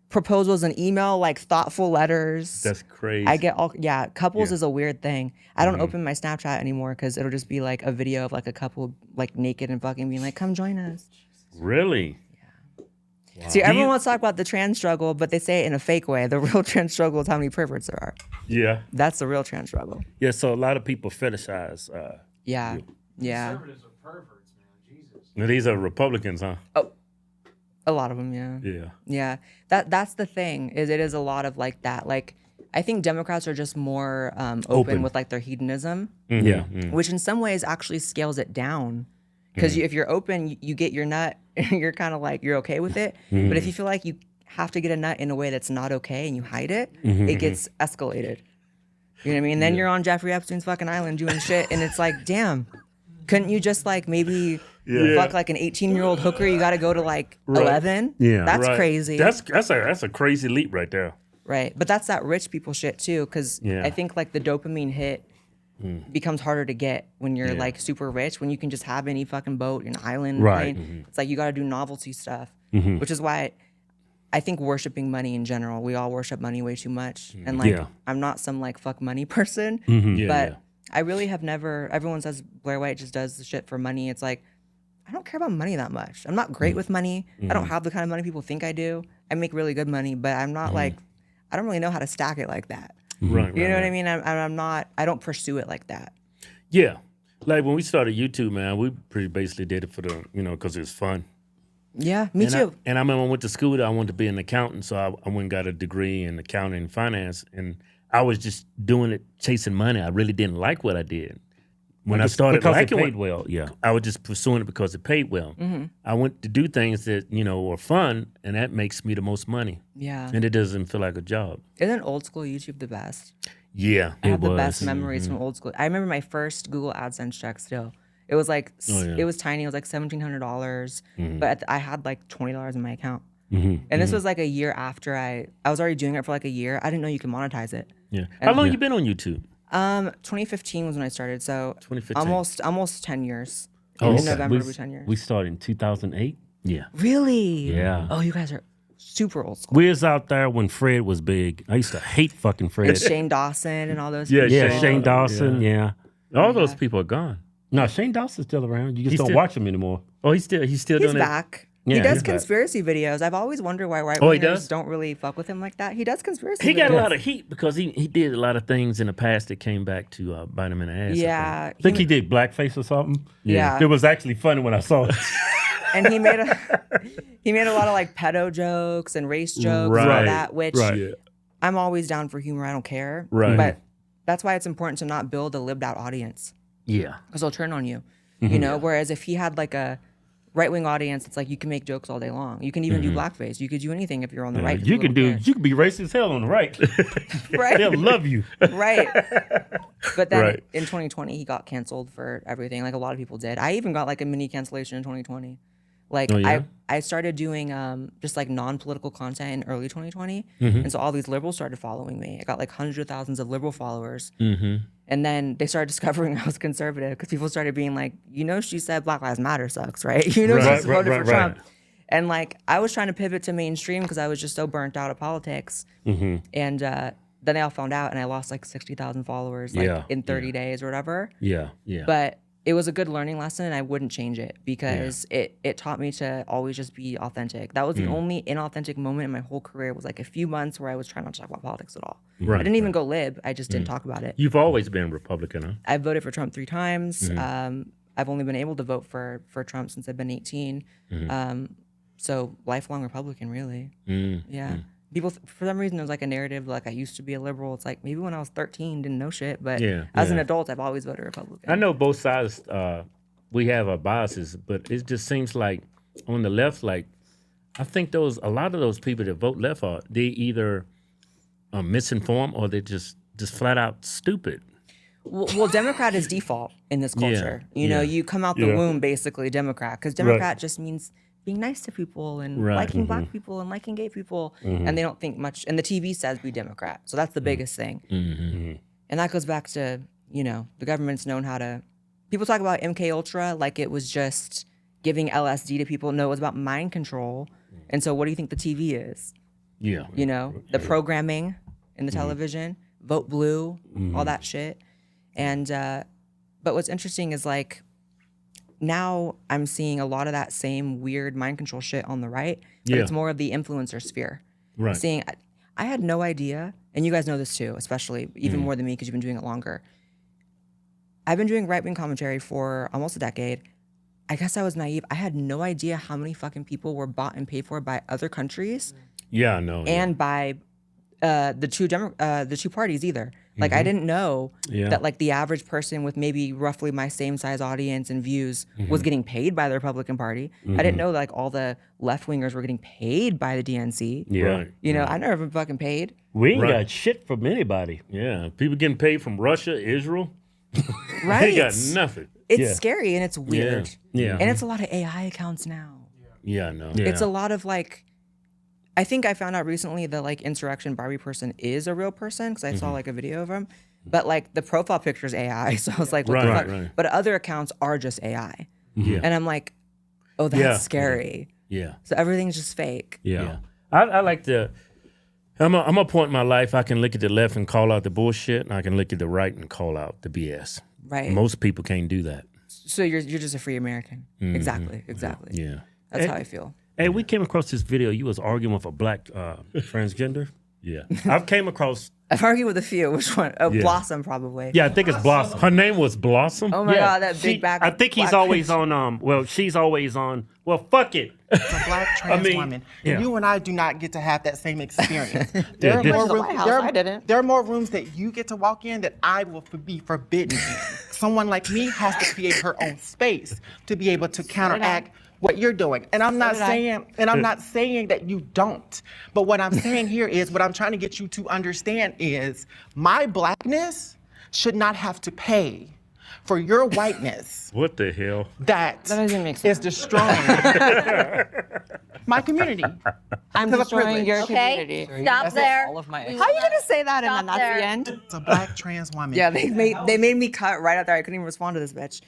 [SPEAKER 2] proposals in email, like thoughtful letters.
[SPEAKER 1] That's crazy.
[SPEAKER 2] I get couples is a weird thing. I don't open my Snapchat anymore because it'll just be like a video of like a couple like naked and fucking being like, come join us.
[SPEAKER 1] Really?
[SPEAKER 2] Wow. See, everyone wants to talk about the trans struggle, but they say it in a fake way. The real trans struggle is how many perverts there are.
[SPEAKER 1] Yeah.
[SPEAKER 2] That's the real trans struggle.
[SPEAKER 5] Yeah, so a lot of people fetishize.
[SPEAKER 2] Yeah.
[SPEAKER 4] Conservatives are perverts, man. Jesus.
[SPEAKER 1] Now, these are Republicans, huh?
[SPEAKER 2] Oh, a lot of them, yeah. Yeah. That's the thing, is it is a lot of like that. Like, I think Democrats are just more open with like their hedonism.
[SPEAKER 1] Mm-hmm. Yeah.
[SPEAKER 2] Which in some ways actually scales it down. Because if you're open, you get your nut, you're kind of like, you're okay with it. But if you feel like you have to get a nut in a way that's not okay and you hide it, it gets escalated. You know what I mean? Then you're on Jeffrey Epstein's fucking island doing shit, and it's like, damn, couldn't you just like maybe fuck like an 18-year-old hooker? You got to go to like 11?
[SPEAKER 1] Yeah.
[SPEAKER 2] That's crazy.
[SPEAKER 1] That's a crazy leap right there.
[SPEAKER 2] Right. But that's that rich people shit too, because I think like the dopamine hit becomes harder to get when you're like super rich, when you can just have any fucking boat, an island.
[SPEAKER 1] Right.
[SPEAKER 2] It's like you got to do novelty stuff, which is why I think worshiping money in general, we all worship money way too much. And like, I'm not some like fuck money person, but I really have never, everyone says Blaire White just does the shit for money. It's like, I don't care about money that much. I'm not great with money. I don't have the kind of money people think I do. I make really good money, but I'm not like, I don't really know how to stack it like that.
[SPEAKER 1] Right.
[SPEAKER 2] You know what I mean? I'm not, I don't pursue it like that.
[SPEAKER 1] Yeah. Like when we started YouTube, man, we pretty basically did it for the, because it was fun.
[SPEAKER 2] Yeah, me too.
[SPEAKER 1] I remember when I went to school, I wanted to be an accountant, so I went and got a degree in accounting and finance, and I was just doing it, chasing money. I really didn't like what I did. When I started liking
[SPEAKER 5] it paid well,
[SPEAKER 1] I was just pursuing it because it paid well. I went to do things that, were fun, and that makes me the most money.
[SPEAKER 2] Yeah.
[SPEAKER 1] And it doesn't feel like a job.
[SPEAKER 2] Isn't old school YouTube the best?
[SPEAKER 1] Yeah,
[SPEAKER 2] I have the best memories from old school. I remember my first Google AdSense check still. It was like, it was tiny. It was like $1,700, but I had like $20 in my account. And this was like a year after I was already doing it for like a year. I didn't know you could monetize it.
[SPEAKER 1] Yeah. How long you been on YouTube?
[SPEAKER 2] 2015 was when I started, so
[SPEAKER 1] 2015.
[SPEAKER 2] almost 10 years.
[SPEAKER 5] Oh,
[SPEAKER 2] in November it'll be 10 years.
[SPEAKER 5] We started in 2008.
[SPEAKER 1] Yeah.
[SPEAKER 2] Really?
[SPEAKER 5] Yeah.
[SPEAKER 2] Oh, you guys are super old school.
[SPEAKER 5] We was out there when Fred was big. I used to hate fucking Fred.
[SPEAKER 2] With Shane Dawson and all those
[SPEAKER 5] people.
[SPEAKER 2] Yeah,
[SPEAKER 5] Shane Dawson,
[SPEAKER 1] All those people are gone.
[SPEAKER 5] No, Shane Dawson's still around. You just don't watch him anymore.
[SPEAKER 1] Oh, he's still doing it?
[SPEAKER 2] He's back. He does
[SPEAKER 5] he's
[SPEAKER 2] conspiracy videos. I've always wondered why right
[SPEAKER 5] Oh, he
[SPEAKER 2] wingers
[SPEAKER 5] does?
[SPEAKER 2] don't really fuck with him like that. He does conspiracy
[SPEAKER 5] He
[SPEAKER 2] videos.
[SPEAKER 5] got a lot of heat because he did a lot of things in the past that came back to bite him in the ass.
[SPEAKER 2] Yeah,
[SPEAKER 5] I think he did blackface or something.
[SPEAKER 2] Yeah.
[SPEAKER 5] It was actually funny when I saw it.
[SPEAKER 2] And he made a lot of like pedo jokes and race jokes and all that, which I'm always down for humor. I don't care.
[SPEAKER 5] Right.
[SPEAKER 2] But that's why it's important to not build a lived out audience.
[SPEAKER 5] Yeah.
[SPEAKER 2] Because they'll turn on you. You know, whereas if he had like a right-wing audience, it's like you can make jokes all day long. You can even do blackface. You could do anything if you're on the right.
[SPEAKER 5] You can be racist as hell on the right.
[SPEAKER 2] Right.
[SPEAKER 5] They'll love you.
[SPEAKER 2] Right. But then in 2020, he got canceled for everything. Like a lot of people did. I even got like a mini cancellation in 2020. Like I started doing just like non-political content in early 2020. And so all these liberals started following me. I got like hundreds of thousands of liberal followers. And then they started discovering I was conservative because people started being like, you know, she said Black Lives Matter sucks, right? You know, she voted for Trump. And like I was trying to pivot to mainstream because I was just so burnt out of politics. And then they all found out and I lost like 60,000 followers like in 30 days or whatever.
[SPEAKER 5] Yeah.
[SPEAKER 2] But it was a good learning lesson and I wouldn't change it because it taught me to always just be authentic. That was the only inauthentic moment in my whole career was like a few months where I was trying not to talk about politics at all. I didn't even go lib. I just didn't talk about it.
[SPEAKER 5] You've always been Republican, huh?
[SPEAKER 2] I voted for Trump 3 times. I've only been able to vote for Trump since I've been 18. So lifelong Republican, really. Yeah. People, for some reason, there's like a narrative like I used to be a liberal. It's like maybe when I was 13, didn't know shit. But as an adult, I've always voted Republican.
[SPEAKER 5] I know both sides, we have our biases, but it just seems like on the left, like I think a lot of those people that vote left they either misinformed or they're just flat out stupid.
[SPEAKER 2] Well, Democrat is default in this culture. You know, you come out the womb basically Democrat because Democrat just means being nice to people and liking black people and liking gay people. And they don't think much. And the TV says be Democrat. So that's the biggest thing. And that goes back to, you know, the government's known how to, people talk about MK Ultra like it was just giving LSD to people. No, it was about mind control. And so what do you think the TV is?
[SPEAKER 5] Yeah.
[SPEAKER 2] You know, the programming in the television, vote blue, all that shit. And, but what's interesting is like, now I'm seeing a lot of that same weird mind control shit on the right, but it's more of the influencer sphere.
[SPEAKER 5] Right.
[SPEAKER 2] Seeing, I had no idea, and you guys know this too, especially even more than me because you've been doing it longer. I've been doing right-wing commentary for almost a decade. I guess I was naive. I had no idea how many fucking people were bought and paid for by other countries.
[SPEAKER 5] Yeah, I know.
[SPEAKER 2] And by the two parties either. Like I didn't know that like the average person with maybe roughly my same size audience and views was getting paid by the Republican Party. I didn't know that like all the left wingers were getting paid by the DNC.
[SPEAKER 5] Yeah.
[SPEAKER 2] You know, I never been fucking paid.
[SPEAKER 5] We ain't got shit from anybody. Yeah. People getting paid from Russia, Israel. They got nothing.
[SPEAKER 2] It's scary and it's weird.
[SPEAKER 5] Yeah.
[SPEAKER 2] And it's a lot of AI accounts now.
[SPEAKER 5] Yeah, I know.
[SPEAKER 2] It's a lot of like, I think I found out recently that like Insurrection Barbie person is a real person because I saw like a video of him. But like the profile picture is AI. So I was like, what the fuck? Right. But other accounts are just AI. And I'm like, oh, that's scary.
[SPEAKER 5] Yeah.
[SPEAKER 2] So everything's just fake.
[SPEAKER 5] Yeah. I like to, I'm a point in my life, I can look at the left and call out the bullshit, and I can look at the right and call out the BS.
[SPEAKER 2] Right.
[SPEAKER 5] Most people can't do that.
[SPEAKER 2] So you're just a free American. Exactly.
[SPEAKER 5] Yeah.
[SPEAKER 2] That's how I feel.
[SPEAKER 5] Hey, we came across this video. You was arguing with a black transgender. Yeah.
[SPEAKER 2] I've argued with a few. Which one? Oh, Blossom, probably.
[SPEAKER 5] Yeah, I think it's Blossom. Her name was Blossom.
[SPEAKER 2] Oh my God, that big back.
[SPEAKER 5] I think he's always on, she's always on, fuck it.
[SPEAKER 18] It's a black trans woman.
[SPEAKER 5] Yeah.
[SPEAKER 18] You and I do not get to have that same experience.
[SPEAKER 2] There are
[SPEAKER 18] more rooms that you get to walk in that I will be forbidden. Someone like me has to create her own space to be able to counteract what you're doing. And I'm not saying that you don't. But what I'm saying here is, what I'm trying to get you to understand is my blackness should not have to pay for your whiteness.
[SPEAKER 5] What the hell?
[SPEAKER 18] That
[SPEAKER 2] doesn't make sense.
[SPEAKER 18] Is destroying my community.
[SPEAKER 2] I'm destroying your community.
[SPEAKER 13] Stop there.
[SPEAKER 2] How are you gonna say that and then that's the end?
[SPEAKER 18] It's a black trans woman.
[SPEAKER 2] Yeah, they made me cut right out there. I couldn't even respond to this bitch.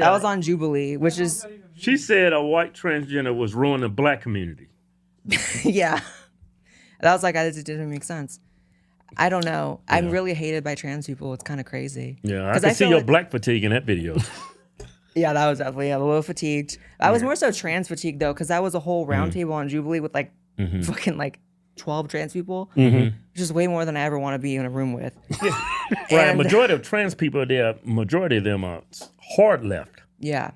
[SPEAKER 2] I was on Jubilee, which is.
[SPEAKER 5] She said a white transgender was ruining the black community.
[SPEAKER 2] Yeah, that was like, it didn't make sense. I don't know. I'm really hated by trans people. It's kind of crazy.
[SPEAKER 5] Yeah, I can see your black fatigue in that video.
[SPEAKER 2] Yeah, that was definitely a little fatigued. I was more so trans fatigued though, because that was a whole roundtable on Jubilee with like fucking like 12 trans people. Which is way more than I ever want to be in a room with.
[SPEAKER 5] Right, majority of trans people there, majority of them are hard left.
[SPEAKER 2] Yeah.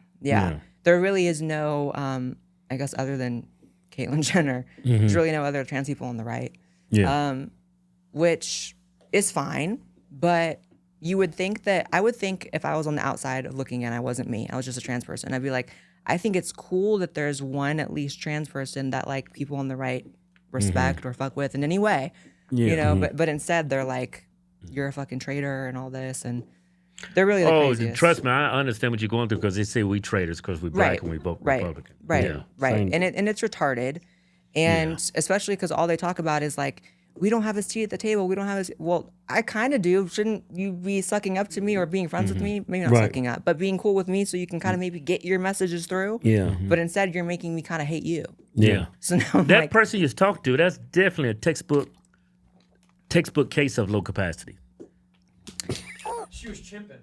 [SPEAKER 2] There really is no, I guess, other than Caitlyn Jenner, there's really no other trans people on the right.
[SPEAKER 5] Yeah.
[SPEAKER 2] Which is fine, but I would think if I was on the outside looking in, I wasn't me, I was just a trans person, I'd be like, I think it's cool that there's one at least trans person that like people on the right respect or fuck with in any way, you know, but instead they're like, you're a fucking traitor and all this, and they're really the craziest.
[SPEAKER 5] Trust me, I understand what you're going through because they say we traitors because we're black and we vote Republican.
[SPEAKER 2] Right.
[SPEAKER 5] Same.
[SPEAKER 2] And it's retarded, and especially because all they talk about is like, we don't have a seat at the table. We don't have well, I kind of do. Shouldn't you be sucking up to me or being friends with me? Maybe not sucking up, but being cool with me so you can kind of maybe get your messages through.
[SPEAKER 5] Yeah.
[SPEAKER 2] But instead, you're making me kind of hate you.
[SPEAKER 5] Yeah.
[SPEAKER 2] So now I'm
[SPEAKER 5] that
[SPEAKER 2] like,
[SPEAKER 5] person you're talking to, that's definitely a textbook case of low capacity.
[SPEAKER 4] She was chimping.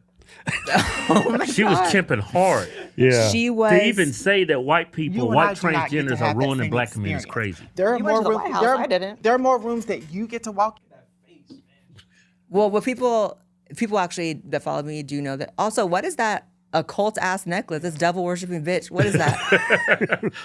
[SPEAKER 5] She was chimping hard.
[SPEAKER 2] Yeah. She was.
[SPEAKER 5] To even say that white people, white
[SPEAKER 18] do not get to
[SPEAKER 5] transgenders
[SPEAKER 18] have
[SPEAKER 5] are
[SPEAKER 18] that
[SPEAKER 5] ruining
[SPEAKER 18] same
[SPEAKER 5] black communities is
[SPEAKER 18] experience.
[SPEAKER 5] crazy.
[SPEAKER 18] There are
[SPEAKER 2] You
[SPEAKER 18] more
[SPEAKER 2] went to the
[SPEAKER 18] rooms.
[SPEAKER 2] White House, I didn't.
[SPEAKER 18] There are more rooms that you get to walk.
[SPEAKER 2] well, what people actually that follow me do know that. Also, what is that occult ass necklace? This devil worshiping bitch. What is that?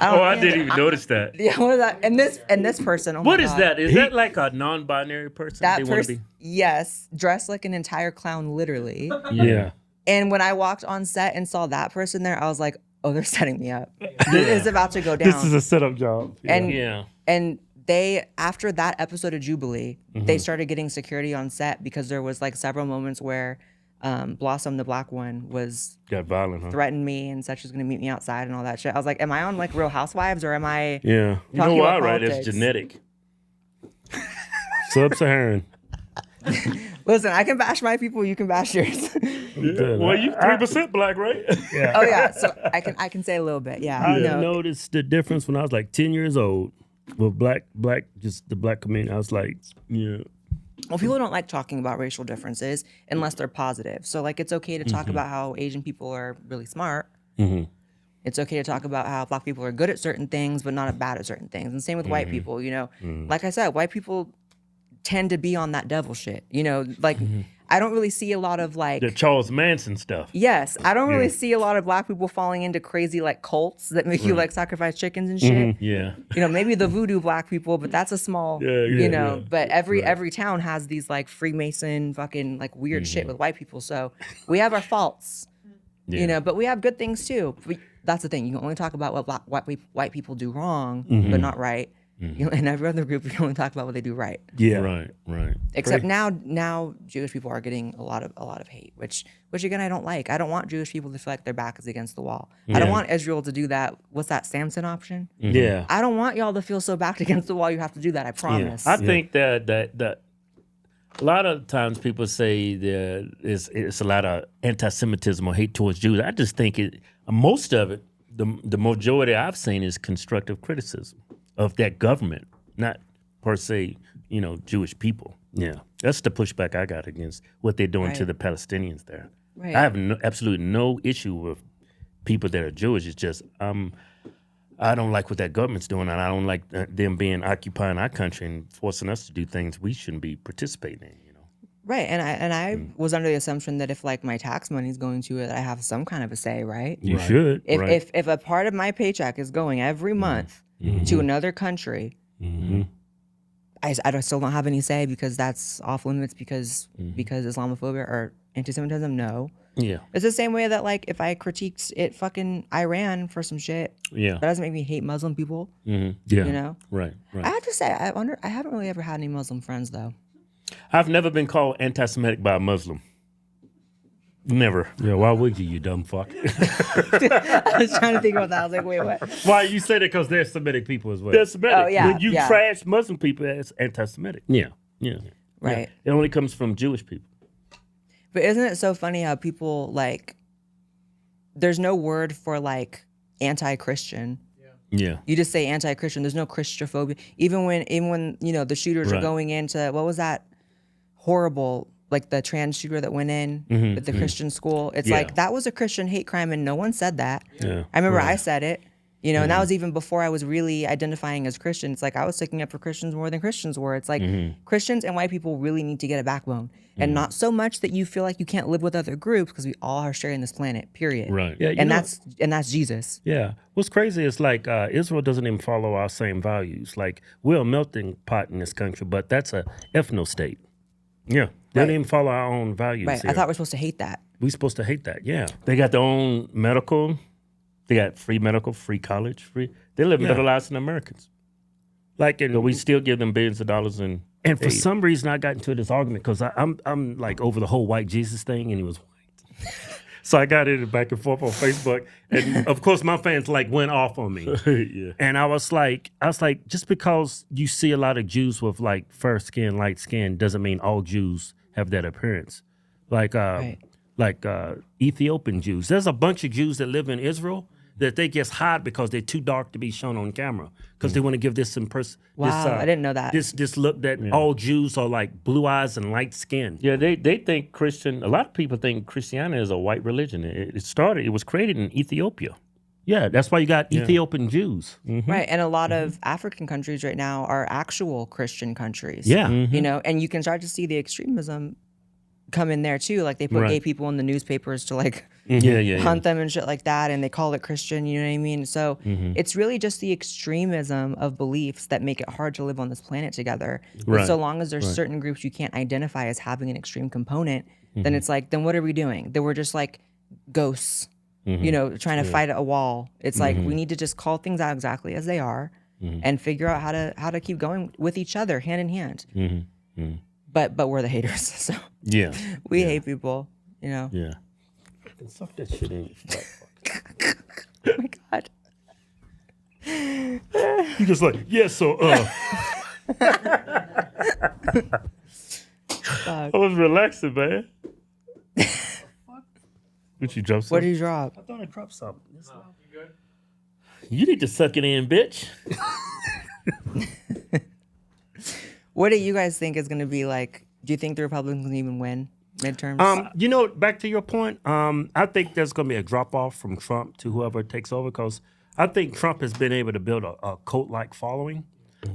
[SPEAKER 5] I didn't even notice that.
[SPEAKER 2] Yeah, what is that? And this person. Oh
[SPEAKER 5] What
[SPEAKER 2] my
[SPEAKER 5] is
[SPEAKER 2] God.
[SPEAKER 5] that? Is that like a non-binary person?
[SPEAKER 2] That
[SPEAKER 5] they wanna
[SPEAKER 2] person? Yes, dressed like an entire clown, literally.
[SPEAKER 5] Yeah.
[SPEAKER 2] And when I walked on set and saw that person there, I was like, oh, they're setting me up. This is about to go down.
[SPEAKER 5] This is a setup job.
[SPEAKER 2] And they, after that episode of Jubilee, they started getting security on set because there was like several moments where Blossom, the black one,
[SPEAKER 5] got violent, huh?
[SPEAKER 2] threatened me and said she was going to meet me outside and all that shit. I was like, am I on like Real Housewives or am I
[SPEAKER 5] Yeah. You know
[SPEAKER 2] talking
[SPEAKER 5] why,
[SPEAKER 2] about
[SPEAKER 5] right? It's
[SPEAKER 2] politics?
[SPEAKER 5] genetic. Sub-Saharan.
[SPEAKER 2] Listen, I can bash my people, you can bash yours.
[SPEAKER 5] Well, you 3% black, right?
[SPEAKER 2] Yeah. Oh yeah, so I can say a little bit. Yeah.
[SPEAKER 5] I
[SPEAKER 2] No.
[SPEAKER 5] noticed the difference when I was like 10 years old with just the black community. I was like, yeah.
[SPEAKER 2] Well, people don't like talking about racial differences unless they're positive. So like, it's okay to talk about how Asian people are really smart. It's okay to talk about how black people are good at certain things, but not bad at certain things. And same with white people, you know, like I said, white people tend to be on that devil shit, you know, like I don't really see a lot of like
[SPEAKER 5] the Charles Manson stuff.
[SPEAKER 2] Yes, I don't really see a lot of black people falling into crazy like cults that make you like sacrifice chickens and shit.
[SPEAKER 5] Yeah,
[SPEAKER 2] you know, maybe the voodoo black people, but that's a small, you know. But every town has these like Freemason fucking like weird shit with white people. So we have our faults, you know, but we have good things too. That's the thing. You can only talk about what white people do wrong, but not right. You know, in every other group, you can only talk about what they do right.
[SPEAKER 5] Yeah, right.
[SPEAKER 2] Except now Jewish people are getting a lot of hate, which again I don't like. I don't want Jewish people to feel like their back is against the wall. I don't want Israel to do that. What's that Samson option?
[SPEAKER 5] Yeah.
[SPEAKER 2] I don't want y'all to feel so backed against the wall. You have to do that. I promise.
[SPEAKER 5] I think that a lot of times people say that it's a lot of anti-Semitism or hate towards Jews. I just think most of it, the majority I've seen is constructive criticism of that government, not per se, you know, Jewish people. Yeah, that's the pushback I got against what they're doing to the Palestinians there.
[SPEAKER 2] Right.
[SPEAKER 5] I have absolutely no issue with people that are Jewish. It's just I don't like what that government's doing, and I don't like them occupying our country and forcing us to do things we shouldn't be participating in. You know.
[SPEAKER 2] Right, and I was under the assumption that if like my tax money's going to it, I have some kind of a say, right?
[SPEAKER 5] You should.
[SPEAKER 2] If a part of my paycheck is going every month to another country, I still don't have any say because that's off limits because Islamophobia or anti-Semitism. No.
[SPEAKER 5] Yeah.
[SPEAKER 2] It's the same way that like if I critiqued fucking Iran for some shit, that doesn't make me hate Muslim people.
[SPEAKER 5] Yeah.
[SPEAKER 2] You know?
[SPEAKER 5] Right.
[SPEAKER 2] I have to say, I haven't really ever had any Muslim friends though.
[SPEAKER 5] I've never been called anti-Semitic by a Muslim. Never. Yeah, why would you dumb fuck?
[SPEAKER 2] I was trying to think about that. I was like, wait, what?
[SPEAKER 5] Why you say that? Because they're Semitic people as well. They're Semitic.
[SPEAKER 2] Oh, yeah,
[SPEAKER 5] When you trash Muslim people, that's anti-Semitic. Yeah.
[SPEAKER 2] Right.
[SPEAKER 5] It only comes from Jewish people.
[SPEAKER 2] But isn't it so funny how people like, there's no word for like anti-Christian.
[SPEAKER 5] Yeah.
[SPEAKER 2] You just say anti-Christian. There's no Christophobia. Even when you know the shooters are going into, what was that horrible like the trans shooter that went in
[SPEAKER 5] Mhm,
[SPEAKER 2] at the
[SPEAKER 5] mhm.
[SPEAKER 2] Christian school. It's
[SPEAKER 5] Yeah.
[SPEAKER 2] like that was a Christian hate crime, and no one said that.
[SPEAKER 5] Yeah,
[SPEAKER 2] I remember
[SPEAKER 5] right.
[SPEAKER 2] I said it. You know, and that
[SPEAKER 5] Mhm.
[SPEAKER 2] was even before I was really identifying as Christian. It's like I was sticking up for Christians more than Christians were. It's like Christians and white people really need to get a backbone. And not so much that you feel like you can't live with other groups, because we all are sharing this planet, period.
[SPEAKER 5] Right. Yeah, you
[SPEAKER 2] And
[SPEAKER 5] know-
[SPEAKER 2] that's Jesus.
[SPEAKER 5] Yeah. What's crazy is like Israel doesn't even follow our same values. Like we're a melting pot in this country, but that's a ethno state. Yeah. They don't even follow our own values.
[SPEAKER 2] Right. I
[SPEAKER 5] here.
[SPEAKER 2] thought we're supposed to hate that.
[SPEAKER 5] We're supposed to hate that. Yeah. They got their own medical. They got free medical, free college, free. They live better lives than Americans. Like, and we still give them billions of dollars in. And for some reason, I got into this argument because I'm like over the whole white Jesus thing, and he was white. So I got it back and forth on Facebook, and of course my fans like went off on me. Yeah. And I was like, just because you see a lot of Jews with like fair skin, light skin, doesn't mean all Jews have that appearance. Like Ethiopian Jews. There's a bunch of Jews that live in Israel that they just hide because they're too dark to be shown on camera because they want to give this impression.
[SPEAKER 2] Wow, I didn't know that.
[SPEAKER 5] This look that all Jews are like blue eyes and light skin.
[SPEAKER 1] Yeah, they think Christian. A lot of people think Christianity is a white religion. It was created in Ethiopia.
[SPEAKER 5] Yeah, that's why you got Ethiopian Jews.
[SPEAKER 2] Right. And a lot of African countries right now are actual Christian countries.
[SPEAKER 5] Yeah.
[SPEAKER 2] You know, and you can start to see the extremism come in there too. Like they put gay people in the newspapers to like hunt them and shit like that, and they call it Christian, you know what I mean? So it's really just the extremism of beliefs that make it hard to live on this planet together. But so long as there's certain groups you can't identify as having an extreme component, then it's like, then what are we doing? Then we're just like ghosts, you know, trying to fight a wall. It's like we need to just call things out exactly as they are and figure out how to keep going with each other hand in hand. But we're the haters, so we hate people, you know.
[SPEAKER 5] Yeah. Suck that shit in.
[SPEAKER 2] Oh my God.
[SPEAKER 5] You just like, so
[SPEAKER 1] I was relaxing, man. What you drop?
[SPEAKER 2] What did you drop?
[SPEAKER 5] I thought I dropped something.
[SPEAKER 12] You good?
[SPEAKER 1] You need to suck it in, bitch.
[SPEAKER 2] What do you guys think is going to be like? Do you think the Republicans can even win midterms?
[SPEAKER 5] You know, back to your point, I think there's going to be a drop off from Trump to whoever takes over because I think Trump has been able to build a cult-like following.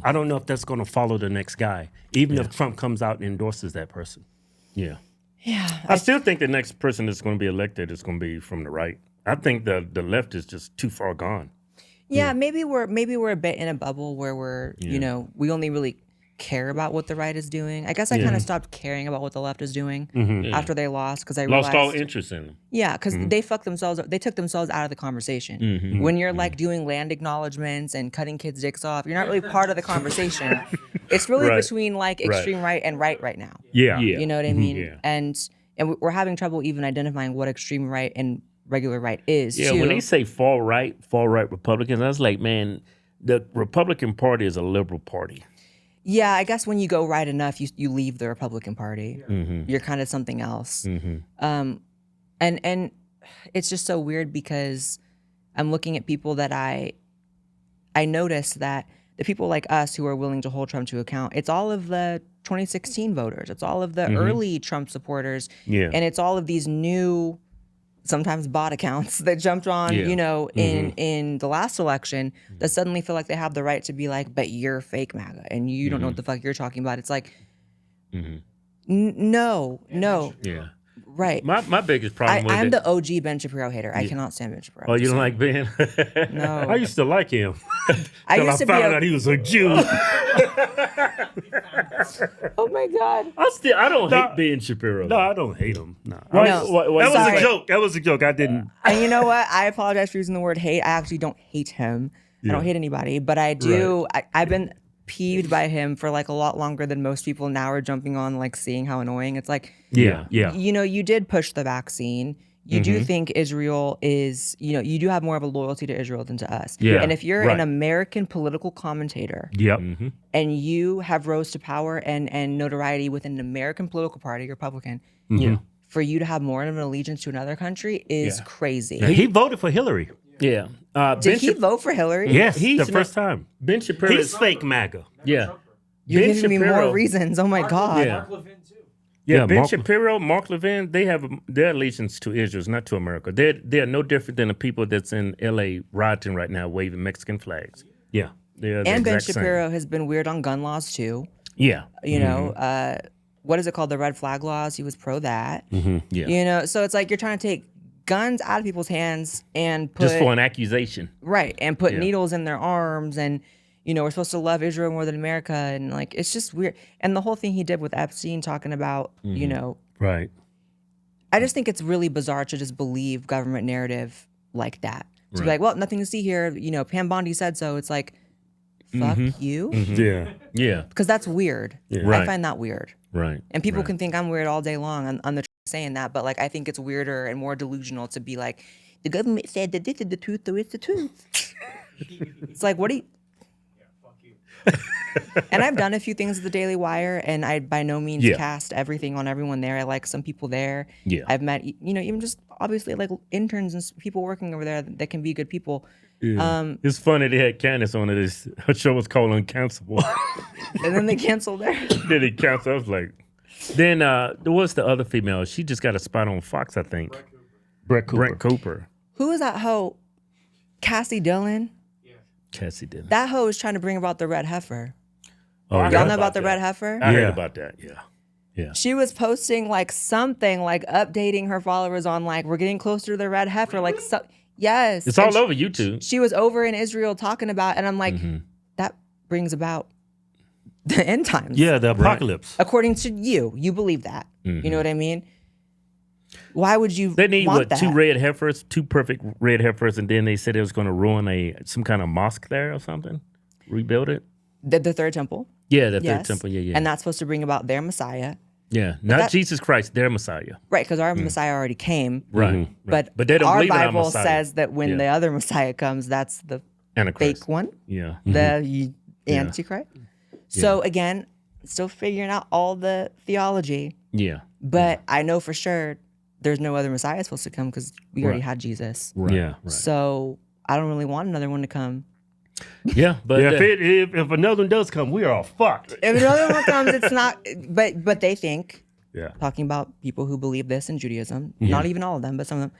[SPEAKER 5] I don't know if that's going to follow the next guy, even if Trump comes out and endorses that person.
[SPEAKER 1] Yeah.
[SPEAKER 2] Yeah.
[SPEAKER 1] I still think the next person that's going to be elected is going to be from the right. I think the left is just too far gone.
[SPEAKER 2] Yeah, maybe we're a bit in a bubble where we're, you know, we only really care about what the right is doing. I guess I kind of stopped caring about what the left is doing after they lost because I realized
[SPEAKER 1] lost all interest in them.
[SPEAKER 2] Yeah, because they took themselves out of the conversation. When you're like doing land acknowledgements and cutting kids' dicks off, you're not really part of the conversation. It's really between like extreme right and right now.
[SPEAKER 5] Yeah.
[SPEAKER 2] You know what I mean?
[SPEAKER 1] Yeah.
[SPEAKER 2] And we're having trouble even identifying what extreme right and regular right is.
[SPEAKER 1] Yeah,
[SPEAKER 2] too.
[SPEAKER 1] when they say far right Republicans, I was like, man, the Republican Party is a liberal party.
[SPEAKER 2] Yeah, I guess when you go right enough, you leave the Republican Party. You're kind of something else. And it's just so weird because I'm looking at people that I notice that the people like us who are willing to hold Trump to account, it's all of the 2016 voters. It's all of the early Trump supporters.
[SPEAKER 1] Yeah.
[SPEAKER 2] And it's all of these new, sometimes bot accounts that jumped on, you know, in the last election that suddenly feel like they have the right to be like, but you're fake MAGA and you don't know what the fuck you're talking about. It's like, no.
[SPEAKER 1] Yeah.
[SPEAKER 2] Right.
[SPEAKER 1] My biggest problem with
[SPEAKER 2] I'm
[SPEAKER 1] it.
[SPEAKER 2] the OG Ben Shapiro hater. I cannot stand Ben Shapiro.
[SPEAKER 1] Oh, you don't like Ben?
[SPEAKER 2] No.
[SPEAKER 1] I used to like him.
[SPEAKER 2] I
[SPEAKER 1] Till
[SPEAKER 2] used to
[SPEAKER 1] found
[SPEAKER 2] be
[SPEAKER 1] out he was a Jew.
[SPEAKER 2] Oh my God.
[SPEAKER 1] I don't hate Ben Shapiro.
[SPEAKER 5] No, I don't hate him. No.
[SPEAKER 2] No.
[SPEAKER 5] That was
[SPEAKER 2] Sorry.
[SPEAKER 5] a joke. That was a joke. I didn't.
[SPEAKER 2] And you know what? I apologize for using the word hate. I actually don't hate him. I don't hate anybody, but I do. I've been peeved by him for like a lot longer than most people now are jumping on, like seeing how annoying. It's like,
[SPEAKER 5] Yeah.
[SPEAKER 2] you know, you did push the vaccine. You do think Israel is, you know, you do have more of a loyalty to Israel than to us.
[SPEAKER 5] Yeah,
[SPEAKER 2] And if you're an American political commentator and you have rose to power and notoriety within an American political party, Republican, for you to have more of an allegiance to another country is crazy.
[SPEAKER 5] He voted for Hillary.
[SPEAKER 1] Yeah.
[SPEAKER 2] Did he vote for Hillary?
[SPEAKER 5] Yes, the first time.
[SPEAKER 1] Ben Shapiro
[SPEAKER 5] He's fake MAGA.
[SPEAKER 1] Yeah.
[SPEAKER 2] You're
[SPEAKER 1] Ben
[SPEAKER 2] giving me
[SPEAKER 1] Shapiro-
[SPEAKER 2] more reasons. Oh my God.
[SPEAKER 1] Yeah. Yeah, Ben Shapiro, Mark Levin, they have their allegiance to Israel, not to America. They're no different than the people that's in L.A. rioting right now, waving Mexican flags. Yeah, they're the
[SPEAKER 2] And Ben
[SPEAKER 1] exact same.
[SPEAKER 2] Shapiro has been weird on gun laws too.
[SPEAKER 1] Yeah,
[SPEAKER 2] You know, what is it called? The red flag laws. He was pro that.
[SPEAKER 1] Yeah,
[SPEAKER 2] You know, so it's like you're trying to take guns out of people's hands and put
[SPEAKER 1] just for an accusation,
[SPEAKER 2] right, and put needles in their arms, and you know, we're supposed to love Israel more than America, and like it's just weird. And the whole thing he did with Epstein, talking about you know,
[SPEAKER 1] right?
[SPEAKER 2] I just think it's really bizarre to just believe government narrative like that. To be
[SPEAKER 1] Right.
[SPEAKER 2] like, well, nothing to see here. You know, Pam Bondi said so. It's like, fuck you.
[SPEAKER 1] Yeah,
[SPEAKER 2] Because that's weird.
[SPEAKER 1] Yeah.
[SPEAKER 2] I
[SPEAKER 1] Right.
[SPEAKER 2] find that weird.
[SPEAKER 1] right.
[SPEAKER 2] And people
[SPEAKER 1] right.
[SPEAKER 2] can think I'm weird all day long on the saying that, but like I think it's weirder and more delusional to be like, the government said that this is the truth, so it's the truth. It's like, what do you? And I've done a few things with the Daily Wire, and I by no means cast everything on everyone there. I like some people there.
[SPEAKER 1] Yeah.
[SPEAKER 2] I've met, you know, even just obviously like interns and people working over there that can be good people.
[SPEAKER 1] Yeah. It's funny they had Candace on it. Her show was called Uncancelable.
[SPEAKER 2] And then they canceled her.
[SPEAKER 1] Then they canceled. I was like, then there was the other female. She just got a spot on Fox, I think. Brett Cooper.
[SPEAKER 2] Who is that hoe? Cassie Dillon.
[SPEAKER 1] Cassie did.
[SPEAKER 2] That hoe is trying to bring about the red heifer.
[SPEAKER 1] Oh,
[SPEAKER 2] Y'all know about the red heifer?
[SPEAKER 1] I heard about that. Yeah.
[SPEAKER 2] She was posting like something, like updating her followers on like we're getting closer to the red heifer. Like so, yes,
[SPEAKER 1] It's all over YouTube.
[SPEAKER 2] She was over in Israel talking about, and I'm like, that brings about the end times.
[SPEAKER 5] Yeah, the apocalypse.
[SPEAKER 2] According to you, you believe that. You know what I mean? Why would you?
[SPEAKER 1] They need
[SPEAKER 2] want that?
[SPEAKER 1] two perfect red heifers, and then they said it was going to ruin some kind of mosque there or something. Rebuild it.
[SPEAKER 2] The third temple.
[SPEAKER 1] Yeah, the third temple. Yeah.
[SPEAKER 2] And that's supposed to bring about their Messiah.
[SPEAKER 1] Yeah, not Jesus Christ, their Messiah.
[SPEAKER 2] Right, because our Messiah already came.
[SPEAKER 1] Right.
[SPEAKER 2] But
[SPEAKER 1] they don't
[SPEAKER 2] our
[SPEAKER 1] believe in our
[SPEAKER 2] Bible
[SPEAKER 1] Messiah.
[SPEAKER 2] says that when the other Messiah comes, that's the
[SPEAKER 1] Antichrist.
[SPEAKER 2] fake one.
[SPEAKER 1] Yeah.
[SPEAKER 2] The Antichrist. So again, still figuring out all the theology.
[SPEAKER 1] Yeah.
[SPEAKER 2] But I know for sure there's no other Messiah supposed to come because we already had Jesus.
[SPEAKER 1] Right. Yeah. Right.
[SPEAKER 2] So I don't really want another one to come.
[SPEAKER 1] Yeah, but
[SPEAKER 5] if another one does come, we are all fucked.
[SPEAKER 2] If another one comes, it's not. But they think.
[SPEAKER 5] Yeah.
[SPEAKER 2] Talking about people who believe this in Judaism, not even all of them, but some of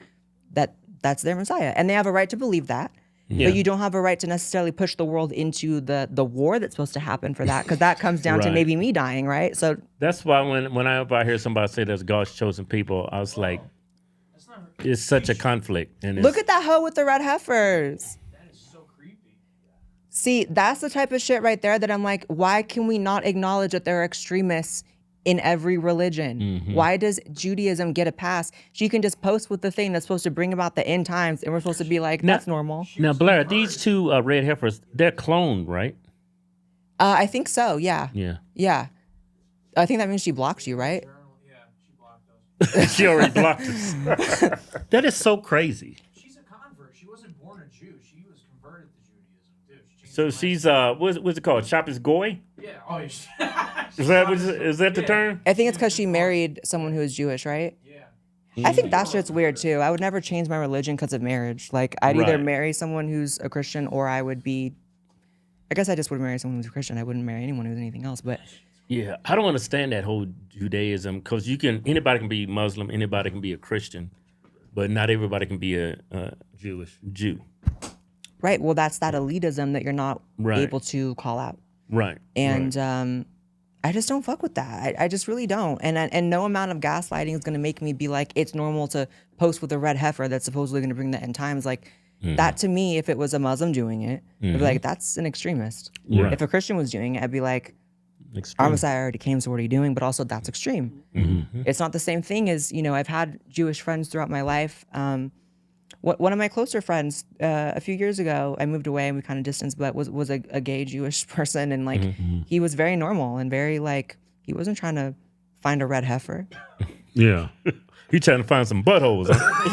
[SPEAKER 2] them, that's their Messiah, and they have a right to believe that.
[SPEAKER 1] Yeah.
[SPEAKER 2] But you don't have a right to necessarily push the world into the war that's supposed to happen for that, because that comes down to maybe me dying, right? So
[SPEAKER 1] that's why when I hear somebody say there's God's chosen people, I was like, it's such a conflict. And
[SPEAKER 2] look at that hoe with the red heifers. See, that's the type of shit right there that I'm like, why can we not acknowledge that there are extremists in every religion? Why does Judaism get a pass? She can just post with the thing that's supposed to bring about the end times, and we're supposed to be like, that's normal.
[SPEAKER 1] Now, Blaire, these two red heifers, they're cloned, right?
[SPEAKER 2] I think so, yeah.
[SPEAKER 1] Yeah.
[SPEAKER 2] Yeah. I think that means she blocked you, right?
[SPEAKER 1] She already blocked us.
[SPEAKER 5] That is so crazy.
[SPEAKER 4] She's a convert. She wasn't born a Jew. She was converted to Judaism too.
[SPEAKER 1] So she's what's it called? Shopper's goy?
[SPEAKER 4] Yeah. Oh,
[SPEAKER 1] Is that the term?
[SPEAKER 2] I think it's because she married someone who is Jewish, right? Yeah. I think that shit's weird too. I would never change my religion because of marriage. Like, I'd either marry someone who's a Christian, or I would be. I guess I just would marry someone who's a Christian. I wouldn't marry anyone who's anything else. But
[SPEAKER 1] Yeah, I don't understand that whole Judaism, because anybody can be Muslim, anybody can be a Christian, but not everybody can be a Jew.
[SPEAKER 2] right, well, that's that elitism that you're not able to call out.
[SPEAKER 1] Right.
[SPEAKER 2] And I just don't fuck with that. I just really don't. And no amount of gaslighting is going to make me be like, it's normal to post with a red heifer that's supposedly going to bring the end times. Like, that to me, if it was a Muslim doing it, I'd be like, that's an extremist.
[SPEAKER 1] Right.
[SPEAKER 2] If a Christian was doing it, I'd be like, our Messiah already came, so what are you doing? But also, that's extreme. It's not the same thing as, I've had Jewish friends throughout my life. One of my closer friends, a few years ago, I moved away and we kind of distanced, but was a gay Jewish person. And like, he was very normal and very like, he wasn't trying to find a red heifer.
[SPEAKER 1] Yeah. He trying to find some buttholes. Huh?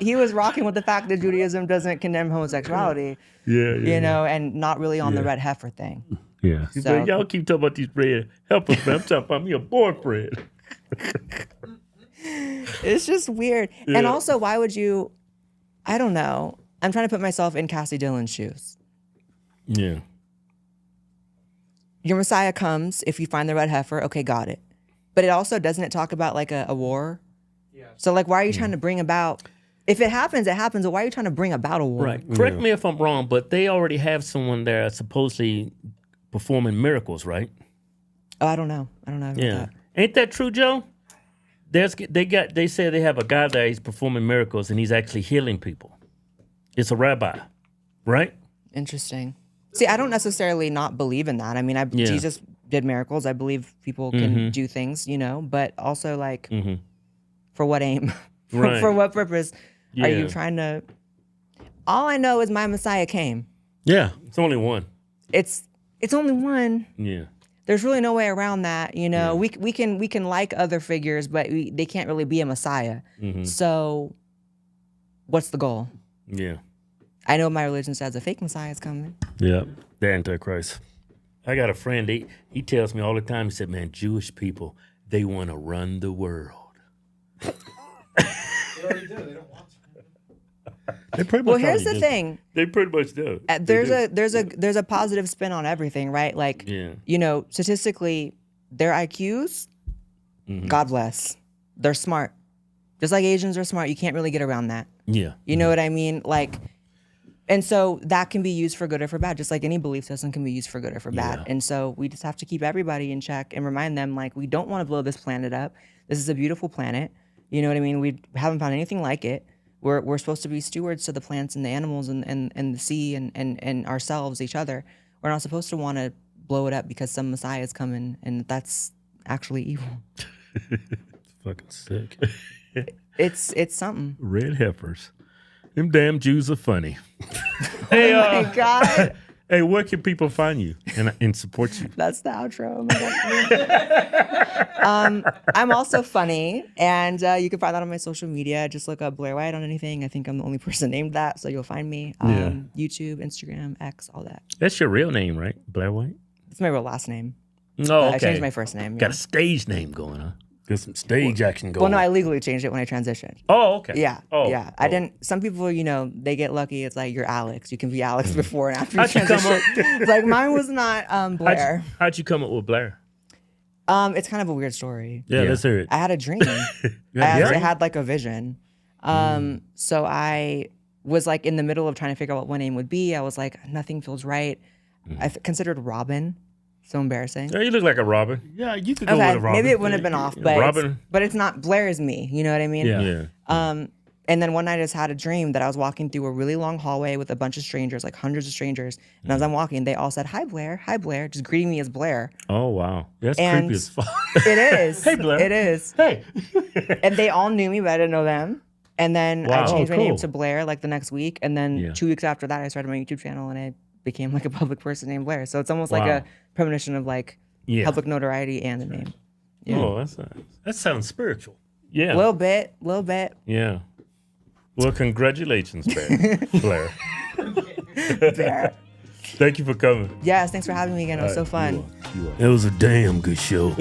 [SPEAKER 2] He was rocking with the fact that Judaism doesn't condemn homosexuality.
[SPEAKER 1] Yeah.
[SPEAKER 2] And not really on the red heifer thing.
[SPEAKER 1] Yeah. So, y'all keep talking about these red heifers, man. I'm talking about me a boyfriend.
[SPEAKER 2] It's just weird. Yeah. And also, why would you, I don't know. I'm trying to put myself in Cassie Dillon's shoes.
[SPEAKER 1] Yeah.
[SPEAKER 2] Your Messiah comes if you find the red heifer. Okay, got it. But it also, doesn't it talk about like a war? Yeah. So like, why are you trying to bring about, if it happens, it happens. But why are you trying to bring about a war?
[SPEAKER 5] Right. Correct me if I'm wrong, but they already have someone there supposedly performing miracles, right?
[SPEAKER 2] Oh, I don't know about that.
[SPEAKER 5] Ain't that true, Joe? They say they have a guy there, he's performing miracles and he's actually healing people. It's a rabbi, right?
[SPEAKER 2] Interesting. See, I don't necessarily not believe in that. I mean, Jesus did miracles. I believe people can do things, but also like, for what aim?
[SPEAKER 5] Right.
[SPEAKER 2] For what purpose are you trying to? All I know is my Messiah came.
[SPEAKER 5] Yeah, it's only one.
[SPEAKER 2] It's only one.
[SPEAKER 5] Yeah.
[SPEAKER 2] There's really no way around that. We can like other figures, but they can't really be a Messiah. So, what's the goal?
[SPEAKER 5] Yeah.
[SPEAKER 2] I know my religion says a fake Messiah is coming.
[SPEAKER 5] Yeah, the Antichrist. I got a friend, he tells me all the time, he said, man, Jewish people, they want to run the world.
[SPEAKER 4] They already do. They don't want to.
[SPEAKER 5] They pretty much
[SPEAKER 2] here's the thing.
[SPEAKER 5] They pretty much do.
[SPEAKER 2] There's a positive spin on everything, right? Like, statistically, their IQs, God bless, they're smart. Just like Asians are smart, you can't really get around that.
[SPEAKER 5] Yeah.
[SPEAKER 2] You know what I mean? Like, and so that can be used for good or for bad, just like any belief system can be used for good or for bad.
[SPEAKER 5] Yeah.
[SPEAKER 2] And so we just have to keep everybody in check and remind them, like, we don't want to blow this planet up. This is a beautiful planet. You know what I mean? We haven't found anything like it. We're supposed to be stewards to the plants and the animals and the sea and ourselves, each other. We're not supposed to want to blow it up because some Messiah is coming, and that's actually evil.
[SPEAKER 5] It's fucking sick.
[SPEAKER 2] It's something.
[SPEAKER 5] Red heifers. Them damn Jews are funny.
[SPEAKER 2] Hey, oh my God.
[SPEAKER 5] Hey, where can people find you and support you?
[SPEAKER 2] That's the outro. I'm also funny, and you can find that on my social media. Just look up Blaire White on anything. I think I'm the only person named that, so you'll find me. YouTube, Instagram, X, all that.
[SPEAKER 5] That's your real name, right? Blaire White?
[SPEAKER 2] It's my real last name.
[SPEAKER 5] No, okay.
[SPEAKER 2] I changed my first name.
[SPEAKER 5] Got a stage name going on. Got some stage action going on.
[SPEAKER 2] Well, no, I legally changed it when I transitioned.
[SPEAKER 5] Oh, okay.
[SPEAKER 2] Yeah.
[SPEAKER 5] Oh,
[SPEAKER 2] yeah. I didn't. Some people, they get lucky. It's like you're Alex. You can be Alex before and after you
[SPEAKER 5] How'd you come
[SPEAKER 2] transition.
[SPEAKER 5] up?
[SPEAKER 2] It's like mine was not Blaire.
[SPEAKER 5] How'd you come up with Blaire?
[SPEAKER 2] It's kind of a weird story.
[SPEAKER 5] Yeah, let's hear it.
[SPEAKER 2] I had a dream. I had like a vision. So I was like in the middle of trying to figure out what one name would be. I was like, nothing feels right. I considered Robin. So embarrassing.
[SPEAKER 5] Yeah, you look like a Robin. Yeah, you could go with a Robin.
[SPEAKER 2] Maybe it wouldn't have been off, but
[SPEAKER 5] Robin.
[SPEAKER 2] But it's not. Blaire is me. You know what I mean?
[SPEAKER 5] Yeah.
[SPEAKER 2] And then one night I just had a dream that I was walking through a really long hallway with a bunch of strangers, like hundreds of strangers. And as I'm walking, they all said, "Hi, Blaire," just greeting me as Blaire.
[SPEAKER 5] Oh, wow. That's creepy as fuck.
[SPEAKER 2] It is.
[SPEAKER 5] Hey, Blaire.
[SPEAKER 2] It is.
[SPEAKER 5] Hey.
[SPEAKER 2] And they all knew me, but I didn't know them. And then I changed my name
[SPEAKER 5] cool.
[SPEAKER 2] to Blaire like the next week. And then 2 weeks after that, I started my YouTube channel and I became like a public person named Blaire. So it's almost like a premonition of like public notoriety and the name. Yeah.
[SPEAKER 5] Oh, that sounds spiritual. Yeah.
[SPEAKER 2] A little bit.
[SPEAKER 5] Yeah. Well, congratulations, Blaire.
[SPEAKER 2] Blaire.
[SPEAKER 5] Thank you for coming.
[SPEAKER 2] Yes, thanks for having me again. It was so fun.
[SPEAKER 5] It was a damn good show.